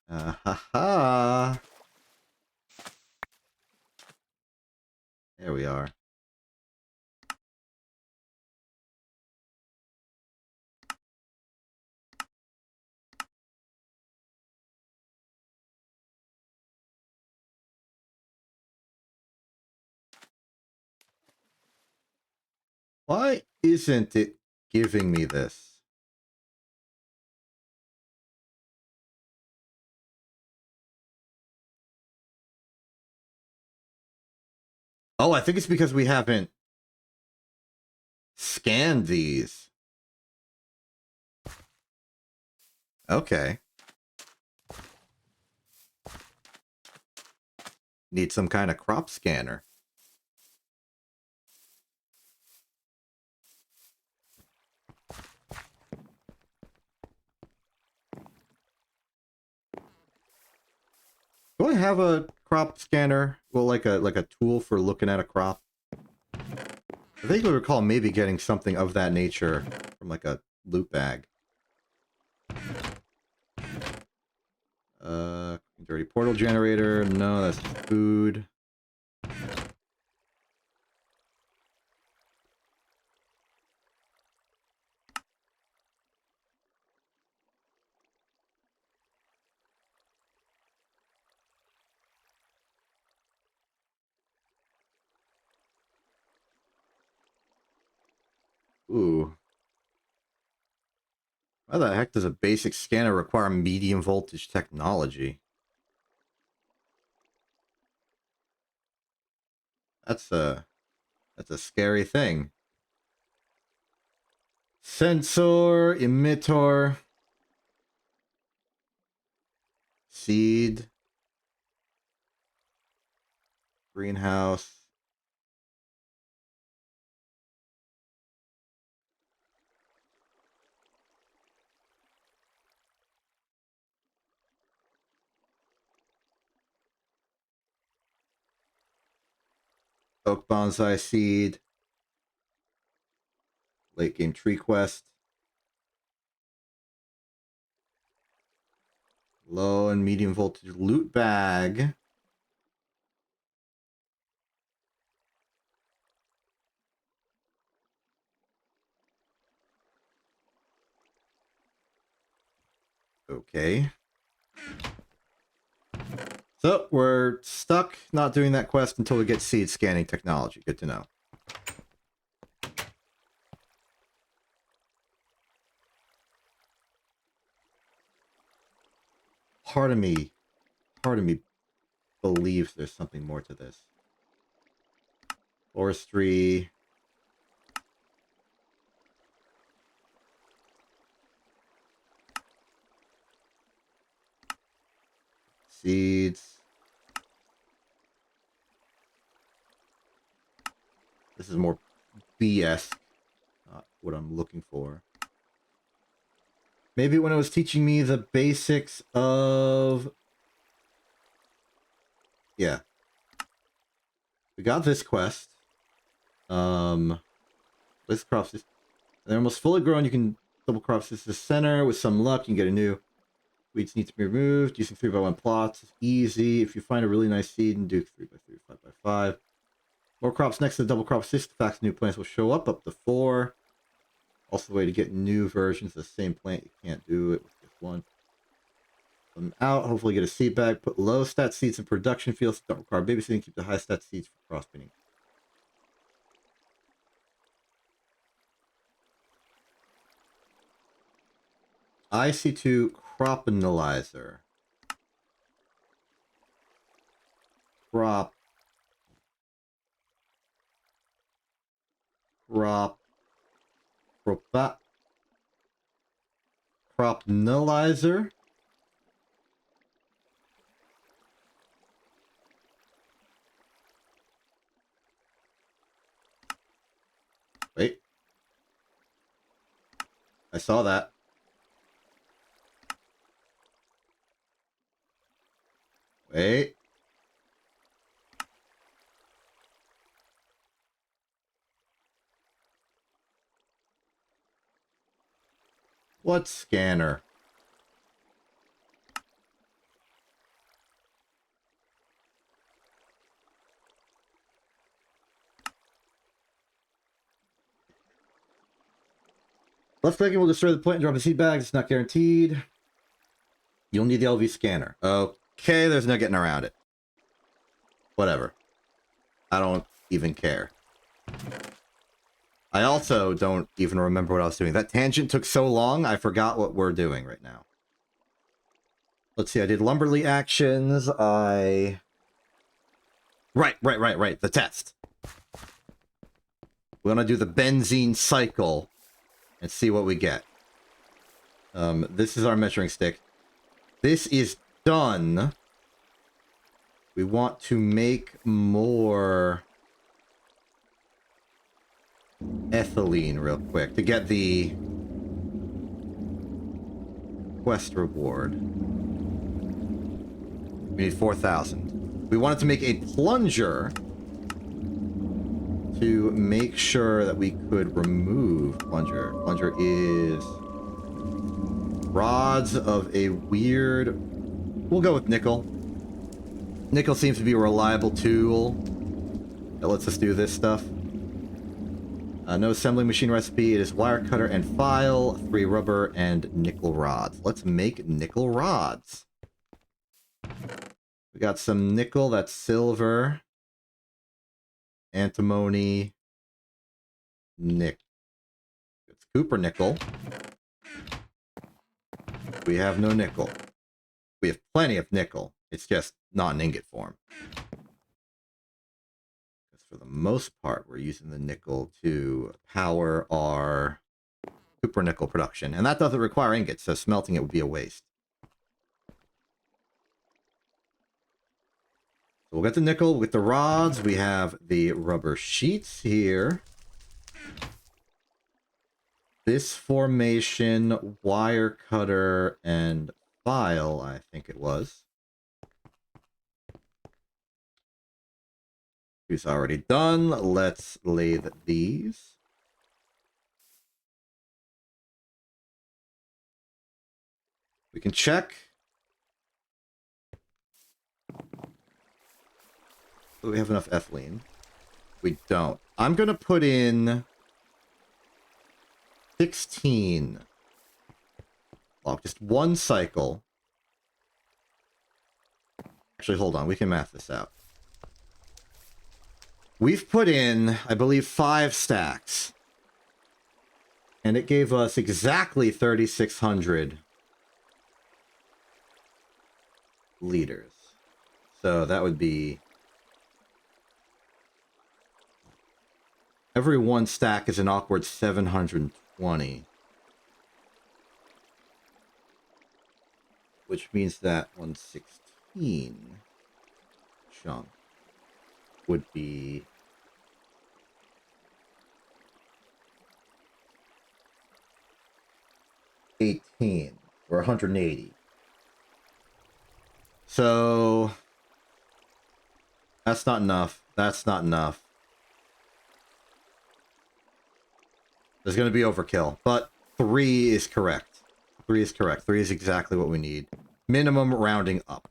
Ha. There we are. Why isn't it giving me this? Oh, I think it's because we haven't scanned these. Okay. Need some kind of crop scanner. Do I have a crop scanner? Well, like a tool for looking at a crop? I think I recall maybe getting something of that nature from like a loot bag. Dirty portal generator. No, that's food. Ooh. Why the heck does a basic scanner require medium voltage technology? That's a scary thing. Sensor, emitter, seed, greenhouse. Oak bonsai seed. Late game tree quest. Low and medium voltage loot bag. Okay. So we're stuck not doing that quest until we get seed scanning technology. Good to know. Part of me believes there's something more to this. Forestry. Seeds. This is more BS. Not what I'm looking for. Maybe when it was teaching me the basics of... Yeah. We got this quest. This crops is... They're almost fully grown. You can double crops this the center. With some luck, you can get a new... Weeds need to be removed. Using 3x1 plots is easy. If you find a really nice seed and do 3x3, 5x5. More crops next to the double crop system. The fact new plants will show up to 4. Also, a way to get new versions of the same plant. You can't do it with just one. Put them out. Hopefully, get a seed bag. Put low stat seeds in production fields. Don't require babysitting. Keep the high stat seeds for crossbreeding. IC2 crop analyzer. Crop analyzer. Wait. I saw that. Wait. What scanner? Left clicking will destroy the plant and drop a seed bag. It's not guaranteed. You'll need the LV scanner. Okay, there's no getting around it. Whatever. I don't even care. I also don't even remember what I was doing. That tangent took so long, I forgot what we're doing right now. Let's see, I did Lumberly actions, Right. The test. We want to do the benzene cycle and see what we get. This is our measuring stick. This is done. We want to make more ethylene real quick to get the quest reward. We need 4,000. We wanted to make a plunger to make sure that we could remove plunger. Plunger is rods of a weird... We'll go with nickel. Nickel seems to be a reliable tool that lets us do this stuff. No assembly machine recipe. It is wire cutter and file, 3 rubber, and nickel rods. Let's make nickel rods. We got some nickel. That's silver. Antimony. Nickel. It's copper nickel. We have no nickel. We have plenty of nickel. It's just not in ingot form. Because for the most part, we're using the nickel to power our copper nickel production. And that doesn't require ingots, so smelting it would be a waste. So we'll get the nickel, we'll get the rods, we have the rubber sheets here. This formation, wire cutter, and file, I think it was. It's already done. Let's lathe these. We can check. Do we have enough ethylene? We don't. I'm going to put in 16. Well, just one cycle. Actually, hold on. We can math this out. We've put in, I believe, 5 stacks. And it gave us exactly 3,600 liters. So that would be... Every one stack is an awkward 720. Which means that 116 chunk would be... $18 or 180. So that's not enough. That's not enough. There's going to be overkill, but 3 is correct. 3 is correct. 3 is exactly what we need. Minimum rounding up.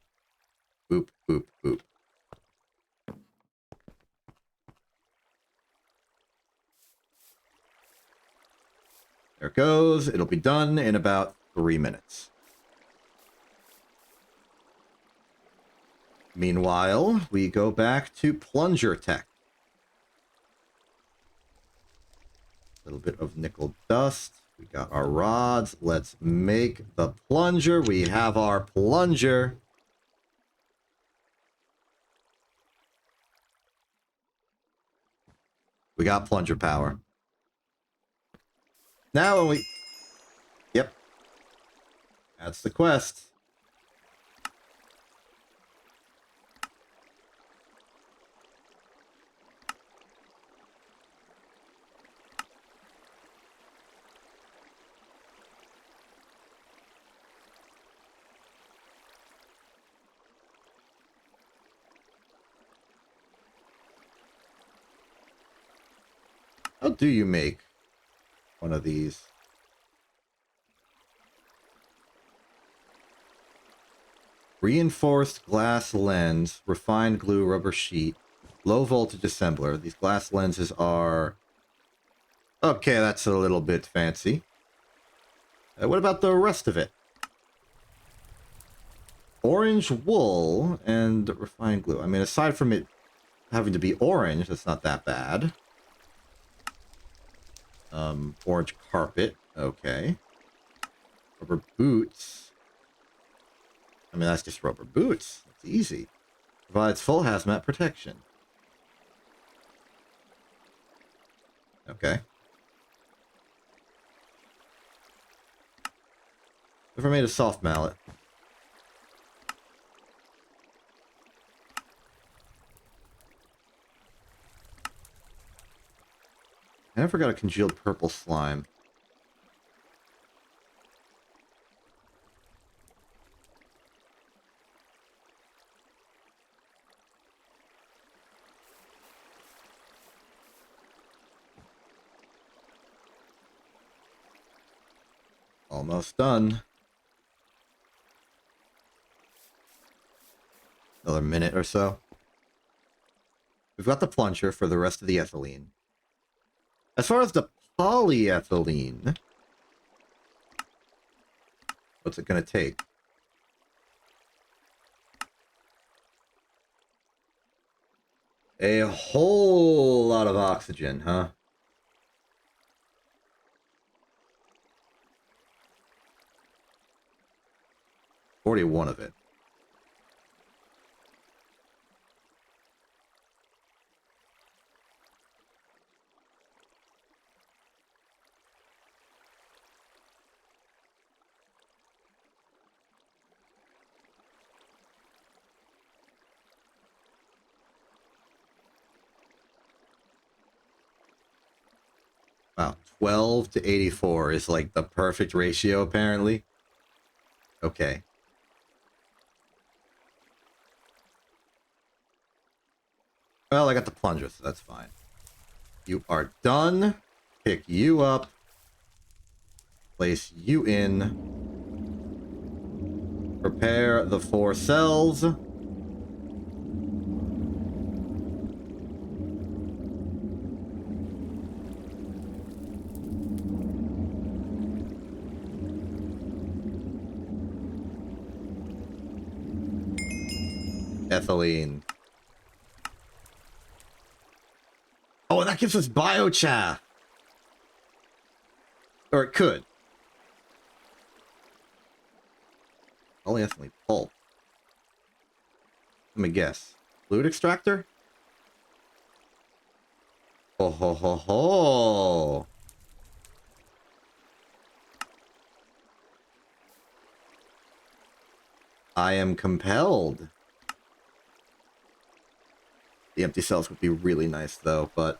Boop, boop, boop. There it goes. It'll be done in about 3 minutes. Meanwhile, we go back to plunger tech. A little bit of nickel dust. We got our rods. Let's make the plunger. We have our plunger. We got plunger power. Now when we... Yep. That's the quest. How do you make one of these? Reinforced glass lens, refined glue, rubber sheet, low voltage assembler. These glass lenses are... Okay, that's a little bit fancy. What about the rest of it? Orange wool and refined glue. I mean, aside from it having to be orange, that's not that bad. Orange carpet. Okay. Rubber boots. I mean, that's just rubber boots. It's easy. Provides full hazmat protection. Okay. Never made a soft mallet. I never got a congealed purple slime. Almost done. Another minute or so. We've got the plunger for the rest of the ethylene. As far as the polyethylene, what's it going to take? A whole lot of oxygen, huh? $41 of it. Wow, 12 to 84 is like the perfect ratio, apparently. Okay. Well, I got the plunger, so that's fine. You are done. Pick you up. Place you in. Prepare the 4 cells. Ethylene. Oh, and that gives us biochaff. Or it could. Polyethylene pulp. Let me guess. Fluid extractor? Ho ho ho ho. I am compelled. The empty cells would be really nice though, but...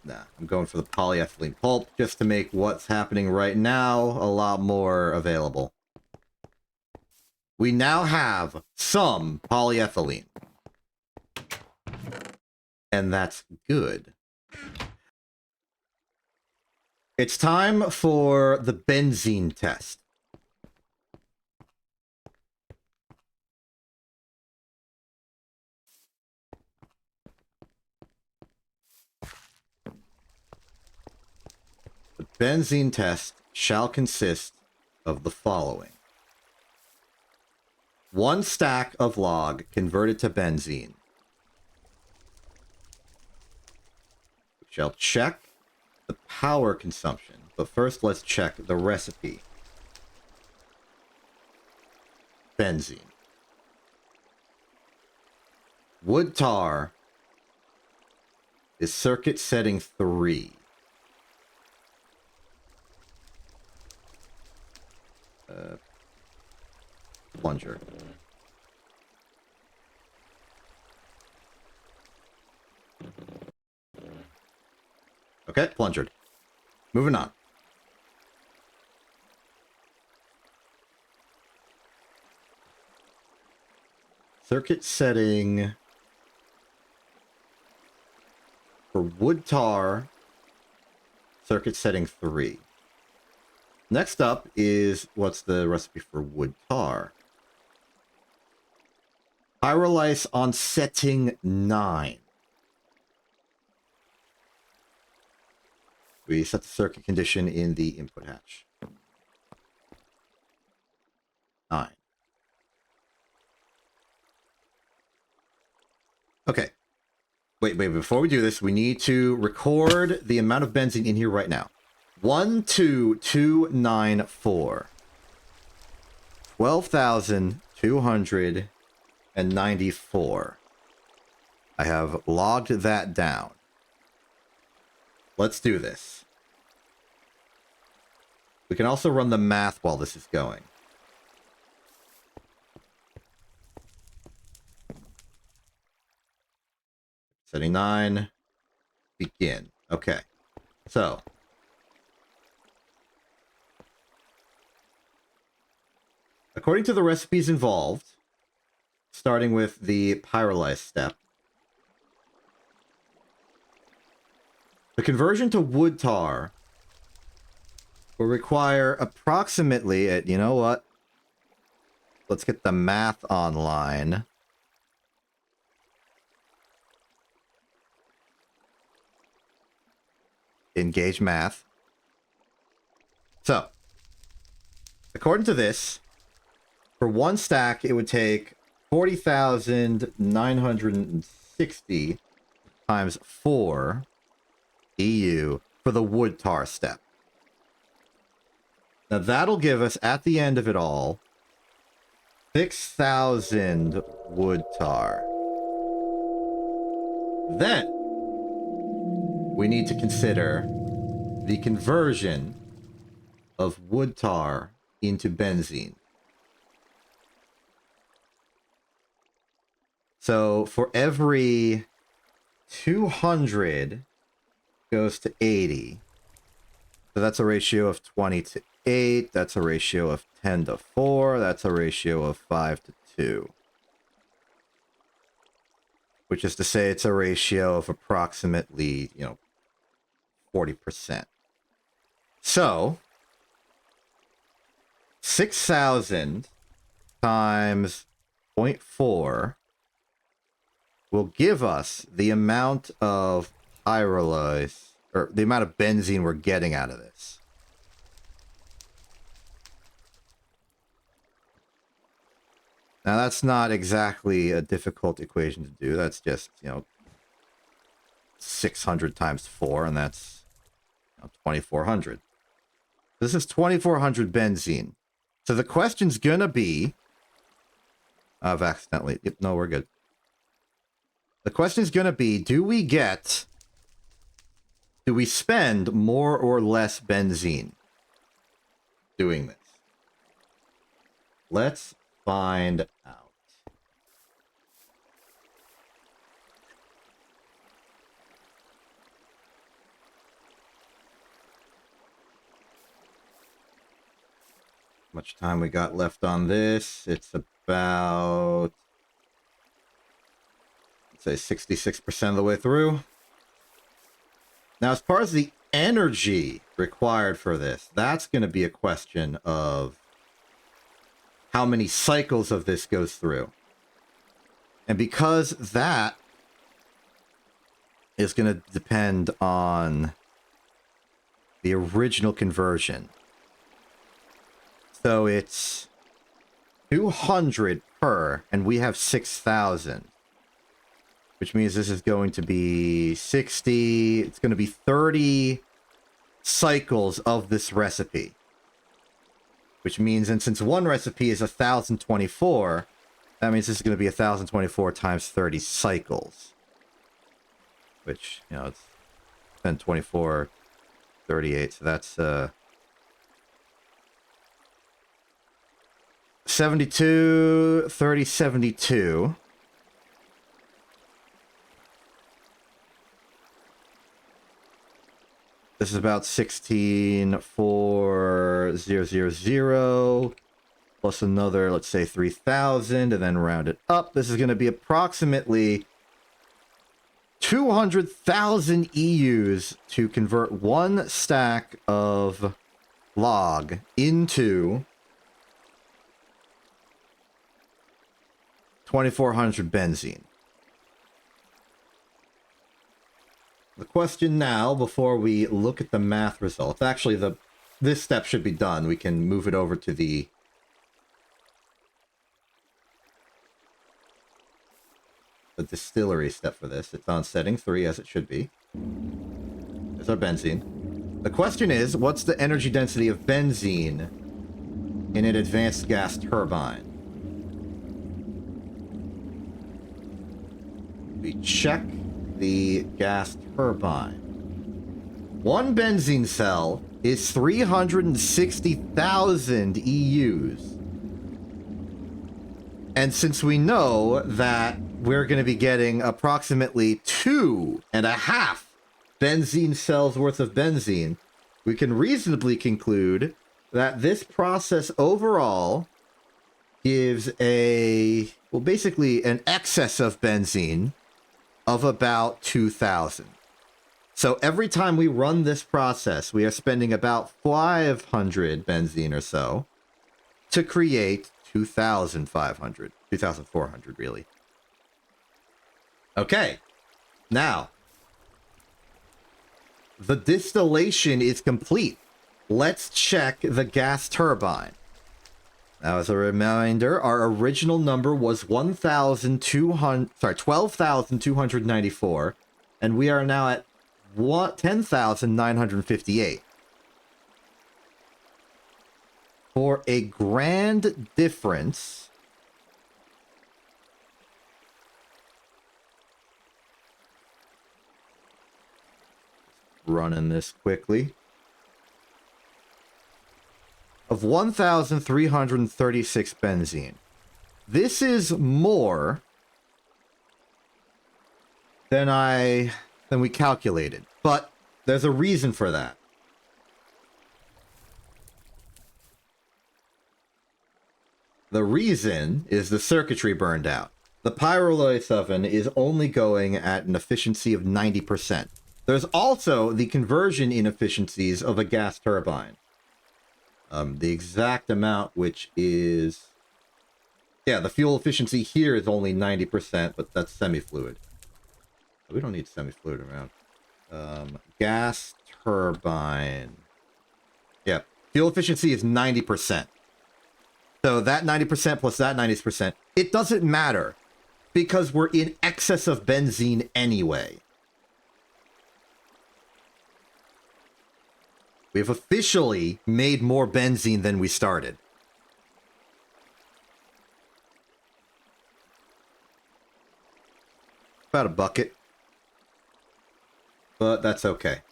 Nah, I'm going for the polyethylene pulp just to make what's happening right now a lot more available. We now have some polyethylene. And that's good. It's time for the benzene test. benzene test shall consist of the following. 1 stack of log converted to benzene. We shall check the power consumption, but first let's check the recipe. Benzene. Wood tar is circuit setting 3. Plunger. Okay, plungered. Moving on. Circuit setting for wood tar, circuit setting 3. Next up is, what's the recipe for wood tar? Pyrolyse on setting 9. We set the circuit condition in the input hatch. 9. Okay. Wait, before we do this, we need to record the amount of benzene in here right now. 12294. 12,294. I have logged that down. Let's do this. We can also run the math while this is going. Setting 9. Begin. Okay. So. According to the recipes involved, starting with the pyrolyze step, the conversion to wood tar will require approximately, you know what? Let's get the math online. Engage math. So, according to this, for 1 stack, it would take 40,960 times 4 EU for the wood tar step. Now that'll give us, at the end of it all, 6,000 wood tar. Then, we need to consider the conversion of wood tar into benzene. So for every 200 goes to 80. So that's a ratio of 20 to 8. That's a ratio of 10 to 4. That's a ratio of 5 to 2. Which is to say it's a ratio of approximately, 40%. So 6,000 times 0.4 will give us the amount of pyrolyse, or the amount of benzene we're getting out of this. Now that's not exactly a difficult equation to do. That's just, 600 times 4, and that's 2,400. This is 2,400 benzene. So the question's gonna be... I've accidentally... Yep, no, we're good. The question is going to be, do we spend more or less benzene doing this? Let's find out. How much time we got left on this? It's about... say 66% of the way through. Now, as far as the energy required for this, that's going to be a question of how many cycles of this goes through. And because that is going to depend on the original conversion. So it's 200 per, and we have 6,000. Which means this is going to be 60... It's going to be 30 cycles of this recipe. Which means, and since one recipe is 1,024, that means this is going to be 1,024 times 30 cycles. Which, you know, it's 10, 24, 38, so that's 72, 30, 72. This is about 16,4,000 plus another, let's say 3,000, and then round it up. This is going to be approximately 200,000 EUs to convert one stack of log into 2,400 benzene. The question now, before we look at the math results, actually this step should be done. We can move it over to the distillery step for this. It's on setting 3 as it should be. There's our benzene. The question is, what's the energy density of benzene in an advanced gas turbine? We check the gas turbine. One benzene cell is 360,000 EUs. And since we know that we're going to be getting approximately 2.5 benzene cells worth of benzene, we can reasonably conclude that this process overall gives basically an excess of benzene of about 2,000. So every time we run this process, we are spending about 500 benzene or so to create 2,500, 2,400 really. Okay, now the distillation is complete. Let's check the gas turbine. Now, as a reminder, our original number was 12,294, and we are now at 10,958. For a grand difference, running this quickly, of 1,336 benzene. This is more than we calculated, but there's a reason for that. The reason is the circuitry burned out. The pyrolysis oven is only going at an efficiency of 90%. There's also the conversion inefficiencies of a gas turbine. The exact amount, which is... Yeah, the fuel efficiency here is only 90%, but that's semi-fluid. We don't need semi-fluid around. Gas turbine. Yeah, fuel efficiency is 90%. So that 90% plus that 90%, it doesn't matter because we're in excess of benzene anyway. We've officially made more benzene than we started. About a bucket. But that's okay.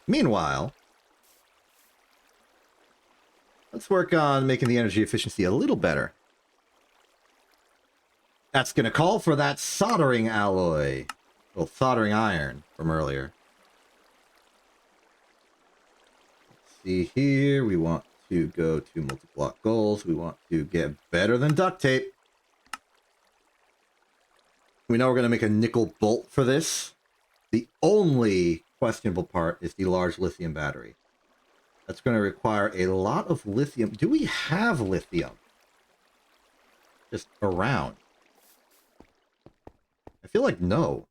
Meanwhile, let's work on making the energy efficiency a little better. That's going to call for that soldering alloy. Well, soldering iron from earlier. Let's see here. We want to go to multi-block goals. We want to get better than duct tape. We know we're going to make a nickel bolt for this. The only questionable part is the large lithium battery. That's going to require a lot of lithium. Do we have lithium just around? I feel like no.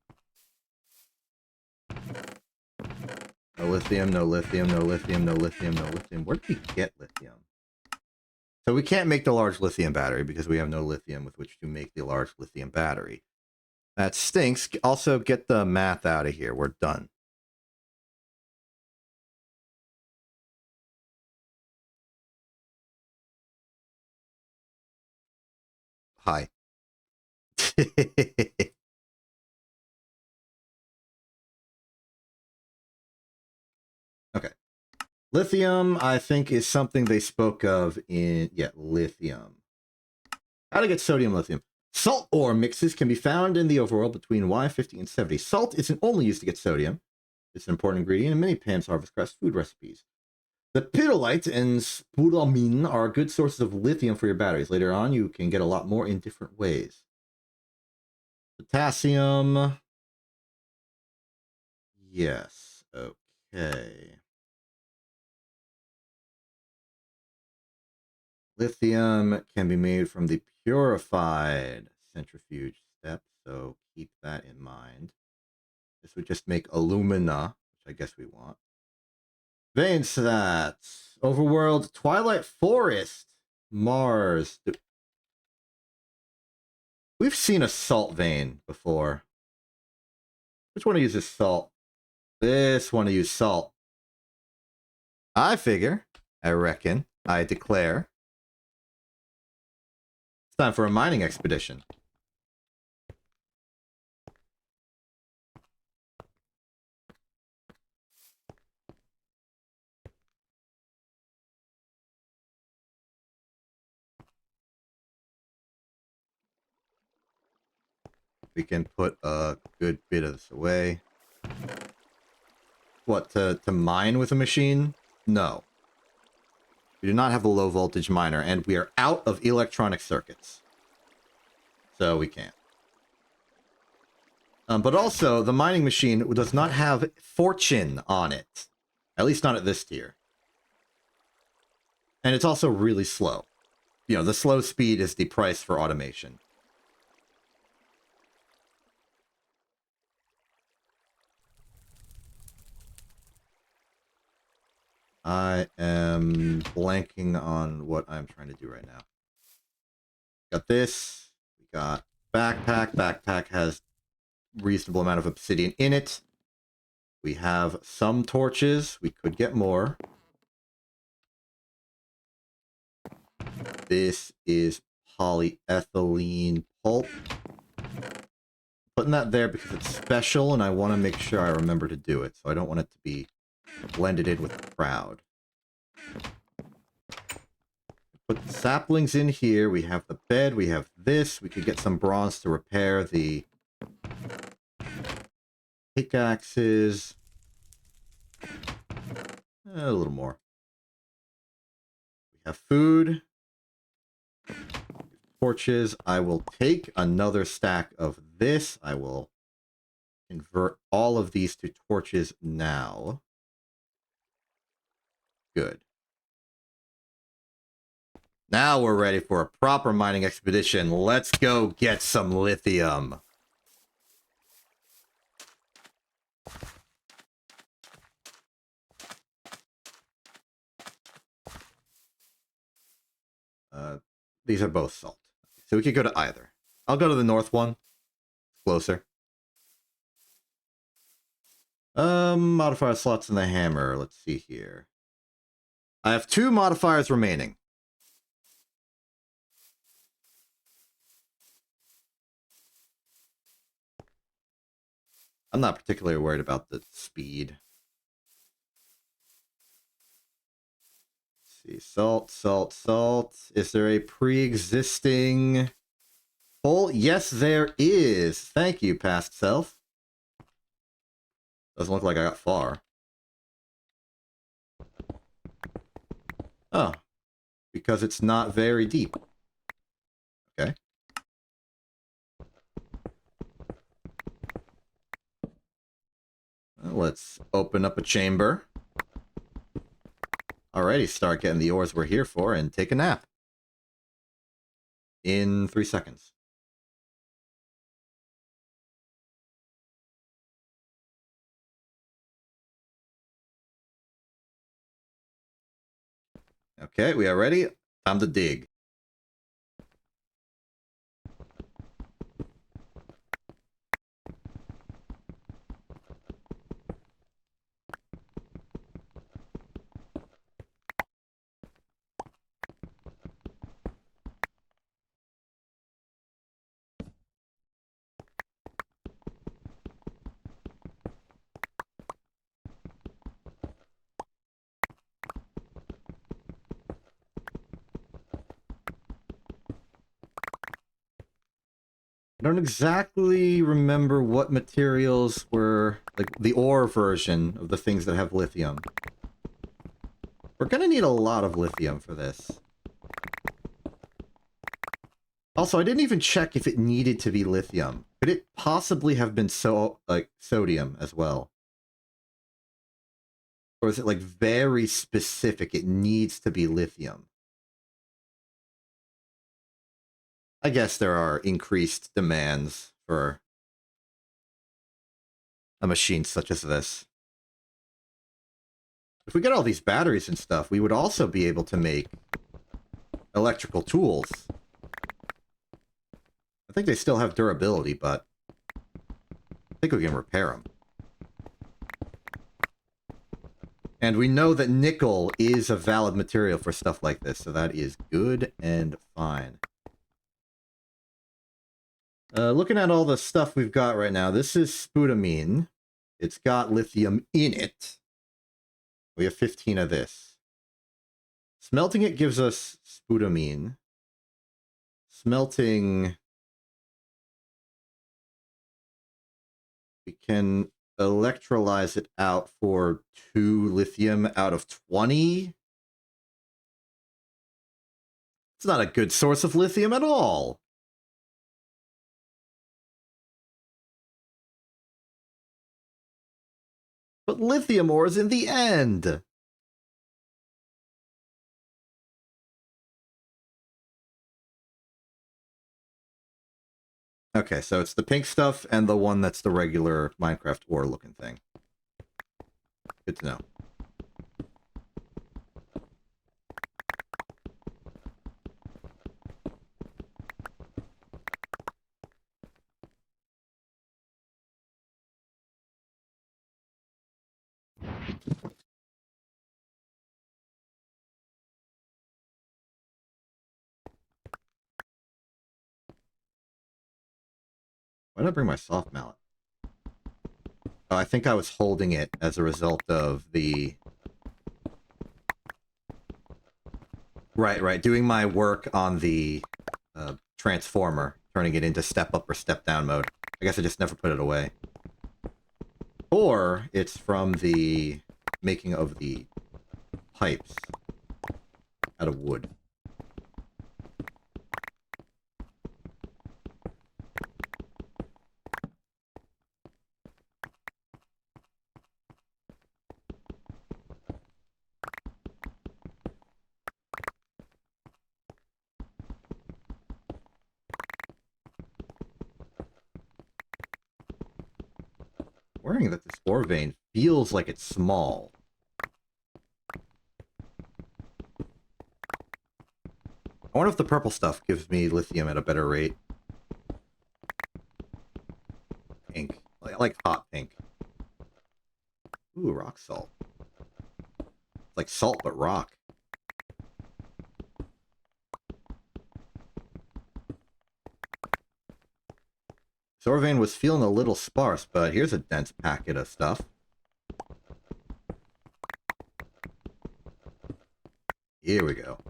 No lithium, no lithium, no lithium, no lithium, no lithium. Where did we get lithium? So we can't make the large lithium battery because we have no lithium with which to make the large lithium battery. That stinks. Also, get the math out of here. We're done. Hi. Okay. Lithium, I think, is something they spoke of in... Yeah, lithium. How to get sodium lithium. Salt ore mixes can be found in the overworld between Y50 and 70. Salt isn't only used to get sodium. It's an important ingredient in many Pan's Harvest Crest food recipes. The piddolite and spulamine are good sources of lithium for your batteries. Later on, you can get a lot more in different ways. Potassium. Yes. Okay. Lithium can be made from the purified centrifuge step, so keep that in mind. This would just make alumina, which I guess we want. Vein stats. Overworld, Twilight Forest, Mars. We've seen a salt vein before. Which one uses salt? This one to use salt. I figure, I reckon, I declare. It's time for a mining expedition. We can put a good bit of this away. What, to mine with a machine? No. We do not have a low voltage miner, and we are out of electronic circuits. So we can't. But also, the mining machine does not have fortune on it. At least not at this tier. And it's also really slow. You know, the slow speed is the price for automation. I am blanking on what I'm trying to do right now. Got this. We got backpack. Backpack has reasonable amount of obsidian in it. We have some torches. We could get more. This is polyethylene pulp. Putting that there because it's special and I want to make sure I remember to do it. So I don't want it to be blended in with the crowd. Put the saplings in here. We have the bed. We have this. We could get some bronze to repair the pickaxes. A little more. We have food. Torches. I will take another stack of this. I will convert all of these to torches now. Good. Now we're ready for a proper mining expedition. Let's go get some lithium. These are both salt. So we could go to either. I'll go to the north one. Closer. Modifier slots in the hammer. Let's see here. I have 2 modifiers remaining. I'm not particularly worried about the speed. Let's see. Salt, salt, salt. Is there a pre-existing hole? Yes, there is. Thank you, past self. Doesn't look like I got far. Oh. Because it's not very deep. Okay. Let's open up a chamber. Alrighty, start getting the ores we're here for and take a nap. In 3 seconds. Okay, we are ready. Time to dig. I don't exactly remember what materials were, like, the ore version of the things that have lithium. We're gonna need a lot of lithium for this. Also, I didn't even check if it needed to be lithium. Could it possibly have been sodium as well? Or is it, like, very specific? It needs to be lithium. I guess there are increased demands for a machine such as this. If we get all these batteries and stuff, we would also be able to make electrical tools. I think they still have durability, but I think we can repair them. And we know that nickel is a valid material for stuff like this, so that is good and fine. Looking at all the stuff we've got right now, this is sputamine. It's got lithium in it. We have 15 of this. Smelting it gives us sputamine. Smelting... we can electrolyze it out for 2 lithium out of 20. It's not a good source of lithium at all. But lithium ore is in the end. Okay, so it's the pink stuff and the one that's the regular Minecraft ore looking thing. Good to know. Why did I bring my soft mallet? Oh, I think I was holding it as a result of the... Right. Doing my work on the transformer, turning it into step up or step down mode. I guess I just never put it away. Or it's from the making of the pipes out of wood. Worrying that this ore vein feels like it's small. I wonder if the purple stuff gives me lithium at a better rate. Pink. I like hot pink. Ooh, rock salt. It's like salt, but rock. Sorvain was feeling a little sparse, but here's a dense packet of stuff. Here we go.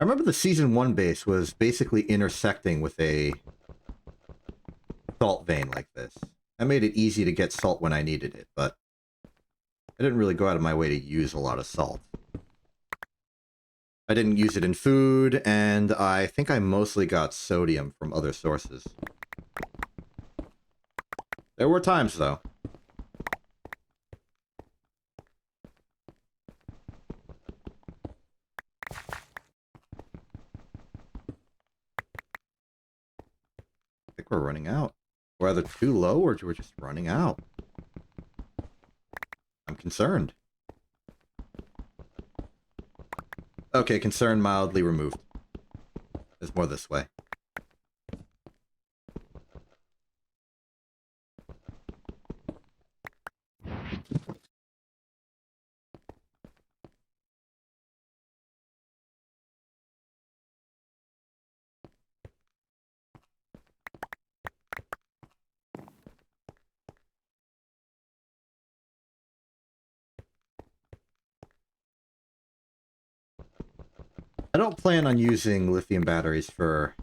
I remember the Season 1 base was basically intersecting with a salt vein like this. That made it easy to get salt when I needed it, but I didn't really go out of my way to use a lot of salt. I didn't use it in food, and I think I mostly got sodium from other sources. There were times, though. I think we're running out. We're either too low or we're just running out. I'm concerned. Okay, concern mildly removed. There's more this way. I don't plan on using lithium batteries for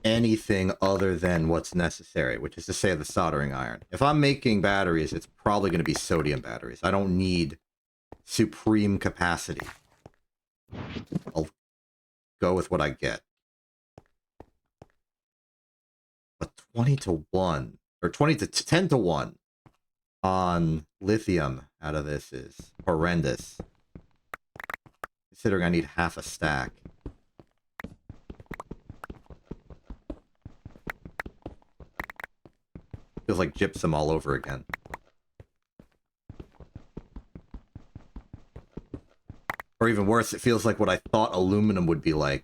anything other than what's necessary, which is to say the soldering iron. If I'm making batteries, it's probably going to be sodium batteries. I don't need supreme capacity. I'll go with what I get. But 20 to 1, or 20 to 10 to 1 on lithium out of this is horrendous. Considering I need half a stack. Feels like gypsum all over again. Or even worse, it feels like what I thought aluminum would be like.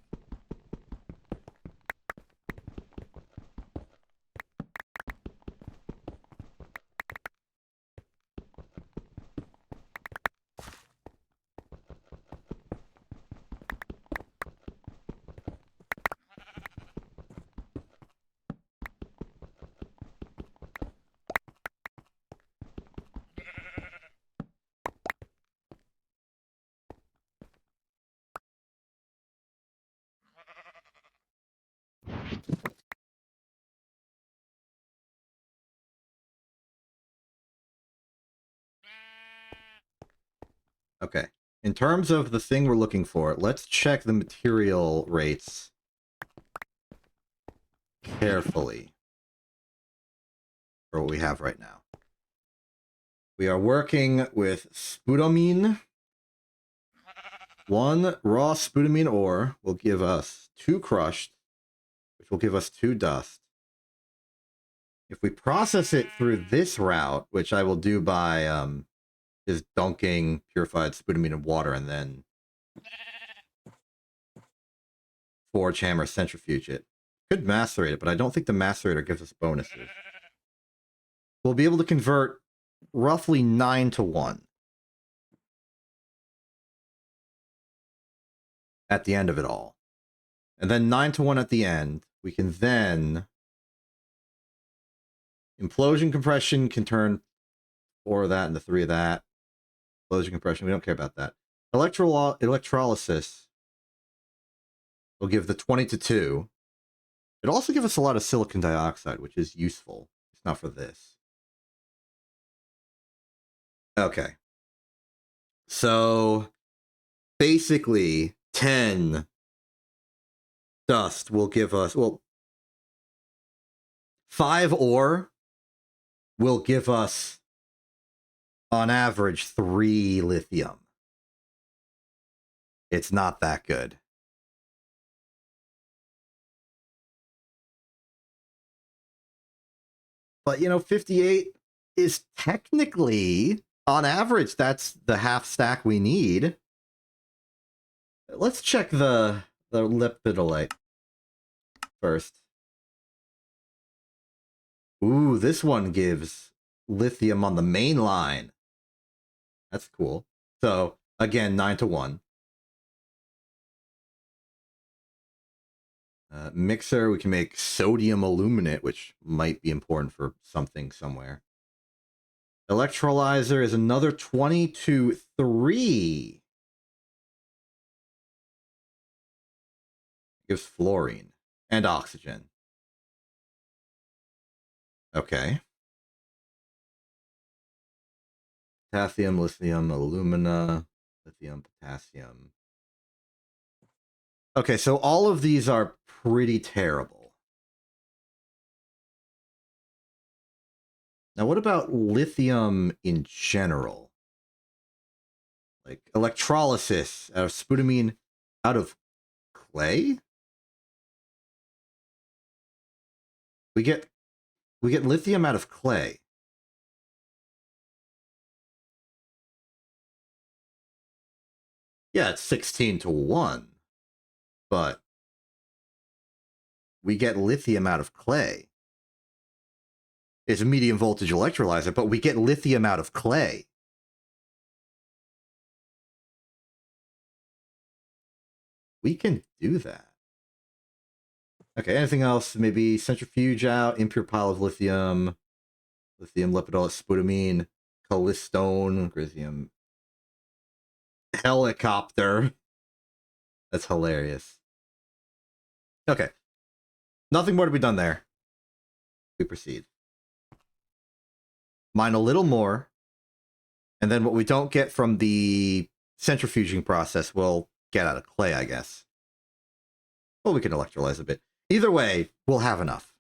Okay. In terms of the thing we're looking for, let's check the material rates carefully for what we have right now. We are working with spodumene. 1 raw spodumene ore will give us 2 crushed, which will give us 2 dust. If we process it through this route, which I will do by just dunking purified spodumene in water and then forge hammer centrifuge it. Could macerate it, but I don't think the macerator gives us bonuses. We'll be able to convert roughly 9 to 1 at the end of it all. And then 9 to 1 at the end. We can then... Implosion compression can turn 4 of that into 3 of that. Implosion compression, we don't care about that. Electrolysis will give the 20 to 2. It'll also give us a lot of silicon dioxide, which is useful. It's not for this. Okay. So, basically, 10 dust will give us... Well, 5 ore will give us, on average, 3 lithium. It's not that good. But, you know, 58 is technically, on average, that's the half stack we need. Let's check the lepidolite first. Ooh, this one gives lithium on the main line. That's cool. So, again, 9 to 1. Mixer, we can make sodium aluminate, which might be important for something somewhere. Electrolyzer is another 20 to 3. Gives fluorine and oxygen. Okay. Potassium, lithium, alumina, lithium, potassium. Okay, so all of these are pretty terrible. Now, what about lithium in general? Like electrolysis out of spodumene out of clay? We get We get lithium out of clay. Yeah, it's 16-1, but we get lithium out of clay. It's a medium voltage electrolyzer, but we get lithium out of clay. We can do that. Okay, anything else? Maybe centrifuge out, impure pile of lithium, lithium lepidolate, sputamine, calistone, lithium helicopter. That's hilarious. Okay. Nothing more to be done there. We proceed. Mine a little more. And then what we don't get from the centrifuging process, we'll get out of clay, I guess. Well, we can electrolyze a bit. Either way, we'll have enough.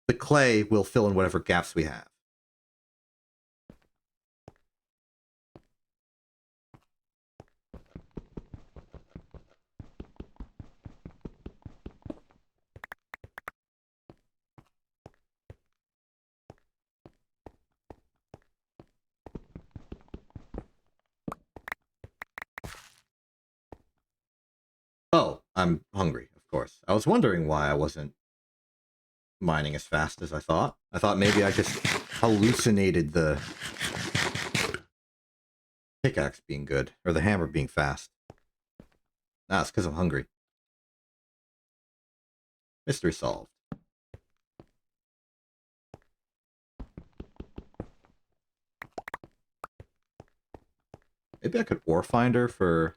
The clay will fill in whatever gaps we have. Oh, I'm hungry, of course. I was wondering why I wasn't mining as fast as I thought. I thought maybe I just hallucinated the pickaxe being good, or the hammer being fast. Nah, it's because I'm hungry. Mystery solved. Maybe I could ore finder for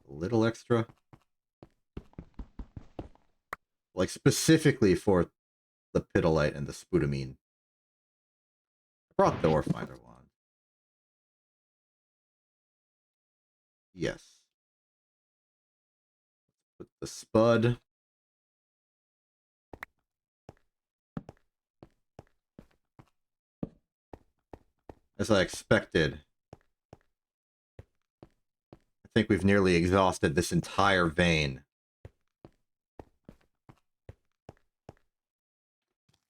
a little extra. Like specifically for the pitolite and the sputamine. I brought the ore finder wand. Yes. Put the spud. As I expected, I think we've nearly exhausted this entire vein.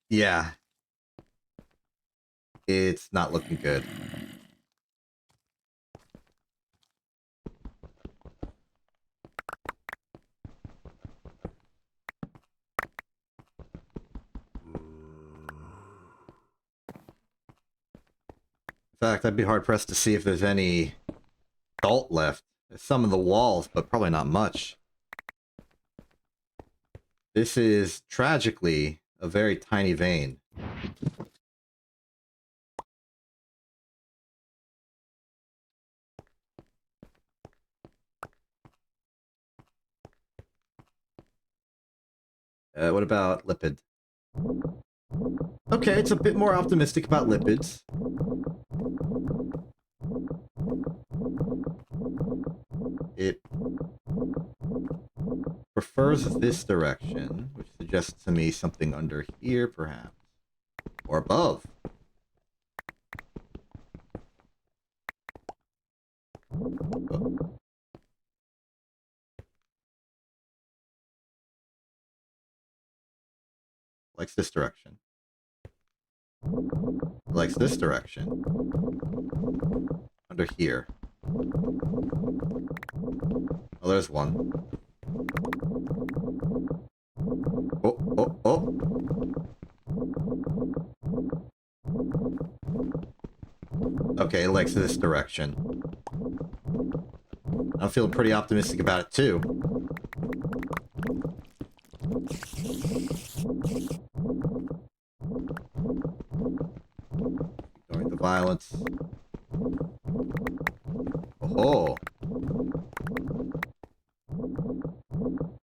Yeah. It's not looking good. In fact, I'd be hard-pressed to see if there's any salt left. There's some in the walls, but probably not much. This is, tragically, a very tiny vein. What about lipid? Okay, it's a bit more optimistic about lipids. It prefers this direction, which suggests to me something under here, perhaps. Or above. Oh. Likes this direction. Likes this direction. Under here. Oh, there's one. Oh, oh, oh. Okay, it likes this direction. I'm feeling pretty optimistic about it, too. Ignoring the violence. Oh.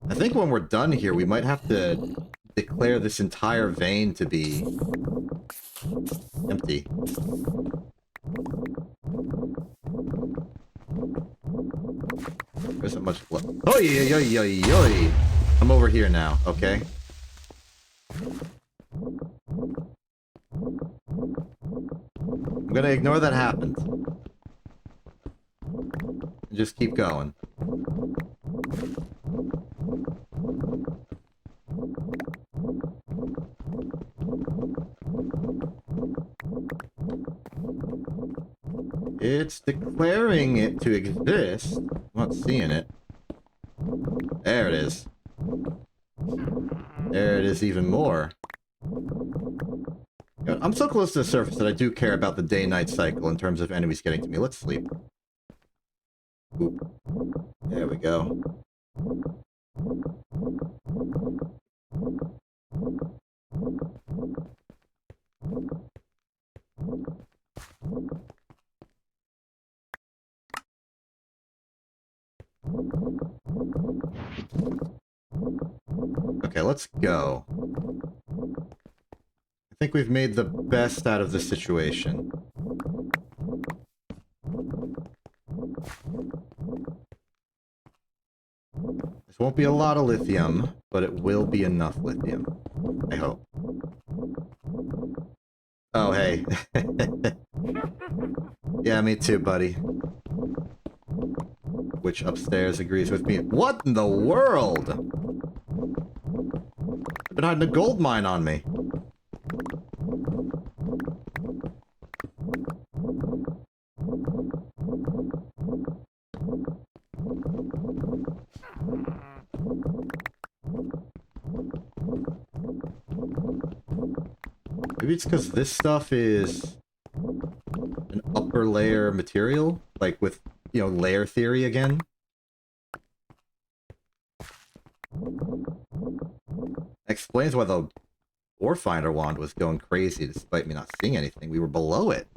I think when we're done here, we might have to declare this entire vein to be empty. There isn't much left. Oh, yeah. I'm over here now, okay? I'm gonna ignore that happened. And just keep going. It's declaring it to exist. I'm not seeing it. There it is. There it is even more. I'm so close to the surface that I do care about the day-night cycle in terms of enemies getting to me. Let's sleep. Oop. There we go. Okay, let's go. I think we've made the best out of the situation. This won't be a lot of lithium, but it will be enough lithium. I hope. Oh, hey. Yeah, me too, buddy. Which upstairs agrees with me. What in the world? I've been hiding a gold mine on me. Maybe it's because this stuff is an upper layer material, like with, you know, layer theory again. Explains why the ore finder wand was going crazy despite me not seeing anything. We were below it.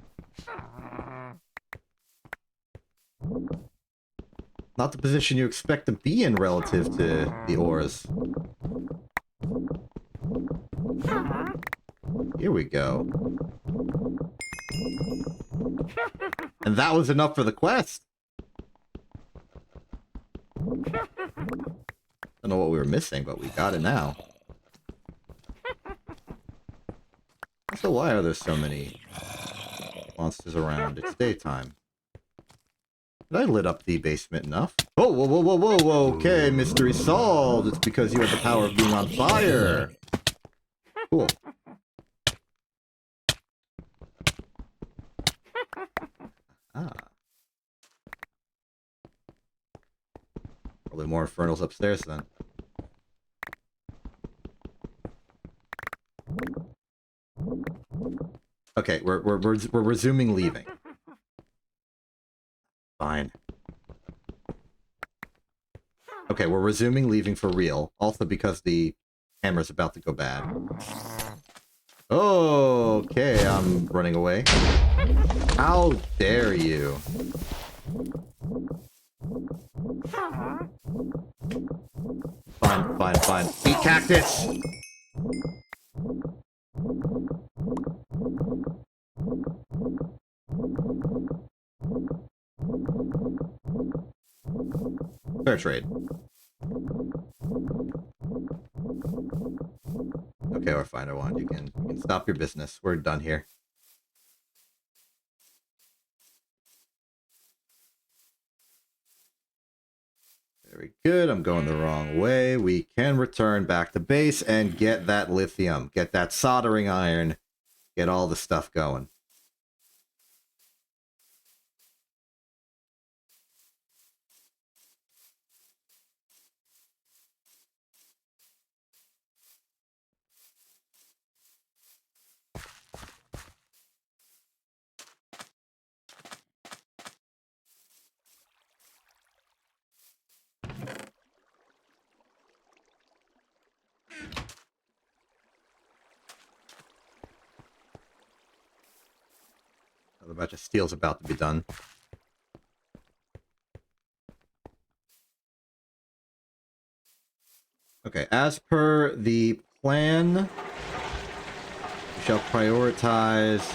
Not the position you expect to be in relative to the ores. Here we go. And that was enough for the quest. Don't know what we were missing, but we got it now. So why are there so many monsters around? It's daytime. Did I lit up the basement enough? Oh, whoa, whoa, whoa, whoa, whoa, okay, mystery solved. It's because you have the power of being on fire. Cool. Ah. Probably more infernals upstairs then. Okay, we're resuming leaving. Fine. Okay, we're resuming leaving for real. Also because the hammer's about to go bad. Okay, I'm running away. How dare you? Fine, fine, fine. Eat cactus! Fair trade. Okay, or fine, I want you can stop your business. We're done here. Very good. I'm going the wrong way. We can return back to base and get that lithium. Get that soldering iron. Get all the stuff going. Another batch of steel's about to be done. Okay, as per the plan, we shall prioritize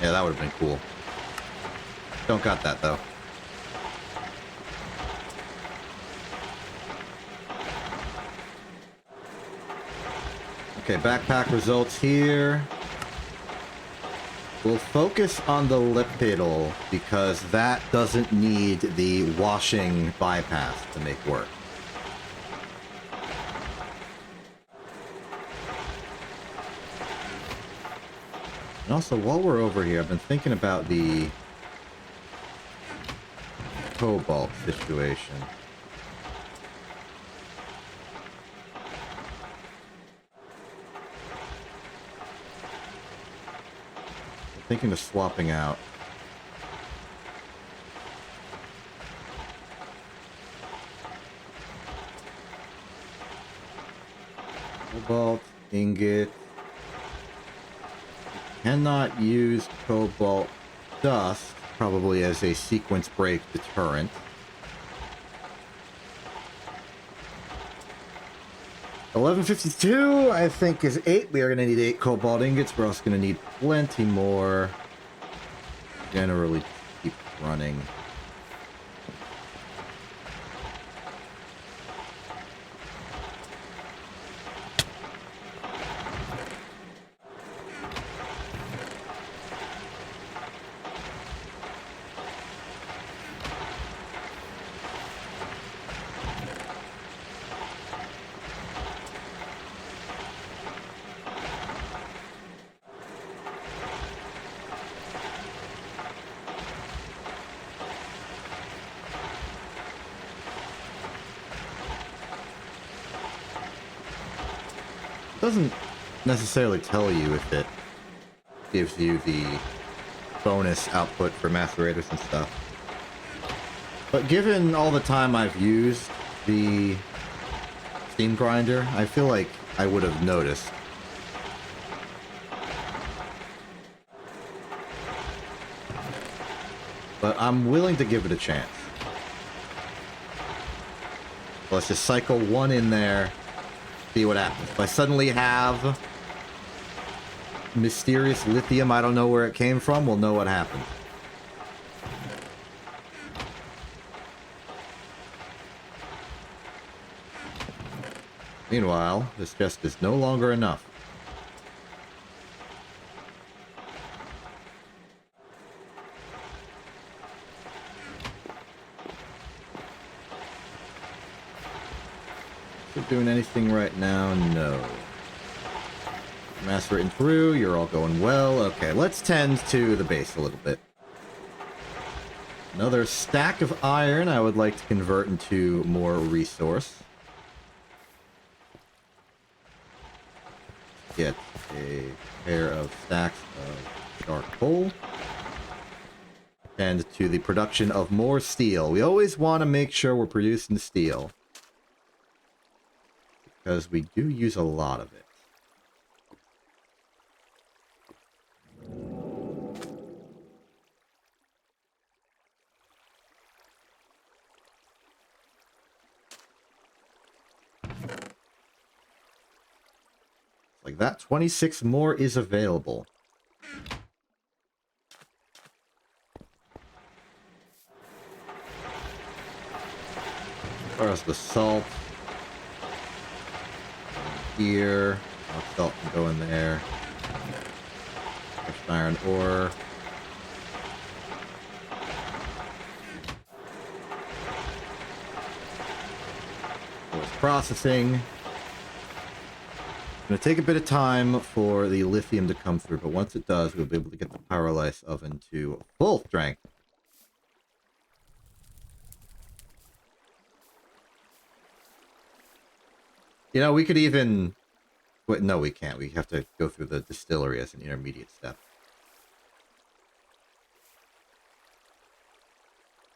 yeah, that would have been cool. Don't got that though. Okay, backpack results here. We'll focus on the lipidal because that doesn't need the washing bypass to make work. And also, while we're over here, I've been thinking about the cobalt situation. I'm thinking of swapping out cobalt ingot. Cannot use cobalt dust, probably as a sequence break deterrent. $11.52, I think, is 8. We are going to need 8 cobalt ingots. We're also going to need plenty more. Generally, keep running. Doesn't necessarily tell you if it gives you the bonus output for macerators and stuff. But given all the time I've used the steam grinder, I feel like I would have noticed. But I'm willing to give it a chance. Let's just cycle one in there. See what happens. If I suddenly have mysterious lithium, I don't know where it came from, we'll know what happened. Meanwhile, this just is no longer enough. Is it doing anything right now? No. Macerating through, you're all going well. Okay, let's tend to the base a little bit. Another stack of iron I would like to convert into more resource. Get a pair of stacks of charcoal. And to the production of more steel. We always want to make sure we're producing steel, because we do use a lot of it. Like that, 26 more is available. As far as the salt, here, salt can go in there. Crushed iron ore. Ores processing. It's going to take a bit of time for the lithium to come through, but once it does, we'll be able to get the Pyrolysis oven to full strength. You know, we could even... Wait, no, we can't. We have to go through the distillery as an intermediate step.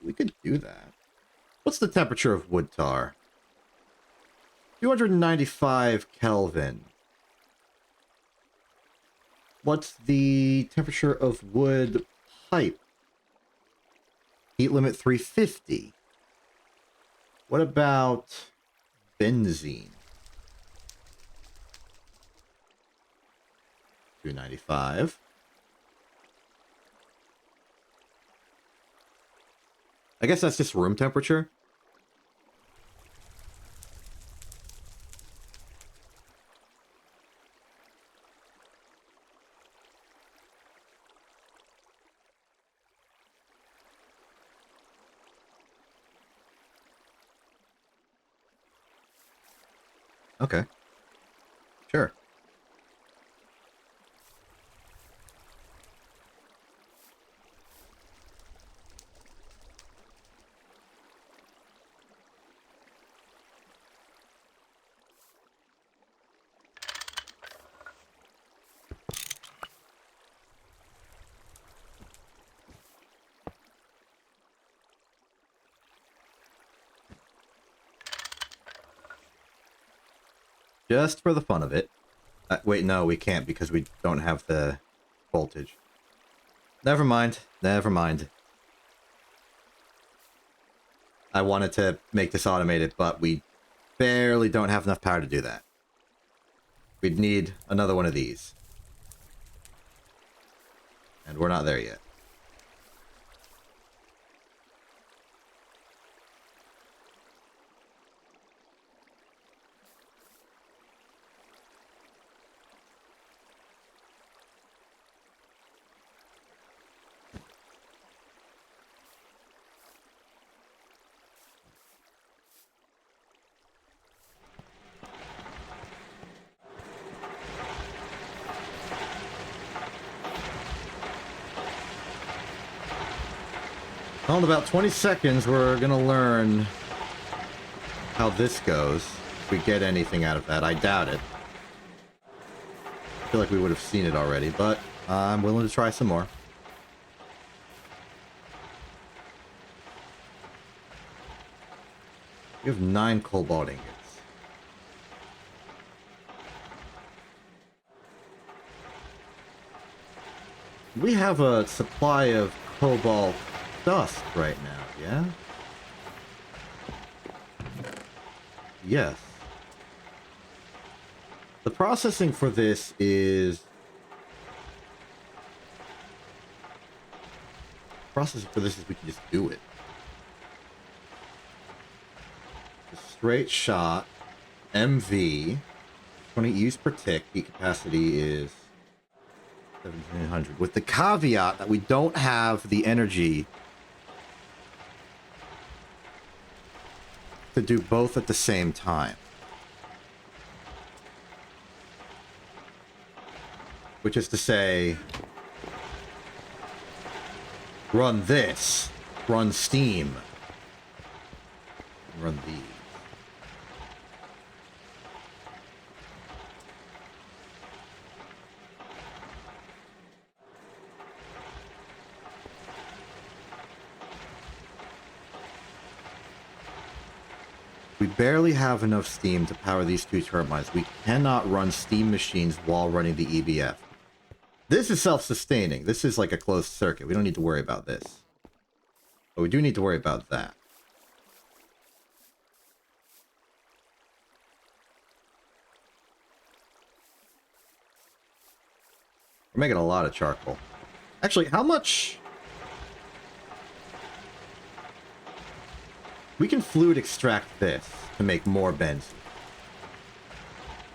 We could do that. What's the temperature of wood tar? 295 Kelvin. What's the temperature of wood pipe? Heat limit 350. What about benzene? 295. I guess that's just room temperature. Okay. Sure. Just for the fun of it. Wait, no, we can't because we don't have the voltage. Never mind. Never mind. I wanted to make this automated, but we barely don't have enough power to do that. We'd need another one of these. And we're not there yet. Well, in about 20 seconds, we're gonna learn how this goes. If we get anything out of that, I doubt it. I feel like we would have seen it already, but I'm willing to try some more. We have 9 cobalt ingots. We have a supply of cobalt dust right now, yeah? Yes. The processing for this is... Processing for this is we can just do it. A straight shot, MV, 20 use per tick, heat capacity is 1700. With the caveat that we don't have the energy to do both at the same time. Which is to say, run this, run Steam, run these. We barely have enough steam to power these 2 turbines. We cannot run steam machines while running the EBF. This is self-sustaining. This is like a closed circuit. We don't need to worry about this. But we do need to worry about that. We're making a lot of charcoal. Actually, how much... We can fluid extract this to make more benzene.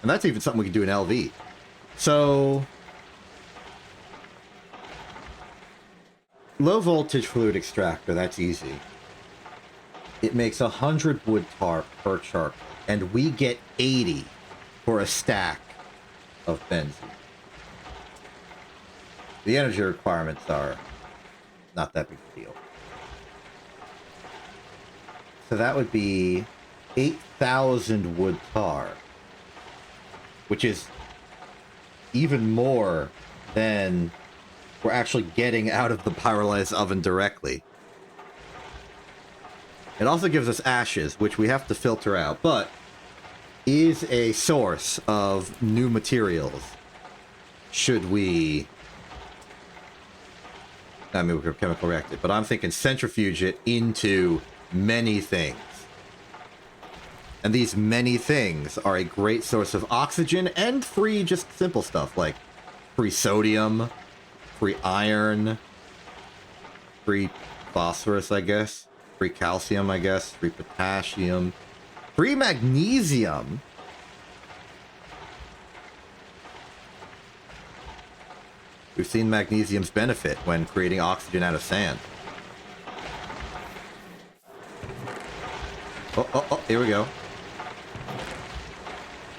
And that's even something we can do in LV. So... Low voltage fluid extractor, that's easy. It makes 100 wood tar per charcoal. And we get 80 for a stack of benzene. The energy requirements are not that big a deal. So that would be 8,000 wood tar, which is even more than we're actually getting out of the pyrolyzed oven directly. It also gives us ashes, which we have to filter out, but is a source of new materials. Should we... I mean, we could chemical react it, but I'm thinking centrifuge it into many things. And these many things are a great source of oxygen and free just simple stuff like free sodium, free iron, free phosphorus, I guess, free calcium, I guess, free potassium, free magnesium. We've seen magnesium's benefit when creating oxygen out of sand. Oh, here we go.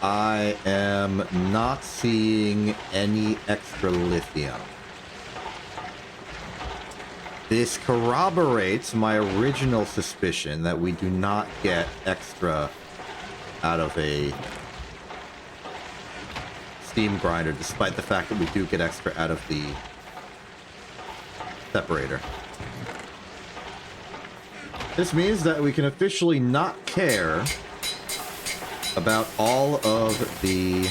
I am not seeing any extra lithium. This corroborates my original suspicion that we do not get extra out of a steam grinder, despite the fact that we do get extra out of the separator. This means that we can officially not care about all of the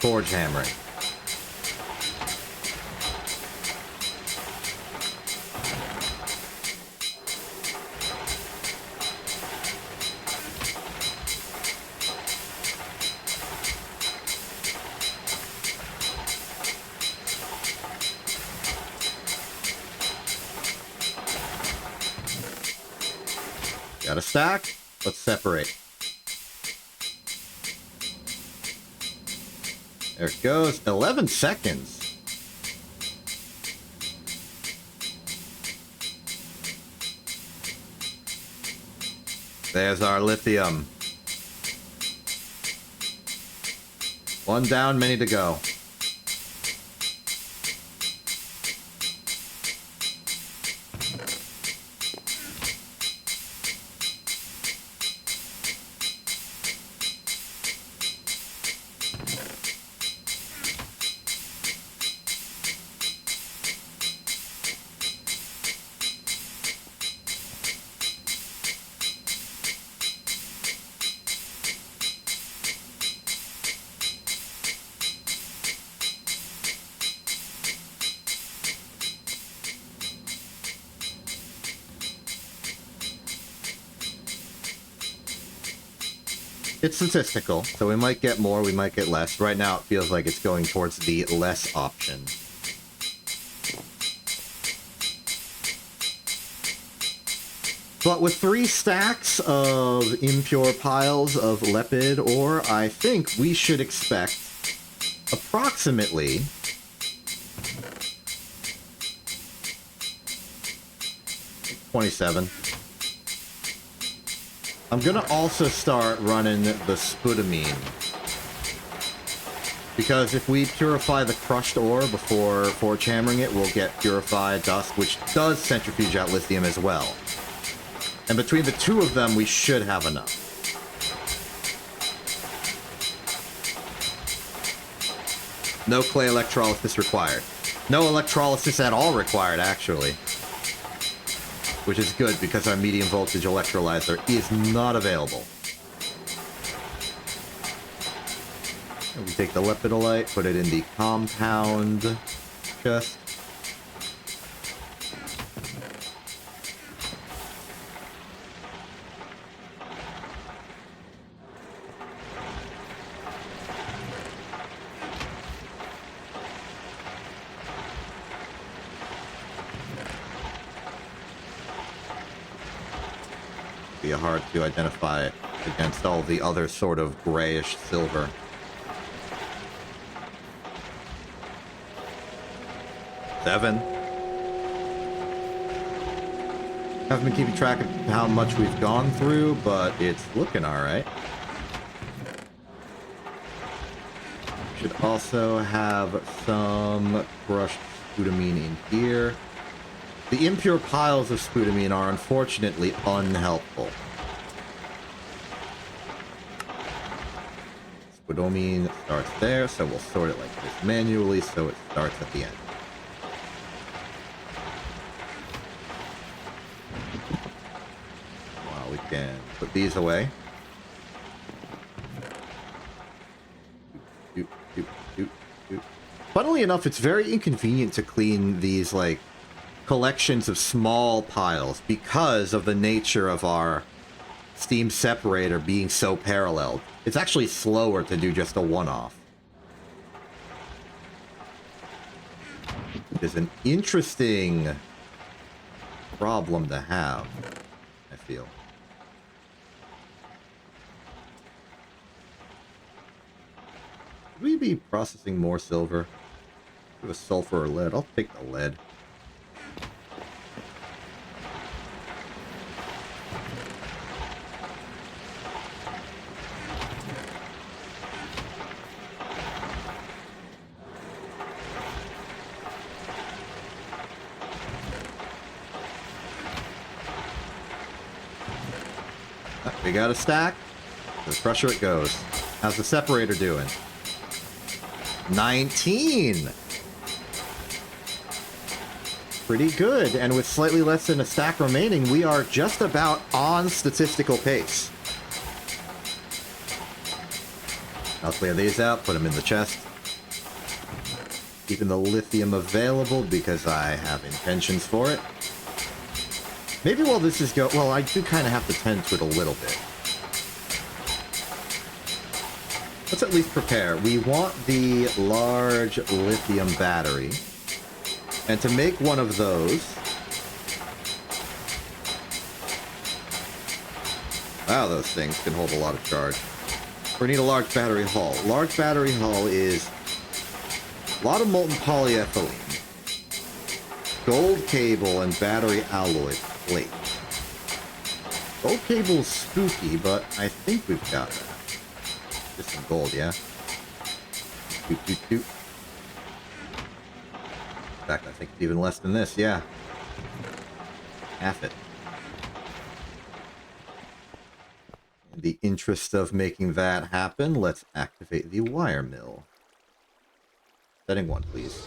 forge hammering. Got a stack? Let's separate. There it goes. 11 seconds. There's our lithium. One down, many to go. It's statistical, so we might get more, we might get less. Right now it feels like it's going towards the less option. But with 3 stacks of impure piles of lepid ore, I think we should expect approximately 27. I'm gonna also start running the sputamine. Because if we purify the crushed ore before forge hammering it, we'll get purified dust, which does centrifuge out lithium as well. And between the two of them, we should have enough. No clay electrolysis required. No electrolysis at all required, actually. Which is good, because our medium voltage electrolyzer is not available. And we take the lepidolite, put it in the compound chest. Be hard to identify it against all the other sort of grayish silver. Seven. Haven't been keeping track of how much we've gone through, but it's looking alright. Should also have some crushed sputamine in here. The impure piles of sputamine are unfortunately unhelpful. Sputamine starts there, so we'll sort it like this manually so it starts at the end. Well, we can put these away. Funnily enough, it's very inconvenient to clean these, like, collections of small piles because of the nature of our steam separator being so paralleled. It's actually slower to do just a one-off. It is an interesting problem to have, I feel. Should we be processing more silver? Do a sulfur or lead? I'll take the lead. We got a stack. The crusher it goes. How's the separator doing? 19! Pretty good, and with slightly less than a stack remaining, we are just about on statistical pace. I'll clear these out, put them in the chest. Keeping the lithium available because I have intentions for it. Maybe while this is well, I do kind of have to tend to it a little bit. Let's at least prepare. We want the large lithium battery. And to make one of those... Wow, those things can hold a lot of charge. We need a large battery hull. Large battery hull is a lot of molten polyethylene, gold cable, and battery alloy plate. Gold cable's spooky, but I think we've got that. Just some gold, yeah? Doot, doot, doot. In fact, I think it's even less than this, yeah. Half it. In the interest of making that happen, let's activate the wire mill. Setting 1, please.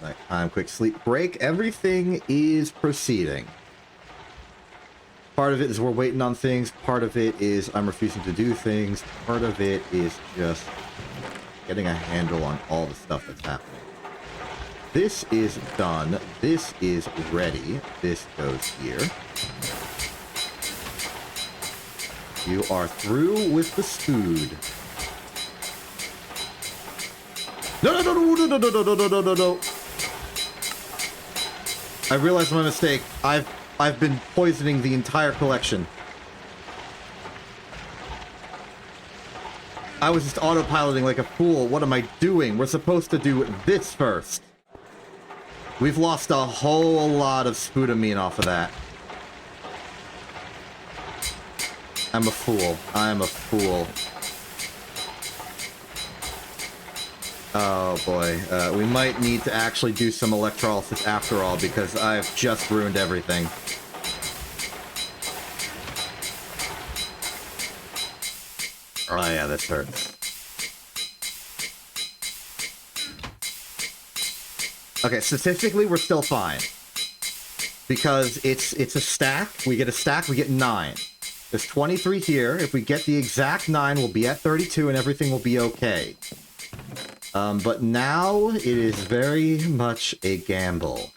Nighttime, quick sleep break. Everything is proceeding. Part of it is we're waiting on things. Part of it is I'm refusing to do things. Part of it is just getting a handle on all the stuff that's happening. This is done. This is ready. This goes here. You are through with the spood. No, no, no, no, no, no, no, no, no, no, no. I realized my mistake. I've been poisoning the entire collection. I was just autopiloting like a fool. What am I doing? We're supposed to do this first. We've lost a whole lot of spudamine off of that. I'm a fool. I'm a fool. Oh boy. We might need to actually do some electrolysis after all, because I've just ruined everything. Oh yeah, this hurts. Okay, statistically we're still fine. Because it's a stack. We get a stack, we get 9. There's 23 here. If we get the exact 9, we'll be at 32 and everything will be okay. But now it is very much a gamble.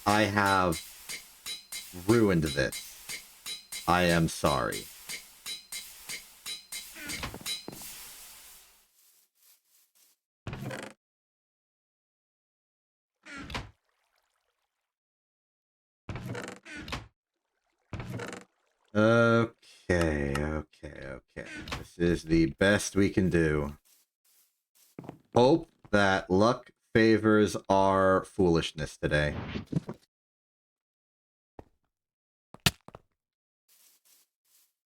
I have ruined this. I am sorry. Okay. This is the best we can do. Hope that luck favors our foolishness today.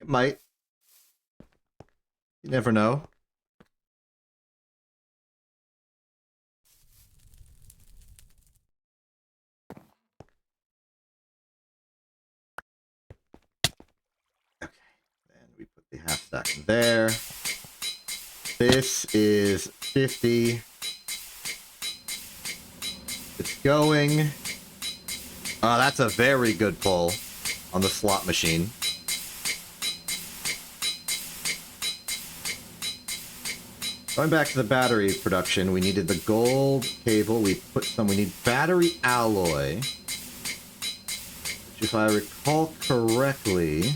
It might. You never know. Okay, then we put the half stack in there. This is 50. It's going. That's a very good pull on the slot machine. Going back to the battery production, we needed the gold cable. We need battery alloy. Which, if I recall correctly,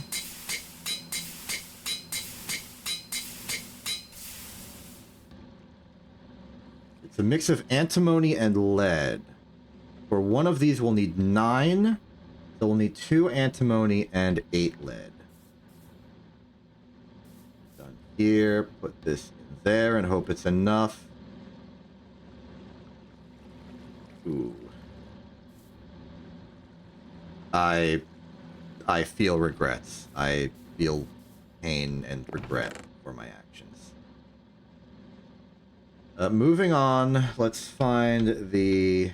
it's a mix of antimony and lead. For one of these, we'll need 9. So we'll need 2 antimony and 8 lead. Done here. Put this in there and hope it's enough. Ooh. I feel regrets. I feel pain and regret for my actions. Moving on, let's find the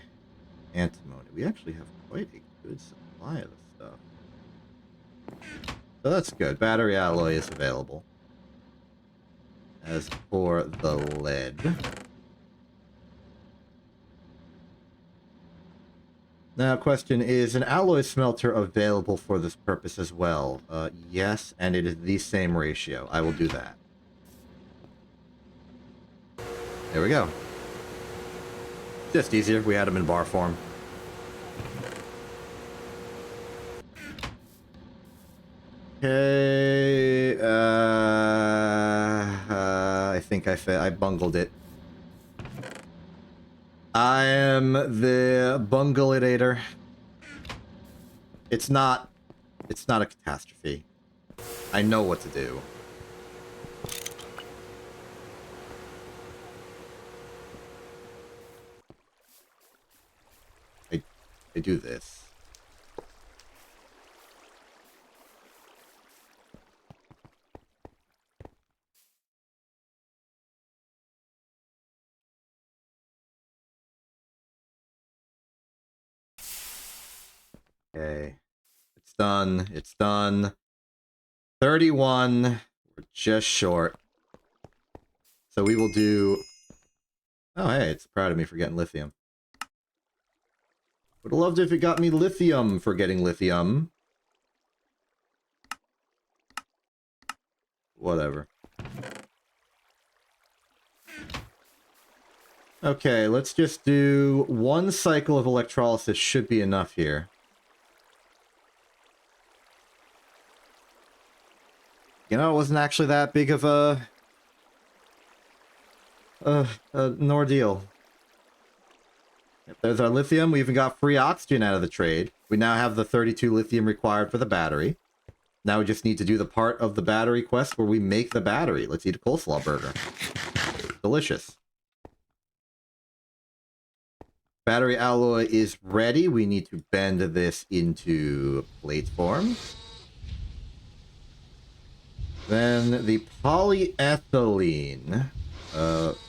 antimony. We actually have quite a good supply of this stuff. So that's good. Battery alloy is available. As for the lead... Now, question, is an alloy smelter available for this purpose as well? Yes, and it is the same ratio. I will do that. There we go. Just easier. We had them in bar form. Okay. I think I bungled it. I am the bungleitator. It's not a catastrophe. I know what to do. I do this. Okay. It's done. It's done. 31. We're just short. So we will do... Oh, hey, it's proud of me for getting lithium. Would have loved if it got me lithium for getting lithium. Whatever. Okay, let's just do one cycle of electrolysis should be enough here. You know, it wasn't actually that big of an ordeal. There's our lithium. We even got free oxygen out of the trade. We now have the 32 lithium required for the battery. Now we just need to do the part of the battery quest where we make the battery. Let's eat a coleslaw burger. Delicious. Battery alloy is ready. We need to bend this into plate form. Then the polyethylene.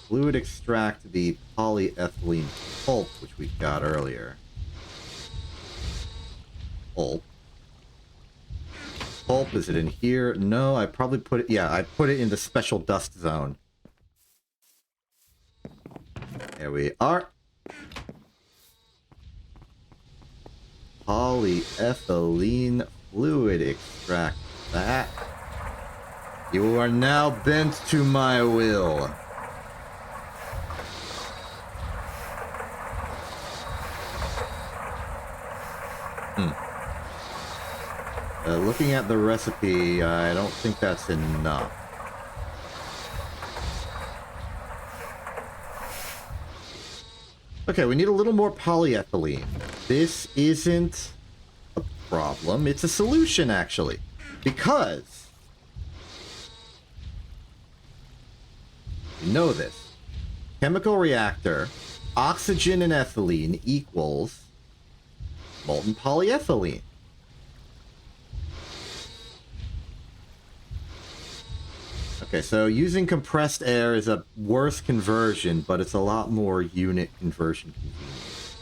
Fluid extract the polyethylene pulp, which we got earlier. Pulp. Pulp, is it in here? No, I probably put it... Yeah, I put it in the special dust zone. There we are. Polyethylene fluid extract that. You are now bent to my will. Looking at the recipe, I don't think that's enough. Okay, we need a little more polyethylene. This isn't a problem. It's a solution, actually. Because... you know this. Chemical reactor, oxygen and ethylene equals molten polyethylene. Okay, so using compressed air is a worse conversion, but it's a lot more unit conversion convenient.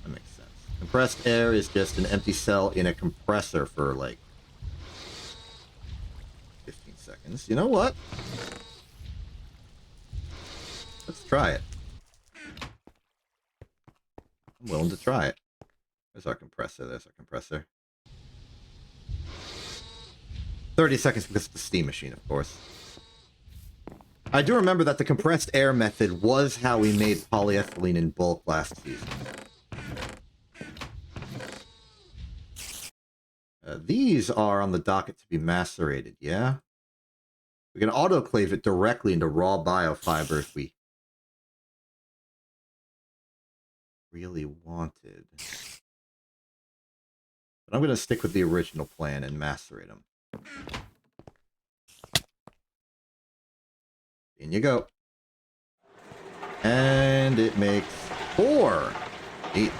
That makes sense. Compressed air is just an empty cell in a compressor for, like, 15 seconds. You know what? Let's try it. I'm willing to try it. There's our compressor. There's our compressor. 30 seconds because it's the steam machine, of course. I do remember that the compressed air method was how we made polyethylene in bulk last season. These are on the docket to be macerated, yeah? We can autoclave it directly into raw biofiber if we really wanted. But I'm going to stick with the original plan and macerate them. In you go. And it makes 4. 8.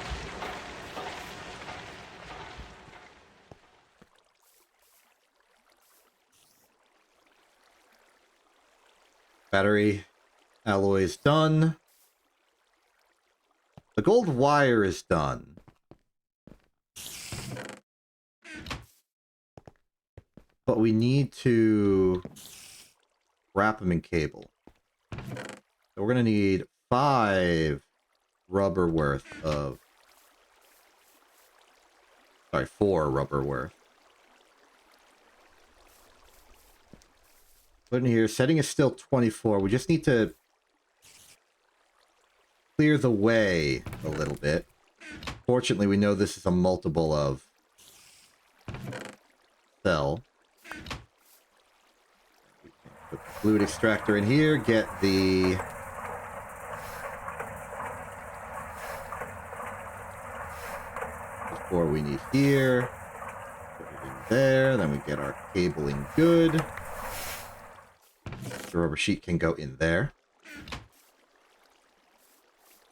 Battery alloy is done. The gold wire is done. But we need to wrap them in cable. So we're going to need 5 rubber worth of... Sorry, 4 rubber worth. Put in here. Setting is still 24. We just need to clear the way a little bit. Fortunately, we know this is a multiple of cell. Put the fluid extractor in here. Get the... Before we need here. Put it in there. Then we get our cabling good. The rubber sheet can go in there.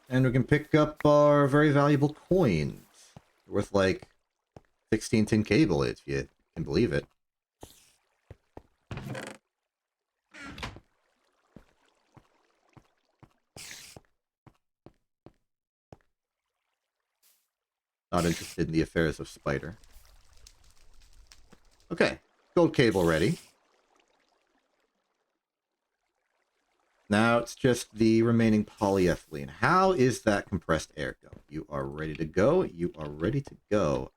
And we can pick up our very valuable coins. Worth like 16 tin cable, if you can believe it. Not interested in the affairs of Spider. Okay, gold cable ready. Now it's just the remaining polyethylene. How is that compressed air going? You are ready to go. You are ready to go.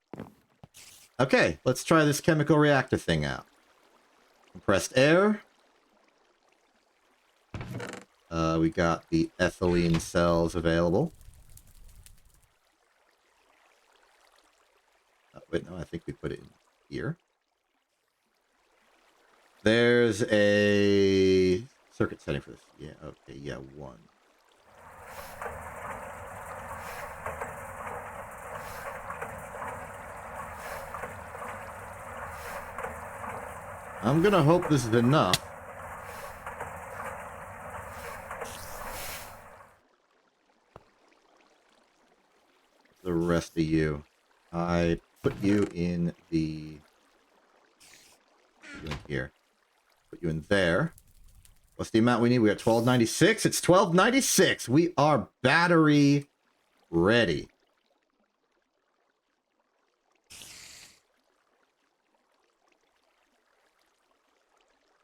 Okay, let's try this chemical reactor thing out. Compressed air. We got the ethylene cells available. Oh, wait, no, I think we put it in here. There's a circuit setting for this. Yeah, okay, yeah, 1. I'm gonna hope this is enough. The rest of you. I put you in the... Put you in here. Put you in there. What's the amount we need? We got 1296. It's 1296. We are battery ready.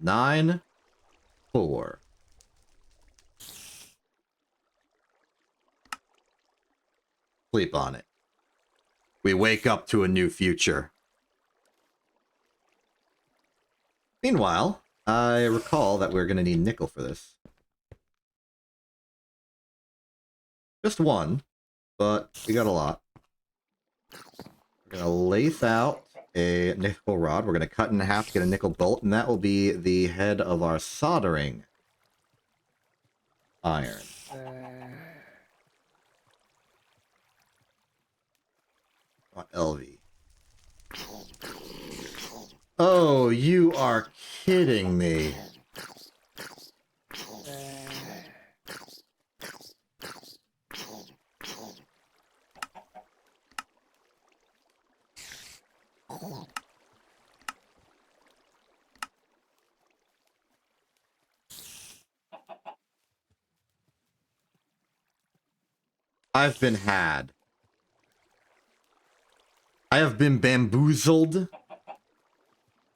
Nine, 4. Sleep on it. We wake up to a new future. Meanwhile, I recall that we're going to need nickel for this. Just 1, but we got a lot. We're going to lathe out a nickel rod. We're going to cut in half to get a nickel bolt, and that will be the head of our soldering iron. LV. Oh, you are kidding me. I've been had. I have been bamboozled.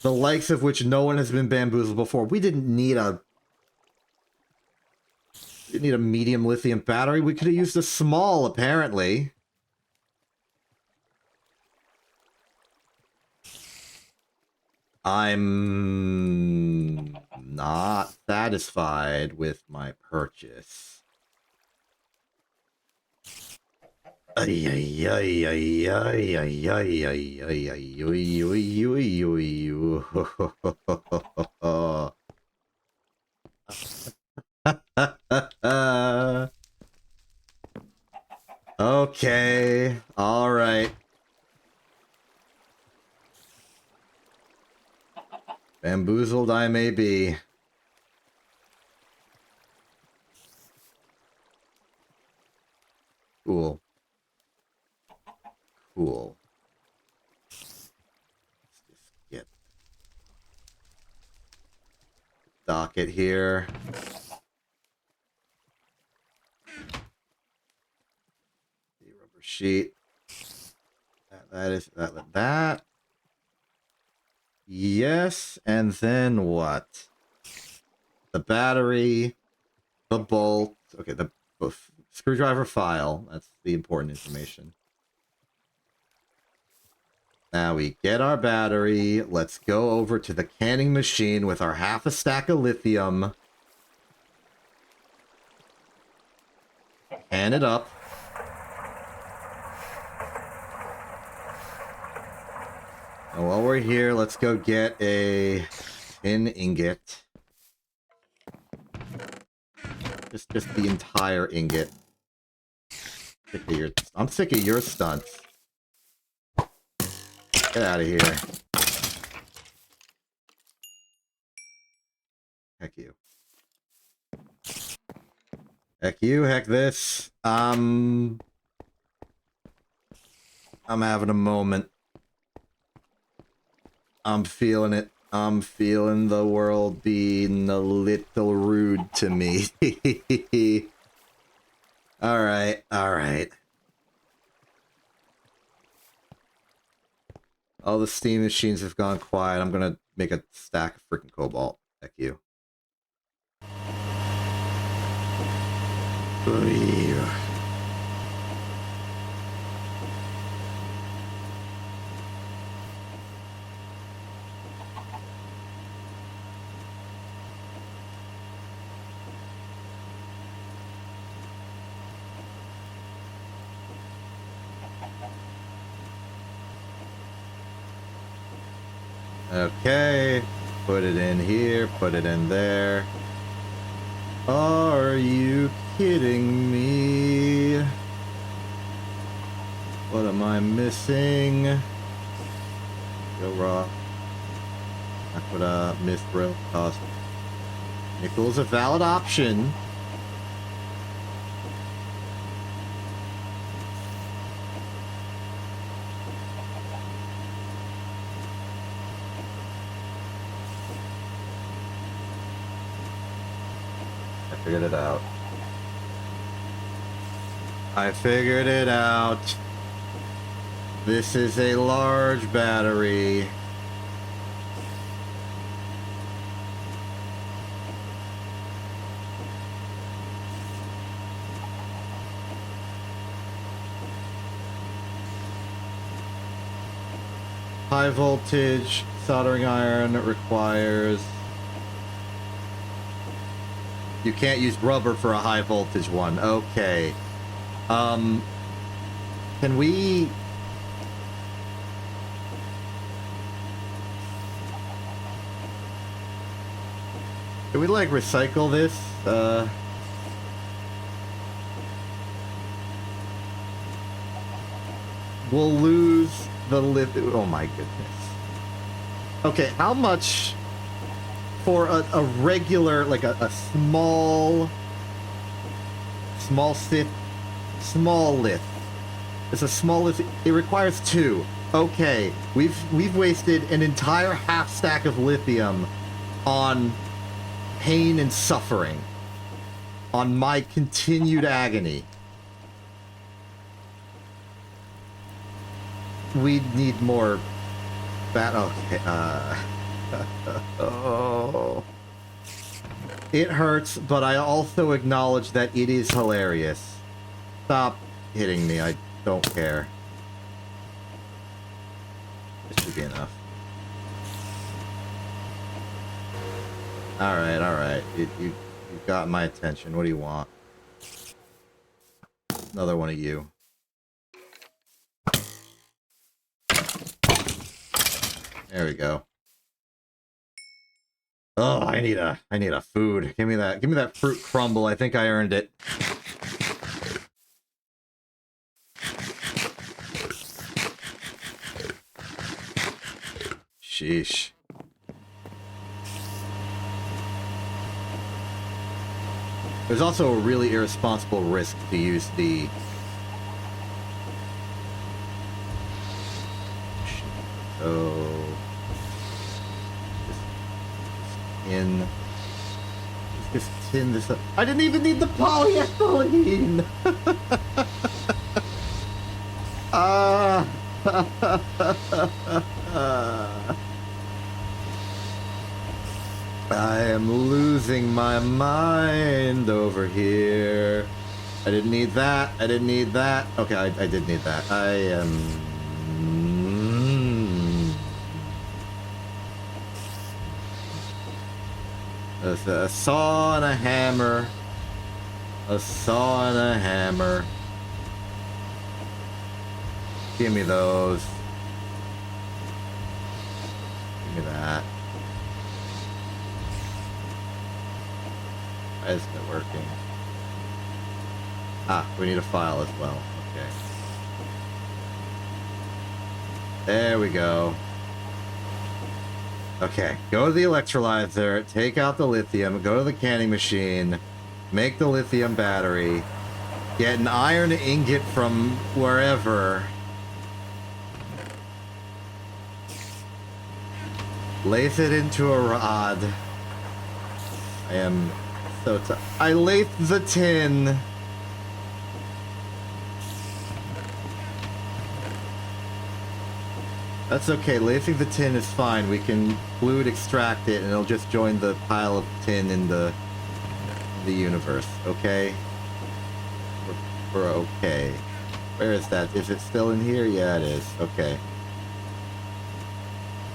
The likes of which no one has been bamboozled before. We didn't need a medium lithium battery. We could have used a small, apparently. I'm not satisfied with my purchase. Ay, ay, ay, ay, ay, ay, ay, ay, ay, ay, uy, uy, uy, uy, Okay, all right. Bamboozled I may be. Cool. Cool. Let's just get docket here. sheet. That. Yes, and then what? The battery, the bolt. Okay, the screwdriver file. That's the important information. Now we get our battery. Let's go over to the canning machine with our half a stack of lithium. Can it up. And while we're here, let's go get a tin ingot. Just the entire ingot. I'm sick of your stunts. Get out of here. Heck you. Heck you, heck this. I'm having a moment. I'm feeling it. I'm feeling the world being a little rude to me. Alright, alright. All the steam machines have gone quiet. I'm gonna make a stack of freaking cobalt. Heck you. Okay, put it in here, put it in there. Are you kidding me? What am I missing? Go raw. Aqua, mithril, cost. Nickel's a valid option. Figured it out. I figured it out. This is a large battery. High voltage soldering iron requires... You can't use rubber for a high voltage one. Okay. Can we... Can we, like, recycle this? We'll lose the lithium. Oh my goodness. Okay, how much... For a regular, like a small lith. It's a small lith. It requires 2. Okay, we've wasted an entire half stack of lithium on pain and suffering, on my continued agony. We need more. Okay. Oh. It hurts, but I also acknowledge that it is hilarious. Stop hitting me, I don't care. This should be enough. Alright, alright. You've got my attention. What do you want? Another one of you. There we go. Oh, I need a food. Give me that fruit crumble. I think I earned it. Sheesh. There's also a really irresponsible risk to use the... Oh... Just tin this up. I didn't even need the polyethylene! Ah. I am losing my mind over here. I didn't need that. I didn't need that. Okay, I did need that. I am... There's a saw and a hammer. A saw and a hammer. Give me those. Give me that. Why isn't it working? Ah, we need a file as well. Okay. There we go. Okay, go to the electrolyzer, take out the lithium, go to the canning machine, make the lithium battery, get an iron ingot from wherever, lathe it into a rod. I am so I lathe the tin. That's okay, lathing the tin is fine. We can fluid extract it and it'll just join the pile of tin in the universe, okay? We're okay. Where is that? Is it still in here? Yeah, it is. Okay.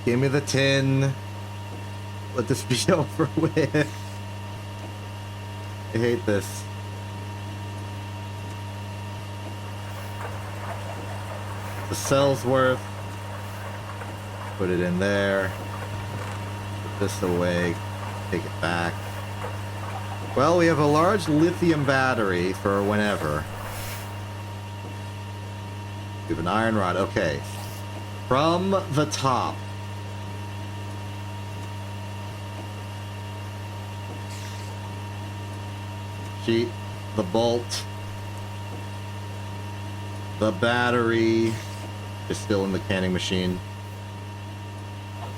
Give me the tin. Let this be over with. I hate this. The cell's worth. Put it in there. Put this away. Take it back. Well, we have a large lithium battery for whenever. We have an iron rod. Okay. From the top. Sheet. The bolt. The battery is still in the canning machine.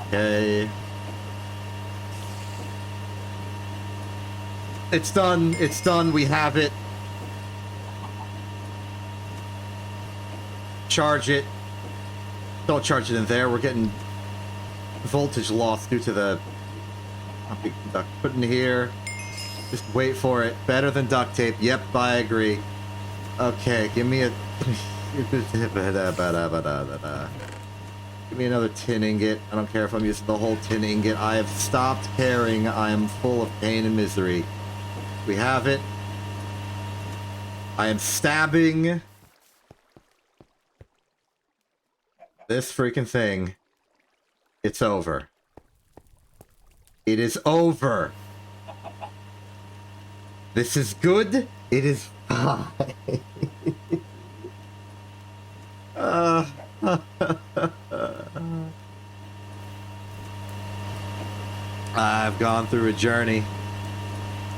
Okay. It's done. It's done. We have it. Charge it. Don't charge it in there. We're getting voltage loss due to the duct. Put in here. Just wait for it. Better than duct tape. Yep, I agree. Okay, give me a... Give me another tin ingot. I don't care if I'm using the whole tin ingot. I have stopped caring. I am full of pain and misery. We have it. I am stabbing this freaking thing. It's over. It is over. This is good. It is fine. I've gone through a journey.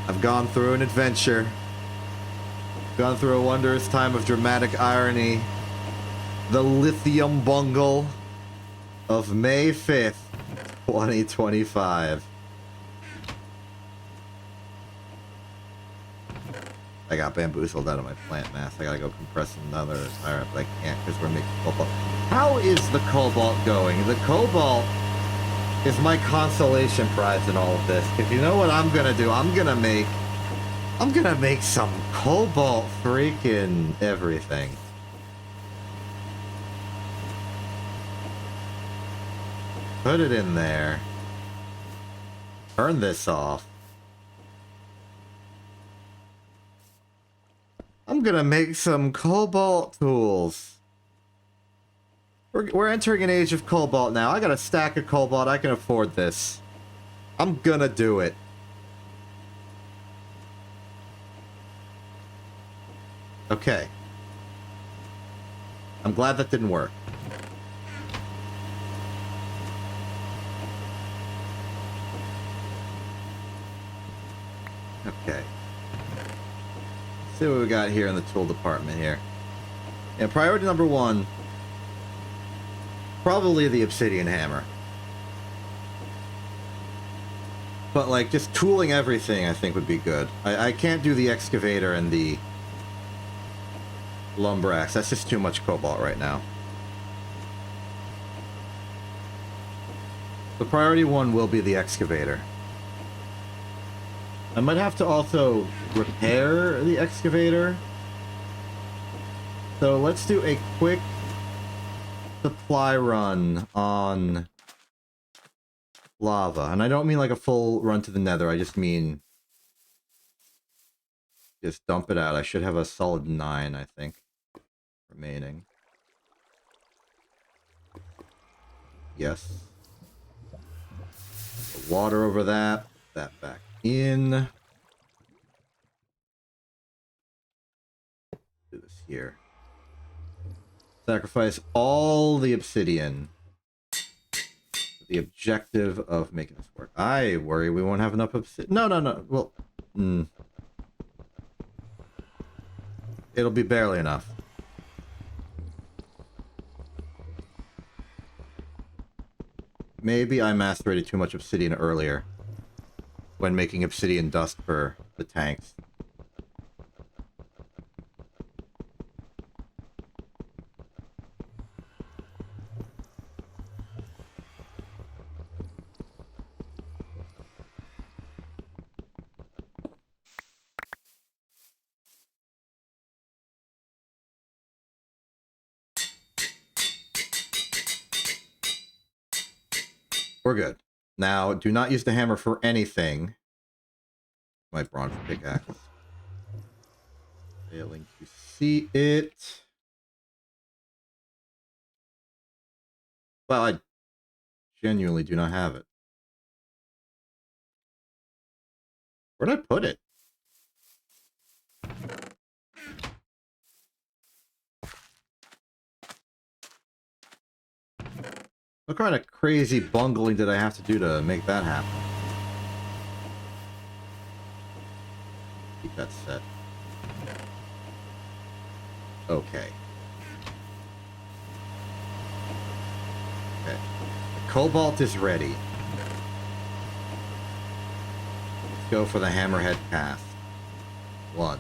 I've gone through an adventure. Gone through a wondrous time of dramatic irony. The lithium bungle of May 5th, 2025. I got bamboozled out of my plant mass. I gotta go compress another tire, but I can't because we're making cobalt. How is the cobalt going? The cobalt is my consolation prize in all of this. If you know what I'm gonna do, I'm gonna make some cobalt freaking everything. Put it in there. Turn this off. I'm gonna make some cobalt tools. We're entering an age of cobalt now. I got a stack of cobalt. I can afford this. I'm gonna do it. Okay. I'm glad that didn't work. Okay. Let's see what we got here in the tool department here. Yeah, priority number 1. Probably the obsidian hammer. But like just tooling everything I think would be good. I can't do the excavator and the lumber axe. That's just too much cobalt right now. The priority one will be the excavator. I might have to also repair the excavator. So let's do a quick supply run on lava. And I don't mean like a full run to the nether. I just mean just dump it out. I should have a solid 9, I think, remaining. Yes. The water over that. Put that back in. Do this here. Sacrifice all the obsidian. The objective of making this work. I worry we won't have enough obsidian. No. Well, it'll be barely enough. Maybe I macerated too much obsidian earlier when making obsidian dust for the tanks. We're good. Now, do not use the hammer for anything. My bronze pickaxe. Failing to see it. Well, I genuinely do not have it. Where'd I put it? What kind of crazy bungling did I have to do to make that happen? Keep that set. Okay. Okay. The cobalt is ready. Let's go for the hammerhead cast. 1.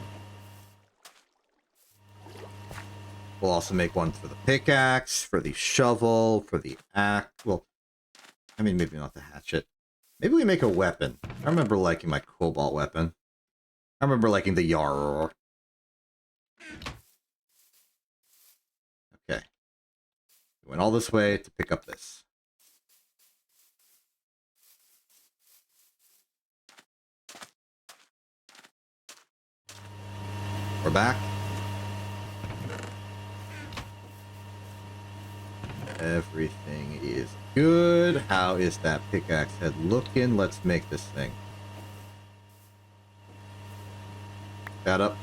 We'll also make one for the pickaxe, for the shovel, for the axe. Well, I mean, maybe not the hatchet. Maybe we make a weapon. I remember liking my cobalt weapon. I remember liking the Yarr. Okay. We went all this way to pick up this. We're back. Everything is good. How is that pickaxe head looking? Let's make this thing. That up.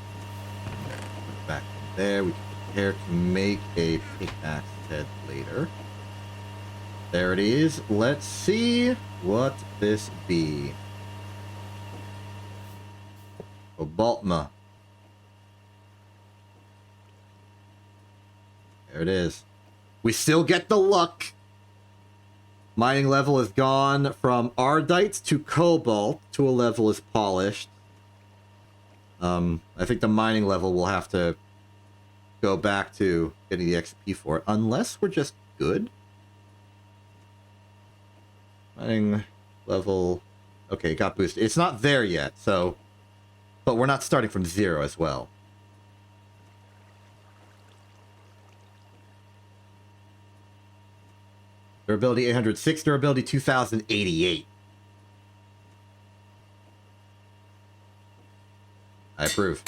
Put back there. We can prepare to make a pickaxe head later. There it is. Let's see what this be. Cobaltma. There it is. We still get the luck. Mining level has gone from Ardite to Cobalt to a level is polished. I think the mining level will have to go back to getting the XP for it, unless we're just good. Mining level... Okay, it got boosted. It's not there yet, so... But we're not starting from 0 as well. Durability 806, durability 2088. I approve.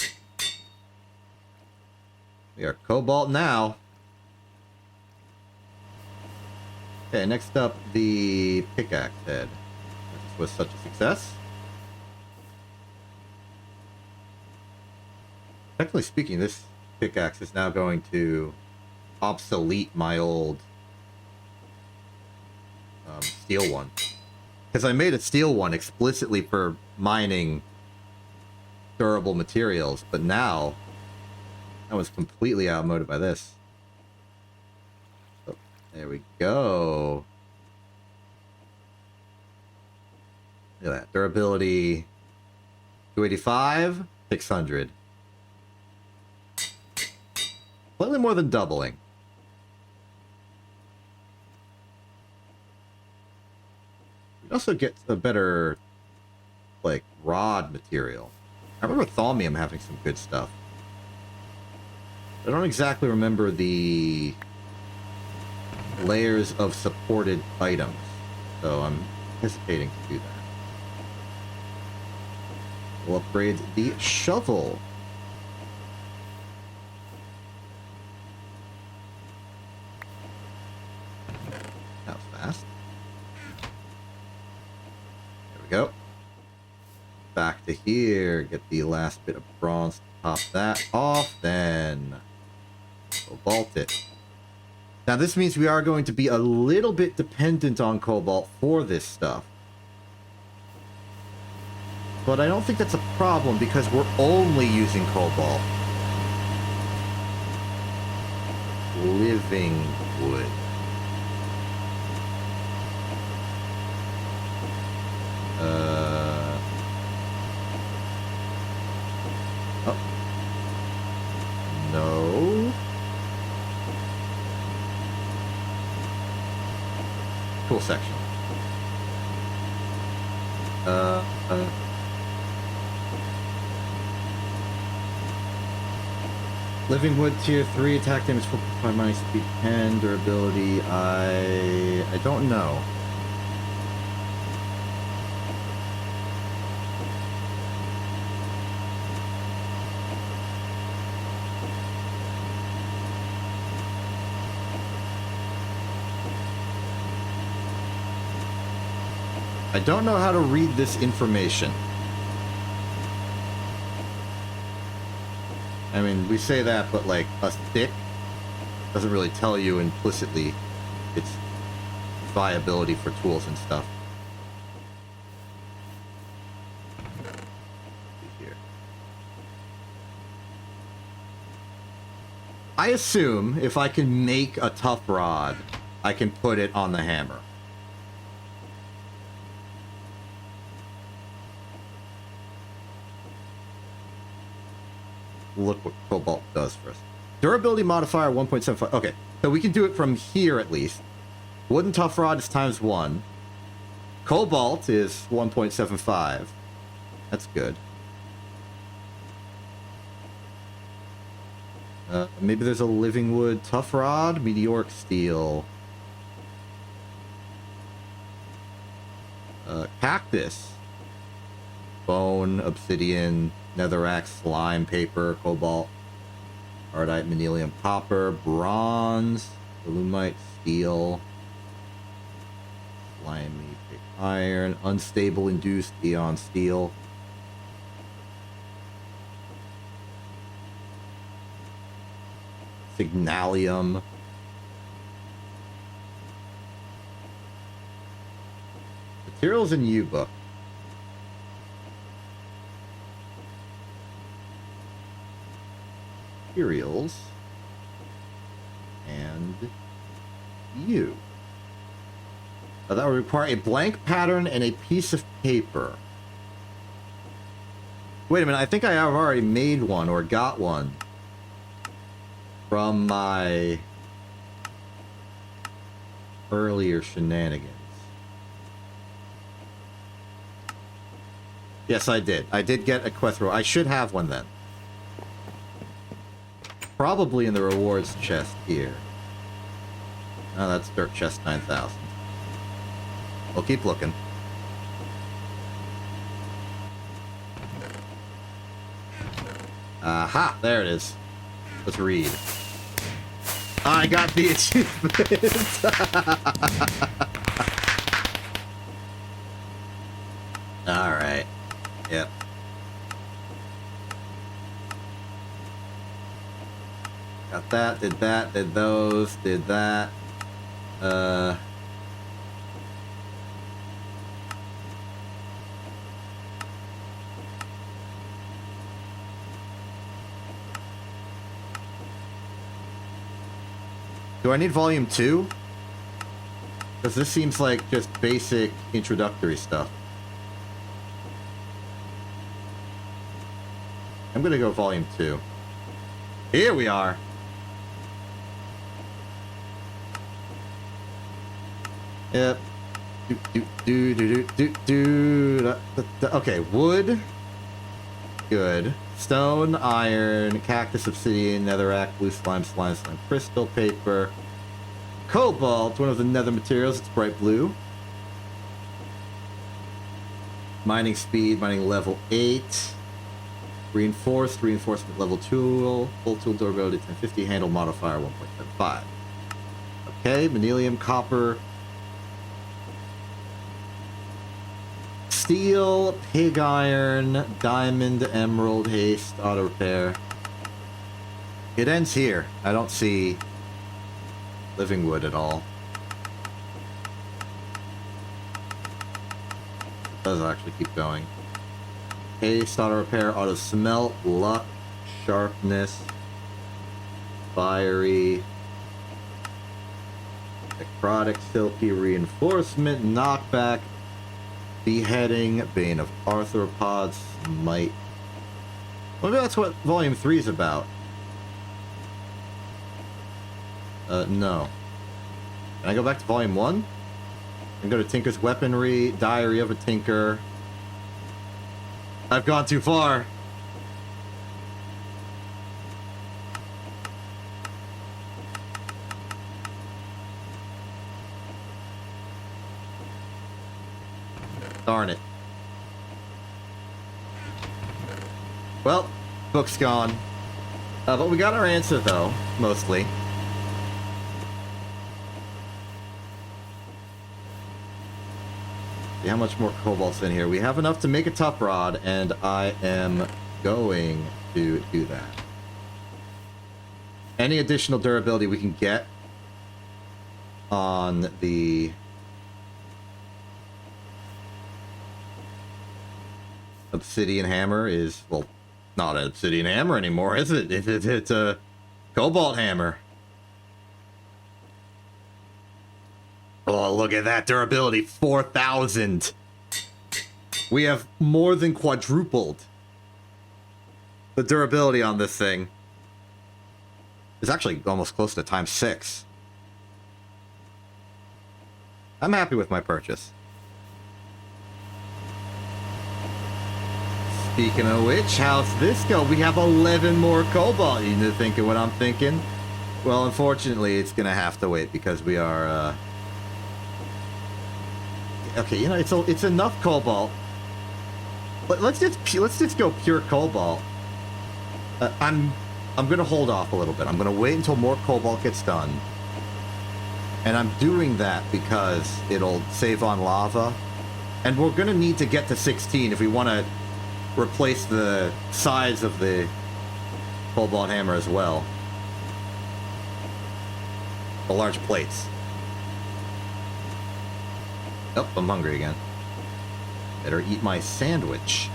We are cobalt now. Okay, next up, the pickaxe head. This was such a success. Technically speaking, this pickaxe is now going to obsolete my old steel one. Because I made a steel one explicitly for mining durable materials, but now that was completely outmoded by this. So, there we go. Look at that. Durability 285, 600. Slightly more than doubling. We also get a better, like, rod material. I remember Thaumium having some good stuff. I don't exactly remember the layers of supported items, so I'm hesitating to do that. We'll upgrade the shovel. That was fast. There we go. Back to here. Get the last bit of bronze to top that off. Then cobalt it. Now this means we are going to be a little bit dependent on cobalt for this stuff. But I don't think that's a problem because we're only using cobalt. Living wood. Oh. No. Cool section. Living wood tier 3, attack damage 4.5 minus speed 10, durability, I don't know. I don't know how to read this information. I mean, we say that, but like a stick doesn't really tell you implicitly its viability for tools and stuff. Here. I assume if I can make a tough rod, I can put it on the hammer. Look what cobalt does for us. Durability modifier 1.75. Okay, so we can do it from here at least. Wooden tough rod is ×1. Cobalt is 1.75. That's good. Maybe there's a living wood tough rod, meteoric steel. Cactus. Bone, obsidian, netherrack, slime, paper, cobalt, ardite, manilium, copper, bronze, alumite, steel, slimy, iron, unstable induced eon steel. Signalium. Materials in U-book. Materials and U. That would require a blank pattern and a piece of paper. Wait a minute, I think I have already made one or got one from my earlier shenanigans. Yes, I did. I did get a Quethro. I should have one then. Probably in the rewards chest here. Oh, that's dirt chest 9,000. We'll keep looking. Aha! There it is. Let's read. I got the achievement! Alright. Yep. Got that, did those, did that. Do I need volume 2? Because this seems like just basic introductory stuff. I'm gonna go volume 2. Here we are. Yep. Okay, wood. Good. Stone, iron, cactus, obsidian, netherrack, blue slime, slime, crystal, paper. Cobalt, one of the nether materials, it's bright blue. Mining speed, mining level 8. Reinforcement level 2. Full tool durability 1050, handle modifier 1.75. Okay, manilium, copper. Steel, pig iron, diamond, emerald, haste, auto repair. It ends here. I don't see living wood at all. It does actually keep going. Haste, auto repair, auto smelt, luck, sharpness, fiery, necrotic, silky, reinforcement, knockback, beheading, bane of arthropods, might. Maybe that's what volume 3 is about. No. Can I go back to volume 1? And go to Tinker's Weaponry, Diary of a Tinker. I've gone too far. Darn it. Well, book's gone. But we got our answer, though, mostly. See how much more cobalt's in here. We have enough to make a tough rod, and I am going to do that. Any additional durability we can get on the obsidian hammer is, well, not an obsidian hammer anymore, is it? It's a cobalt hammer. Oh, look at that durability, 4,000. We have more than quadrupled the durability on this thing. It's actually almost close to times 6. I'm happy with my purchase. Speaking of which, how's this go? We have 11 more cobalt. You thinking what I'm thinking? Well, unfortunately, it's gonna have to wait because we are. Okay, you know, it's enough cobalt. But let's just go pure cobalt. I'm gonna hold off a little bit. I'm gonna wait until more cobalt gets done. And I'm doing that because it'll save on lava. And we're gonna need to get to 16 if we want to replace the size of the cobalt hammer as well. The large plates. Oh, I'm hungry again. Better eat my sandwich.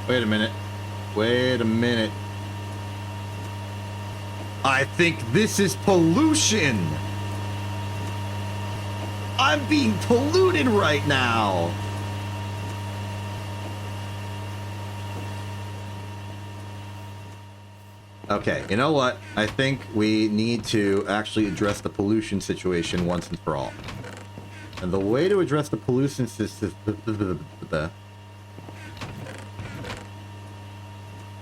Wait a minute. Wait a minute. I think this is pollution! I'm being polluted right now! Okay, you know what? I think we need to actually address the pollution situation once and for all. And the way to address the pollution system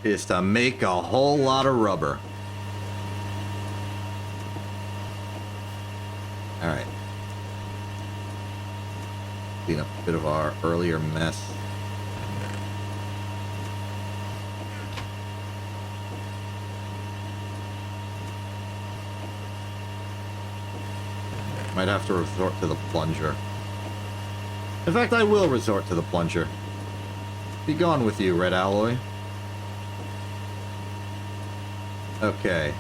is to make a whole lot of rubber. Alright. Clean up a bit of our earlier mess. Might have to resort to the plunger. In fact, I will resort to the plunger. Be gone with you, red alloy. Okay,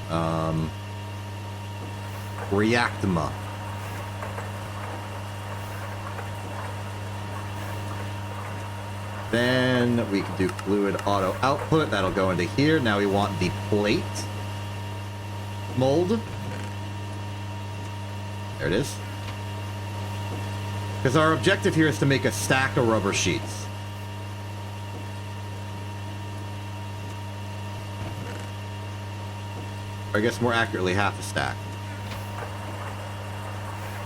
Reactima. Then we can do fluid auto output. That'll go into here. Now we want the plate mold. There it is. Because our objective here is to make a stack of rubber sheets. Or I guess more accurately, half a stack.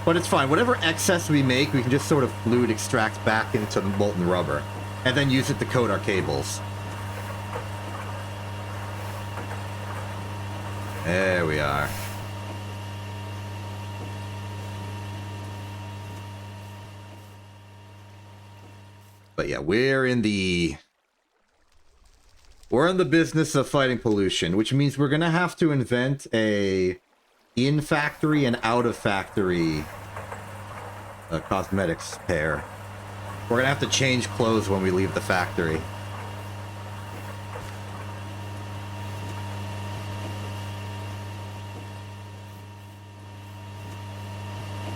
But it's fine. Whatever excess we make, we can just sort of fluid extract back into molten rubber. And then use it to coat our cables. There we are. But yeah, we're in the business of fighting pollution, which means we're gonna have to invent a in-factory and out-of-factory cosmetics pair. We're gonna have to change clothes when we leave the factory.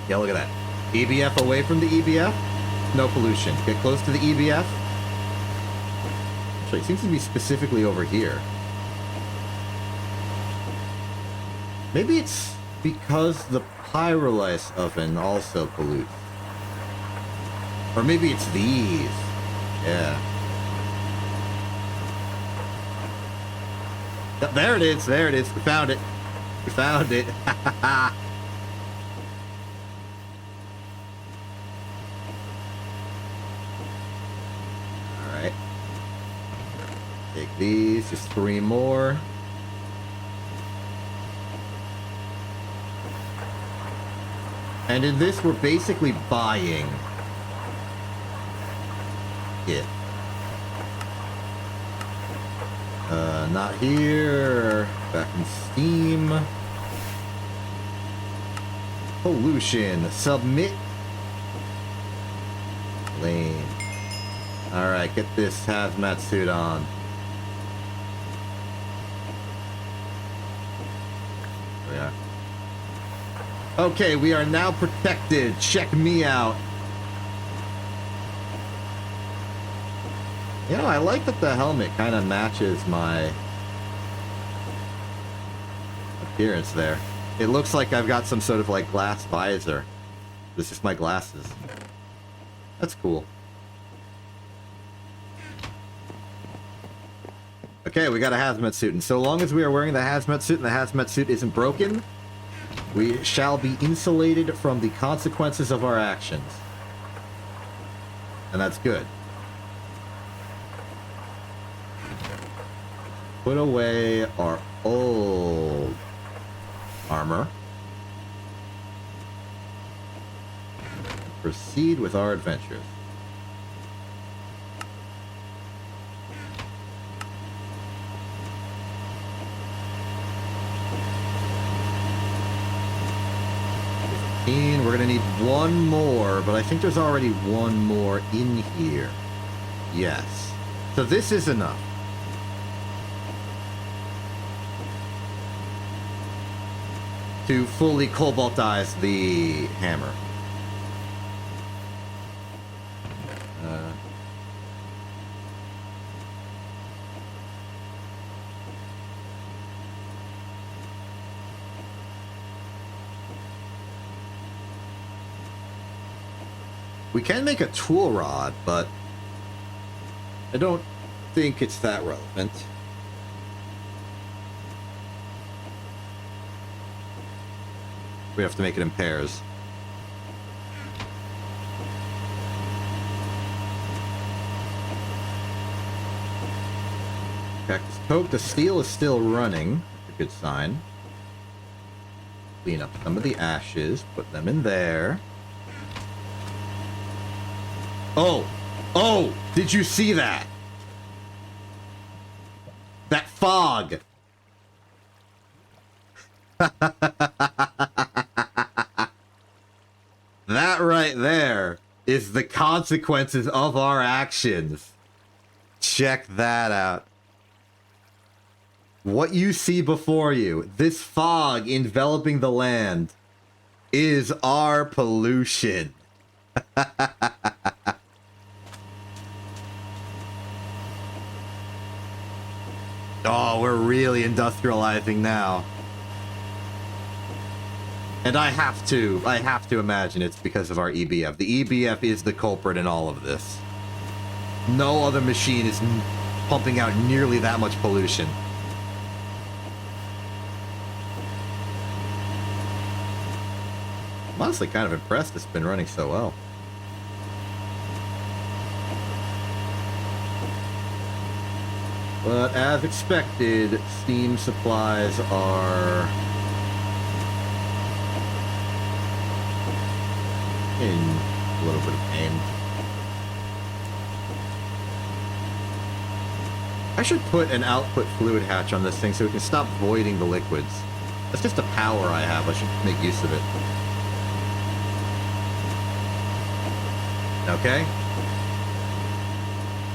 Yeah, look at that. EBF away from the EBF. No pollution. Get close to the EBF. Actually, it seems to be specifically over here. Maybe it's because the pyrolysis oven also pollutes. Or maybe it's these. Yeah. Yep, there it is. There it is. We found it. We found it. Alright. Take these. Just 3 more. And in this, we're basically buying it. Not here. Back in Steam. Pollution. Submit. Lane. Alright, get this hazmat suit on. There we are. Okay, we are now protected. Check me out. You know, I like that the helmet kind of matches my appearance there. It looks like I've got some sort of like glass visor. This is my glasses. That's cool. Okay, we got a hazmat suit, and so long as we are wearing the hazmat suit and the hazmat suit isn't broken, we shall be insulated from the consequences of our actions. And that's good. Put away our old armor. And proceed with our adventures. We're gonna need 1 more, but I think there's already 1 more in here. Yes. So this is enough. To fully cobaltize the hammer. We can make a tool rod, but I don't think it's that relevant. We have to make it in pairs. Cactus coke. The steel is still running. That's a good sign. Clean up some of the ashes. Put them in there. Oh! Oh! Did you see that? That fog! That right there is the consequences of our actions. Check that out. What you see before you, this fog enveloping the land, is our pollution. Oh, we're really industrializing now. And I have to imagine it's because of our EBF. The EBF is the culprit in all of this. No other machine is pumping out nearly that much pollution. I'm honestly kind of impressed it's been running so well. But as expected, steam supplies are in a little bit of pain. I should put an output fluid hatch on this thing so we can stop voiding the liquids. That's just a power I have. I should make use of it. Okay.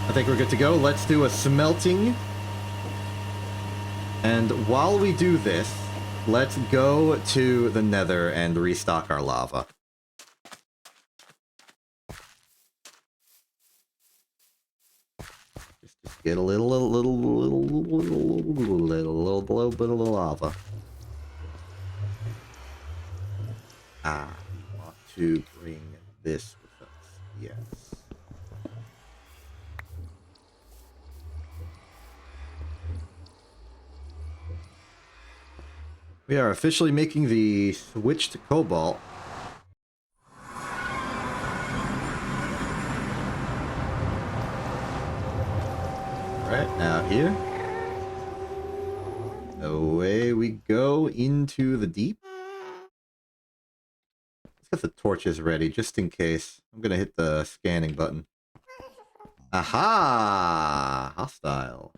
I think we're good to go. Let's do a smelting. And while we do this, let's go to the Nether and restock our lava. Just get a little bit of lava. Ah, we want to bring this with us. Yes. We are officially making the switch to cobalt. Right, now here. Away we go into the deep. Let's get the torches ready, just in case. I'm gonna hit the scanning button. Aha! Hostile.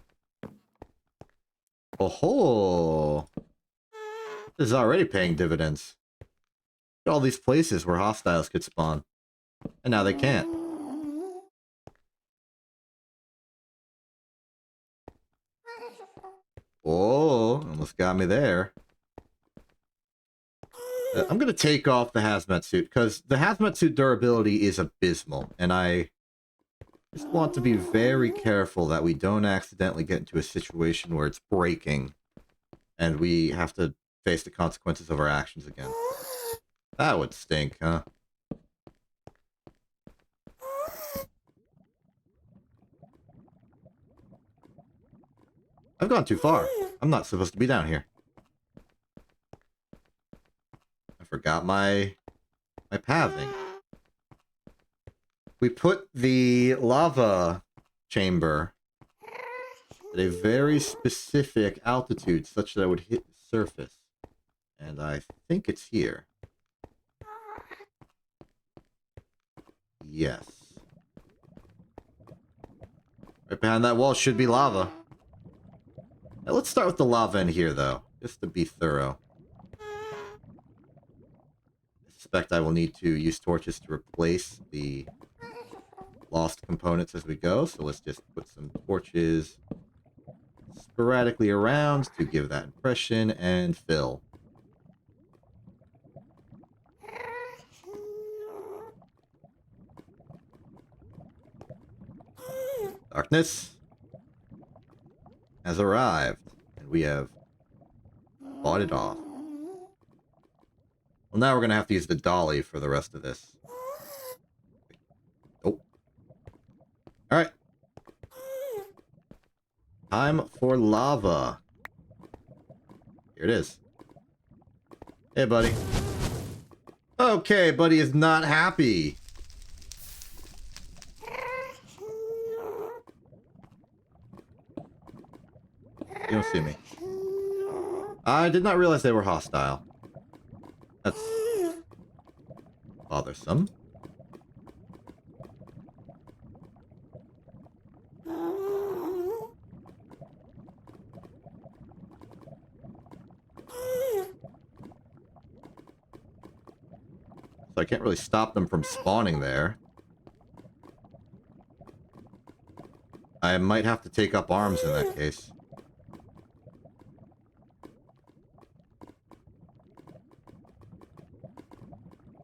Oh-ho! This is already paying dividends. Look at all these places where hostiles could spawn. And now they can't. Oh, almost got me there. I'm going to take off the hazmat suit, because the hazmat suit durability is abysmal, and I just want to be very careful that we don't accidentally get into a situation where it's breaking, and we have to face the consequences of our actions again. That would stink, huh? I've gone too far. I'm not supposed to be down here. I forgot my pathing. We put the lava chamber at a very specific altitude such that it would hit the surface. And I think it's here. Yes. Right behind that wall should be lava. Now let's start with the lava in here, though, just to be thorough. I suspect I will need to use torches to replace the lost components as we go, so let's just put some torches sporadically around to give that impression and fill. Darkness has arrived, and we have fought it off. Well, now we're going to have to use the dolly for the rest of this. Oh. Alright. Time for lava. Here it is. Hey, buddy. Okay, buddy is not happy. You don't see me. I did not realize they were hostile. That's bothersome. So I can't really stop them from spawning there. I might have to take up arms in that case.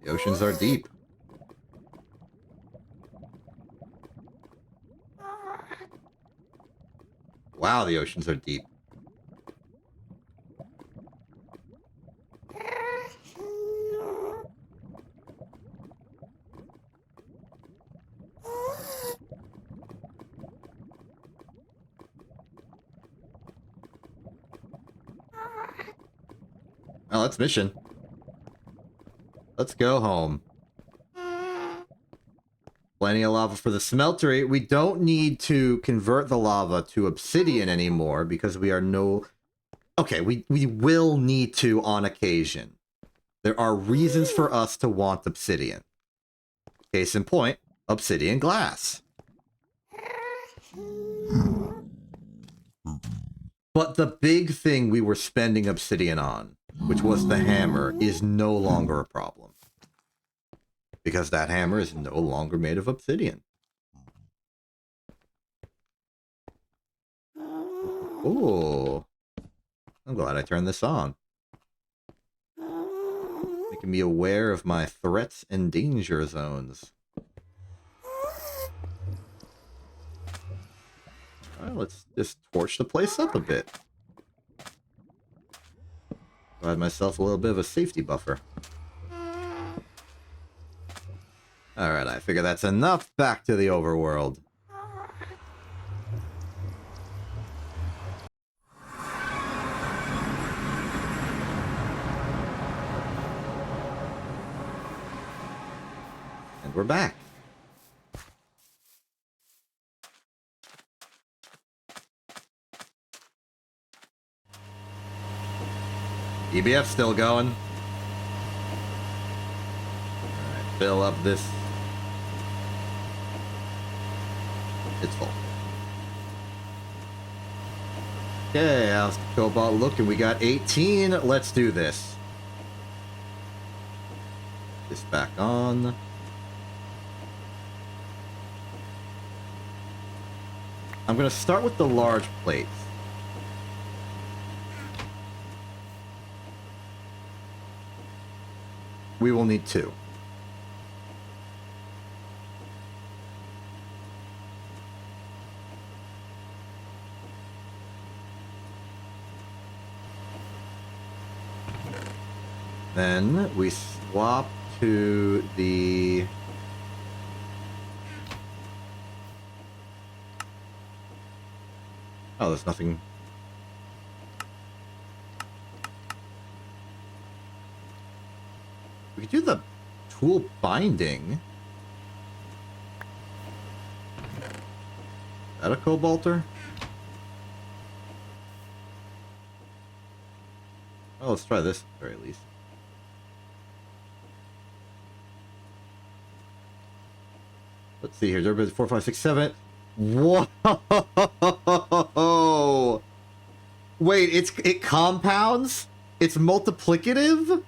The oceans are deep. Wow, the oceans are deep. Well, that's mission. Let's go home. Plenty of lava for the smeltery. We don't need to convert the lava to obsidian anymore because we are no... Okay, we will need to on occasion. There are reasons for us to want obsidian. Case in point, obsidian glass. But the big thing we were spending obsidian on, which was the hammer, is no longer a problem. Because that hammer is no longer made of obsidian. Ooh. I'm glad I turned this on. Making me aware of my threats and danger zones. Alright, let's just torch the place up a bit. Provide myself a little bit of a safety buffer. Alright, I figure that's enough. Back to the overworld. And we're back. EBF still going. Alright, fill up this. It's full. Okay, how's the cobalt looking? We got 18. Let's do this. This back on. I'm going to start with the large plates. We will need 2. Then we swap to the... Oh, there's nothing... We could do the tool binding. Is that a cobalter? Oh, let's try this at the very least. Let's see here. Durability 4, 5, 6, 7. Whoa! Wait, it compounds? It's multiplicative?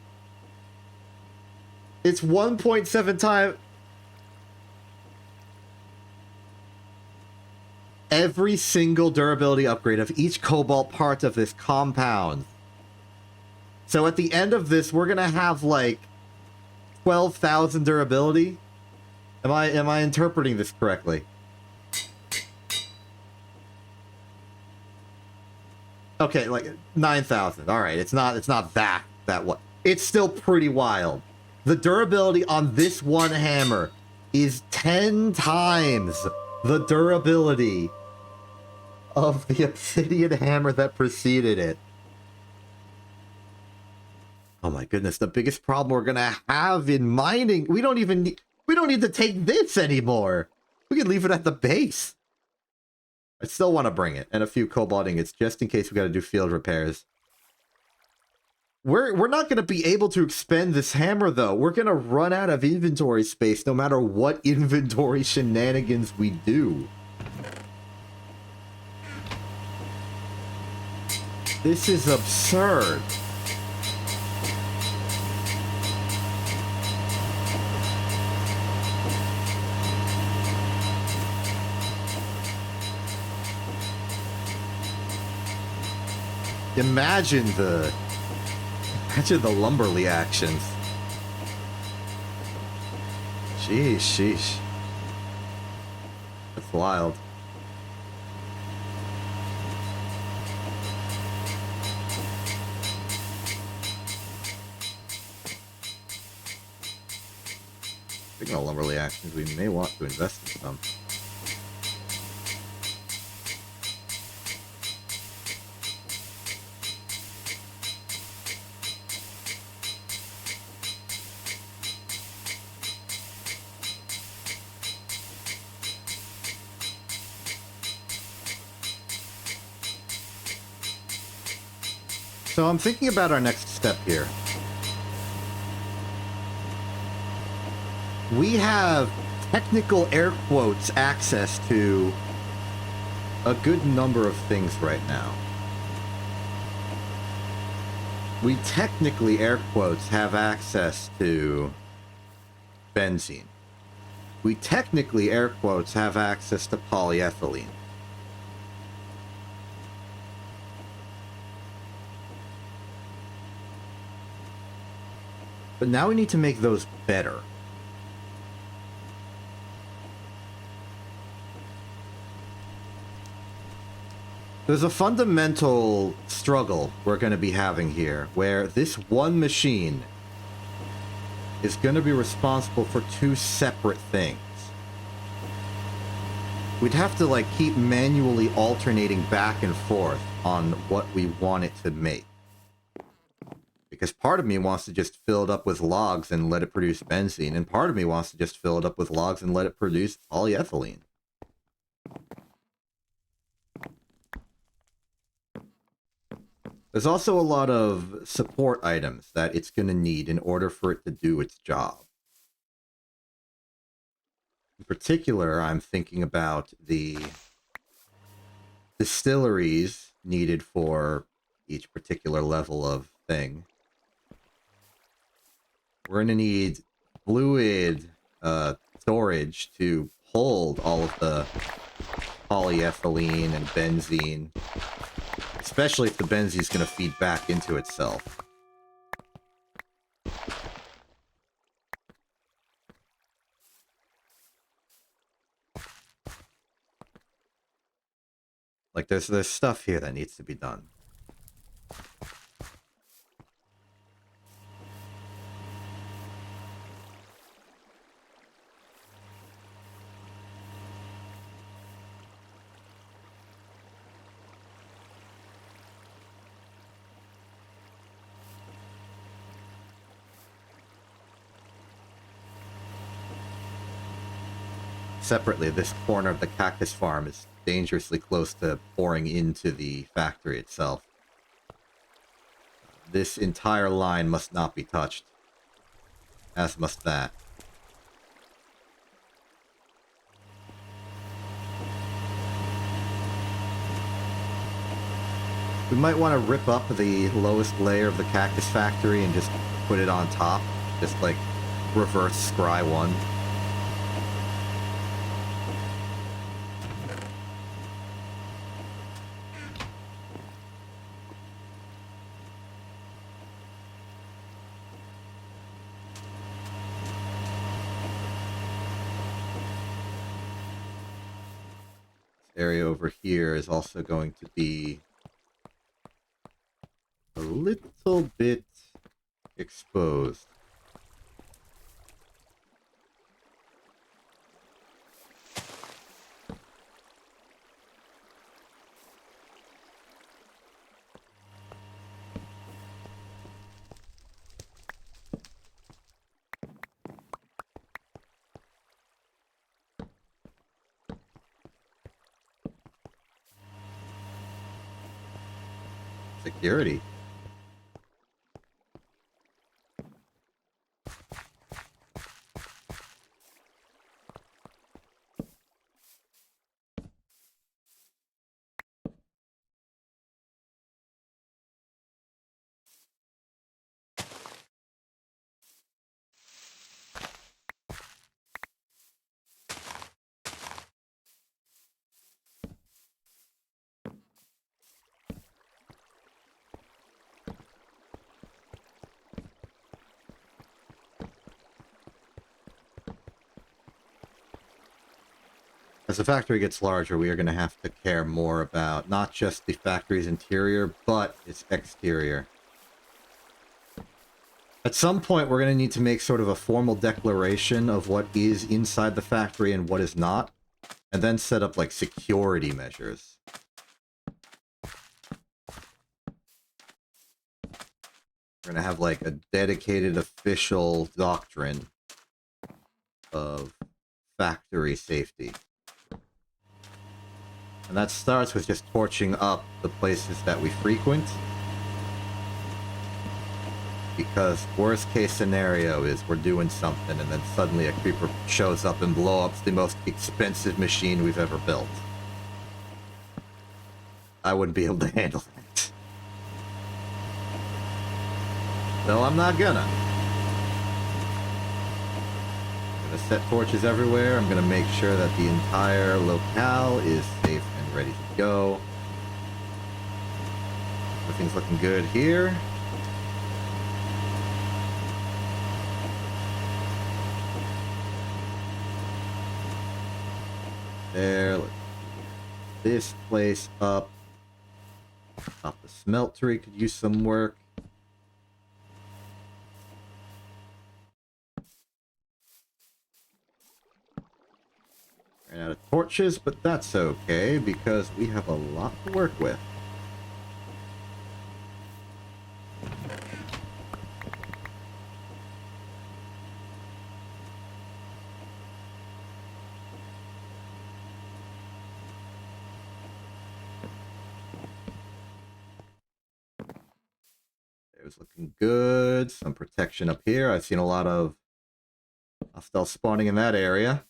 It's 1.7 times... Every single durability upgrade of each cobalt part of this compound. So at the end of this, we're gonna have like 12,000 durability. Am I interpreting this correctly? Okay, like 9,000. All right, it's not that what. It's still pretty wild. The durability on this one hammer is 10 times the durability of the obsidian hammer that preceded it. Oh my goodness, the biggest problem we're gonna have in mining, we don't need to take this anymore. We can leave it at the base. I still want to bring it, and a few cobalt ingots just in case we got to do field repairs. We're not going to be able to expend this hammer, though. We're going to run out of inventory space no matter what inventory shenanigans we do. This is absurd. Imagine the Lumberly actions. Sheesh. That's wild. Speaking of Lumberly actions, we may want to invest in some. So I'm thinking about our next step here. We have technical air quotes access to a good number of things right now. We technically, air quotes, have access to benzene. We technically, air quotes, have access to polyethylene. But now we need to make those better. There's a fundamental struggle we're going to be having here, where this one machine is going to be responsible for two separate things. We'd have to, like, keep manually alternating back and forth on what we want it to make. Because part of me wants to just fill it up with logs and let it produce benzene, and part of me wants to just fill it up with logs and let it produce polyethylene. There's also a lot of support items that it's going to need in order for it to do its job. In particular, I'm thinking about the distilleries needed for each particular level of thing. We're going to need fluid storage to hold all of the polyethylene and benzene. Especially if the benzene's going to feed back into itself. Like, there's stuff here that needs to be done. Separately, this corner of the cactus farm is dangerously close to pouring into the factory itself. This entire line must not be touched, as must that. We might want to rip up the lowest layer of the cactus factory and just put it on top, just like reverse Scry 1. Area over here is also going to be a little bit exposed. Security. As the factory gets larger, we are going to have to care more about not just the factory's interior, but its exterior. At some point, we're going to need to make sort of a formal declaration of what is inside the factory and what is not, and then set up, like, security measures. We're going to have, like, a dedicated official doctrine of factory safety. And that starts with just torching up the places that we frequent. because worst case scenario is we're doing something and then suddenly a creeper shows up and blows up the most expensive machine we've ever built. I wouldn't be able to handle that. No, I'm not gonna. I'm gonna set torches everywhere. I'm gonna make sure that the entire locale is safe and ready to go. Everything's looking good here. There, let's get this place up. Top the smeltery could use some work. Ran out of torches, but that's okay because we have a lot to work with. It's looking good. Some protection up here. I've seen a lot of hostile spawning in that area.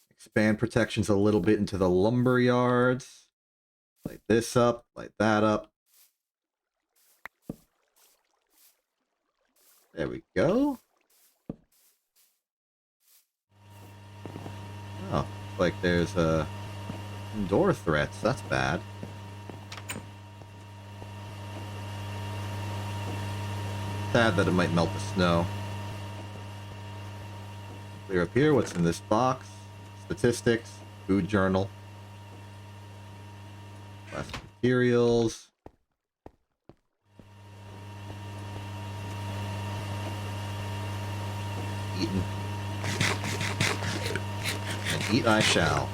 Expand protections a little bit into the lumber yards. Light this up, light that up. There we go. Oh, looks like there's indoor threats. That's bad. Sad that it might melt the snow. Clear up here. What's in this box? Statistics, food journal, plastic materials. Eaten. And eat I shall.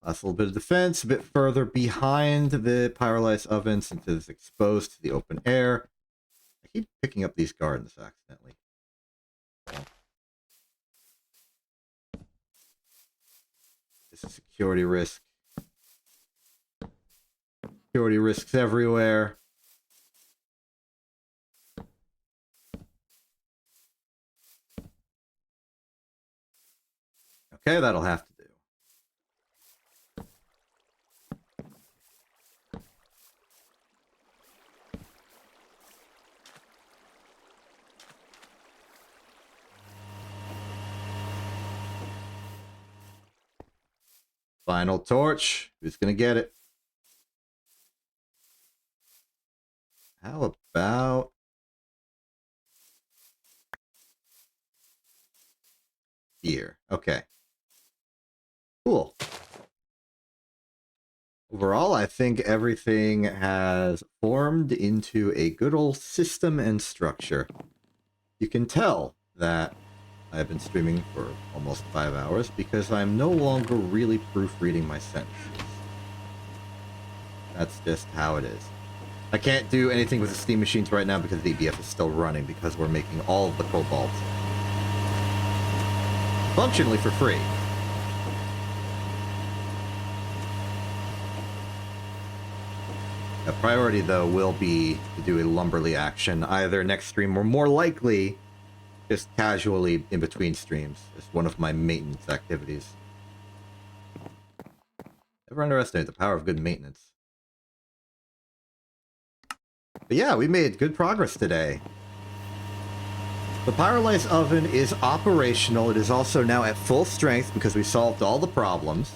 Last little bit of defense, a bit further behind the pyrolysis oven since it's exposed to the open air. I keep picking up these gardens accidentally. This is security risk. Security risks everywhere. Okay, that'll have to do. Final torch. Who's gonna get it? How about here? Okay. Cool. Overall, I think everything has formed into a good old system and structure. You can tell that I've been streaming for almost 5 hours because I'm no longer really proofreading my sentences. That's just how it is. I can't do anything with the Steam machines right now because the EBF is still running because we're making all of the cobalt functionally for free. A priority, though, will be to do a Lumberly action either next stream or more likely just casually in between streams. It's one of my maintenance activities. Never underestimate the power of good maintenance. But yeah, we made good progress today. The pyrolysis oven is operational. It is also now at full strength because we solved all the problems.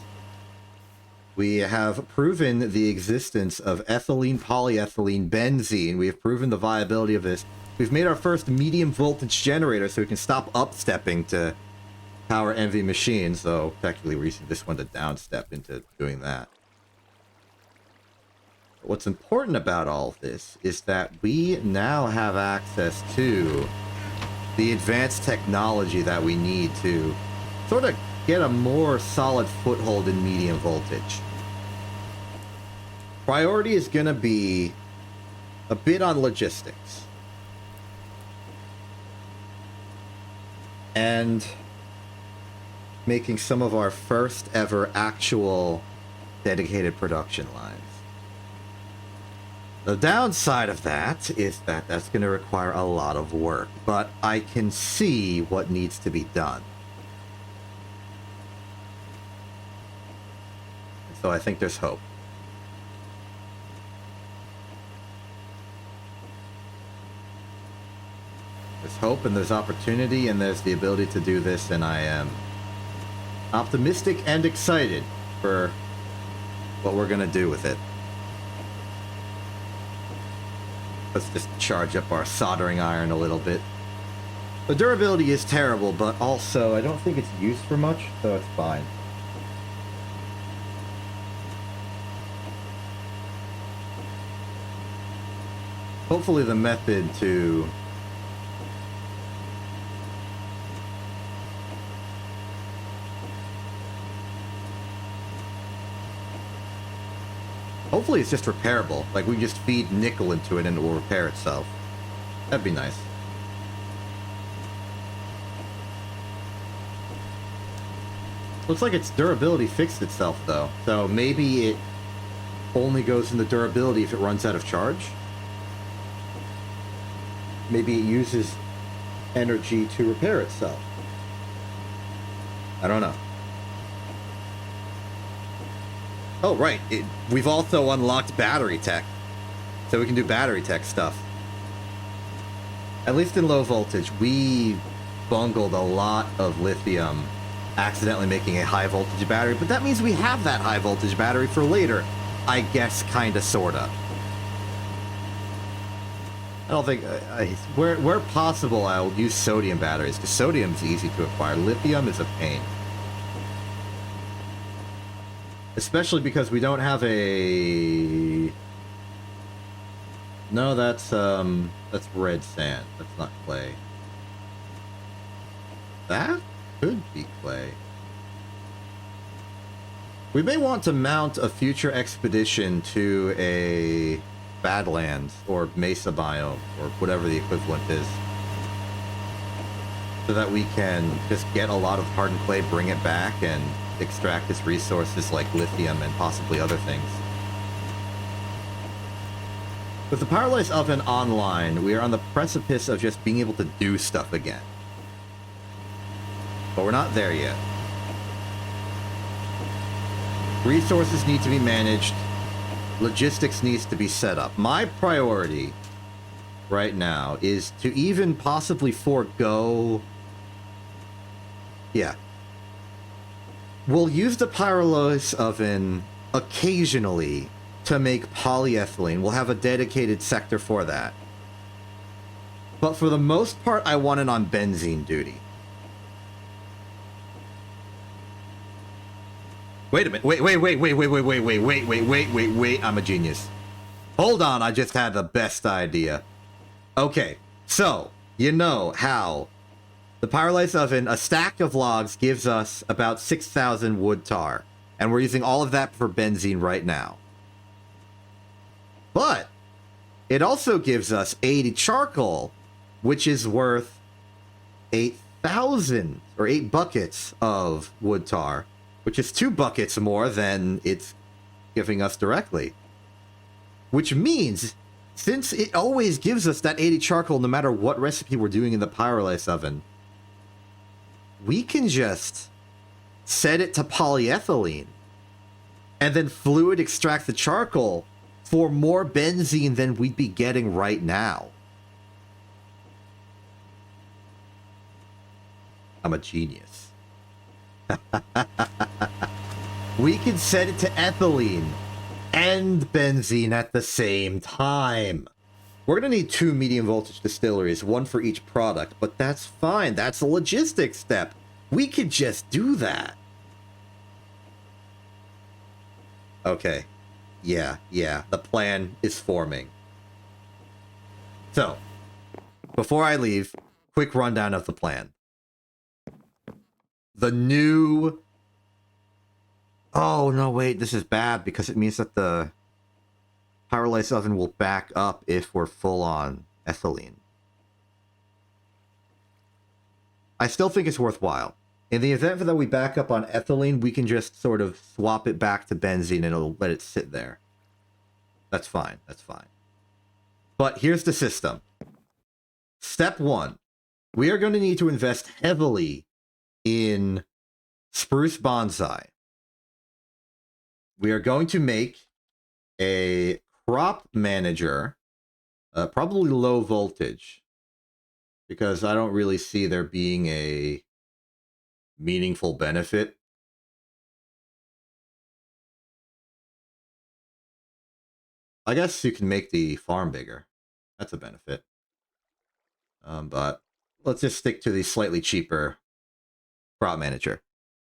We have proven the existence of ethylene, polyethylene, benzene. We have proven the viability of this. We've made our first medium voltage generator so we can stop upstepping to power envy machines, though technically we're using this one to downstep into doing that. But what's important about all of this is that we now have access to the advanced technology that we need to sort of get a more solid foothold in medium voltage. Priority is going to be a bit on logistics. and making some of our first ever actual dedicated production lines. The downside of that is that that's going to require a lot of work, but I can see what needs to be done. And so I think there's hope. There's hope and there's opportunity and there's the ability to do this, and I am optimistic and excited for what we're going to do with it. Let's just charge up our soldering iron a little bit. The durability is terrible, but also I don't think it's used for much, so it's fine. Hopefully the method to hopefully it's just repairable. Like, we just feed nickel into it and it will repair itself. That'd be nice. Looks like its durability fixed itself, though. So maybe it only goes into durability if it runs out of charge. Maybe it uses energy to repair itself. I don't know. Oh, right. We've also unlocked battery tech. So we can do battery tech stuff. At least in low voltage, we bungled a lot of lithium, accidentally making a high voltage battery, but that means we have that high voltage battery for later. I guess, kinda, sorta. I don't think... where possible, I'll use sodium batteries, because sodium's easy to acquire. Lithium is a pain. Especially because we don't have a... No, that's red sand. That's not clay. That could be clay. We may want to mount a future expedition to a Badlands or Mesa biome, or whatever the equivalent is, so that we can just get a lot of hardened clay, bring it back, and extract its resources like lithium and possibly other things. With the Pyrolysis Oven online, we are on the precipice of just being able to do stuff again. But we're not there yet. Resources need to be managed. Logistics needs to be set up. My priority right now is to even possibly forego... Yeah. We'll use the Pyrolysis Oven occasionally to make polyethylene. We'll have a dedicated sector for that. But for the most part, I want it on benzene duty. Wait a minute. Wait, I'm a genius. Hold on, I just had the best idea. Okay, so, you know how the Pyrolysis Oven, a stack of logs gives us about 6,000 wood tar. And we're using all of that for benzene right now. But it also gives us 80 charcoal, which is worth 8,000 or 8 buckets of wood tar, which is 2 buckets more than it's giving us directly. Which means, since it always gives us that 80 charcoal no matter what recipe we're doing in the Pyrolysis Oven, we can just set it to polyethylene and then fluid extract the charcoal for more benzene than we'd be getting right now. I'm a genius. We can set it to ethylene and benzene at the same time. We're going to need 2 medium voltage distilleries, 1 for each product, but that's fine. That's a logistics step. We could just do that. Okay. Yeah. The plan is forming. So, before I leave, quick rundown of the plan. The new... Oh, no, wait, this is bad because it means that the Pyrolysis Oven will back up if we're full on ethylene. I still think it's worthwhile. In the event that we back up on ethylene, we can just sort of swap it back to benzene and it'll let it sit there. That's fine. That's fine. But here's the system. Step 1. We are going to need to invest heavily in spruce bonsai. We are going to make a crop manager, probably low voltage, because I don't really see there being a meaningful benefit. I guess you can make the farm bigger. That's a benefit. But let's just stick to the slightly cheaper crop manager.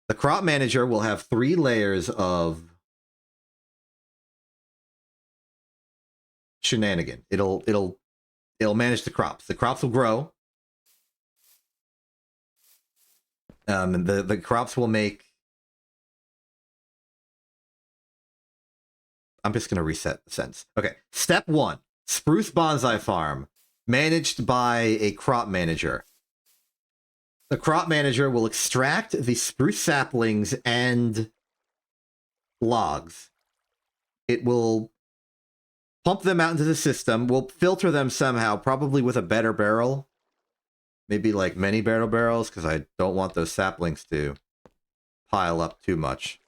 The crop manager will have 3 layers of shenanigan. It'll manage the crops. The crops will grow. And the crops will make... I'm just going to reset the sentence. Okay. Step 1. Spruce bonsai farm. Managed by a crop manager. The crop manager will extract the spruce saplings and logs. It will pump them out into the system. We'll filter them somehow, probably with a better barrel. Maybe like many barrels, because I don't want those saplings to pile up too much.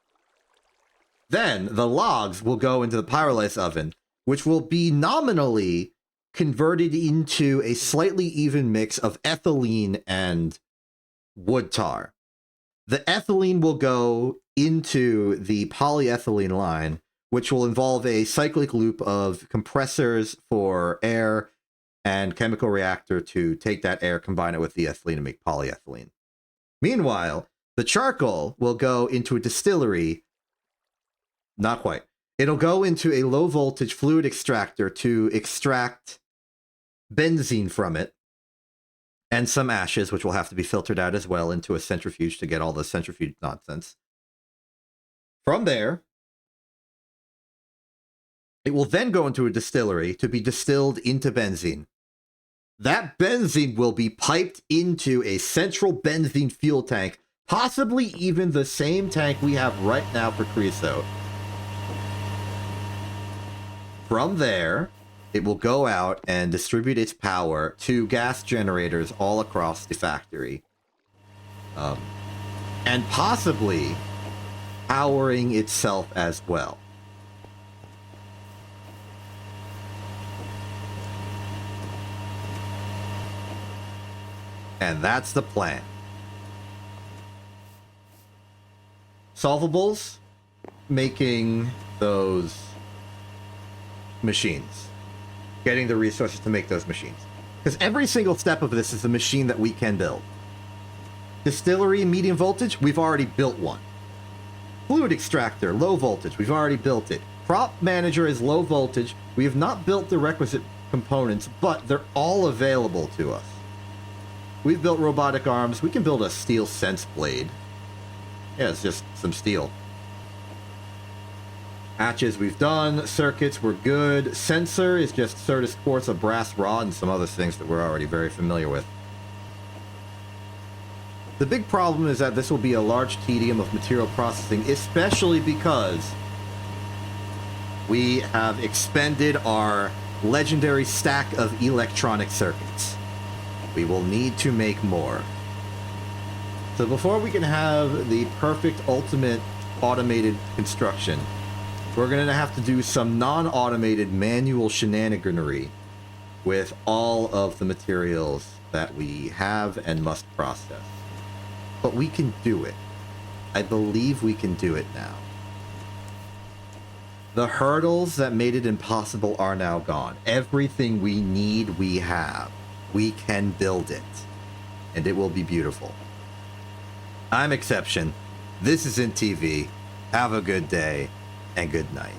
Then the logs will go into the pyrolysis oven, which will be nominally converted into a slightly even mix of ethylene and wood tar. The ethylene will go into the polyethylene line, which will involve a cyclic loop of compressors for air and chemical reactor to take that air, combine it with the ethylene, and make polyethylene. Meanwhile, the charcoal will go into a distillery. Not quite. It'll go into a low voltage fluid extractor to extract benzene from it, and some ashes, which will have to be filtered out as well into a centrifuge to get all the centrifuge nonsense. From there, it will then go into a distillery to be distilled into benzene. That benzene will be piped into a central benzene fuel tank, possibly even the same tank we have right now for creosote. From there, it will go out and distribute its power to gas generators all across the factory. And possibly powering itself as well. And that's the plan. Solvables, making those machines. Getting the resources to make those machines. Because every single step of this is a machine that we can build. Distillery, medium voltage, we've already built one. Fluid extractor, low voltage, we've already built it. Crop manager is low voltage. We have not built the requisite components, but they're all available to us. We've built robotic arms. We can build a steel sense blade. Yeah, it's just some steel. Hatches we've done. Circuits we're good. Sensor is just Certus quartz, a brass rod, and some other things that we're already very familiar with. The big problem is that this will be a large tedium of material processing, especially because we have expended our legendary stack of electronic circuits. We will need to make more. So before we can have the perfect ultimate automated construction, we're going to have to do some non-automated manual shenaniganery with all of the materials that we have and must process. But we can do it. I believe we can do it now. The hurdles that made it impossible are now gone. Everything we need, we have. We can build it. And it will be beautiful. I'm Exception. This is In TV. Have a good day and good night.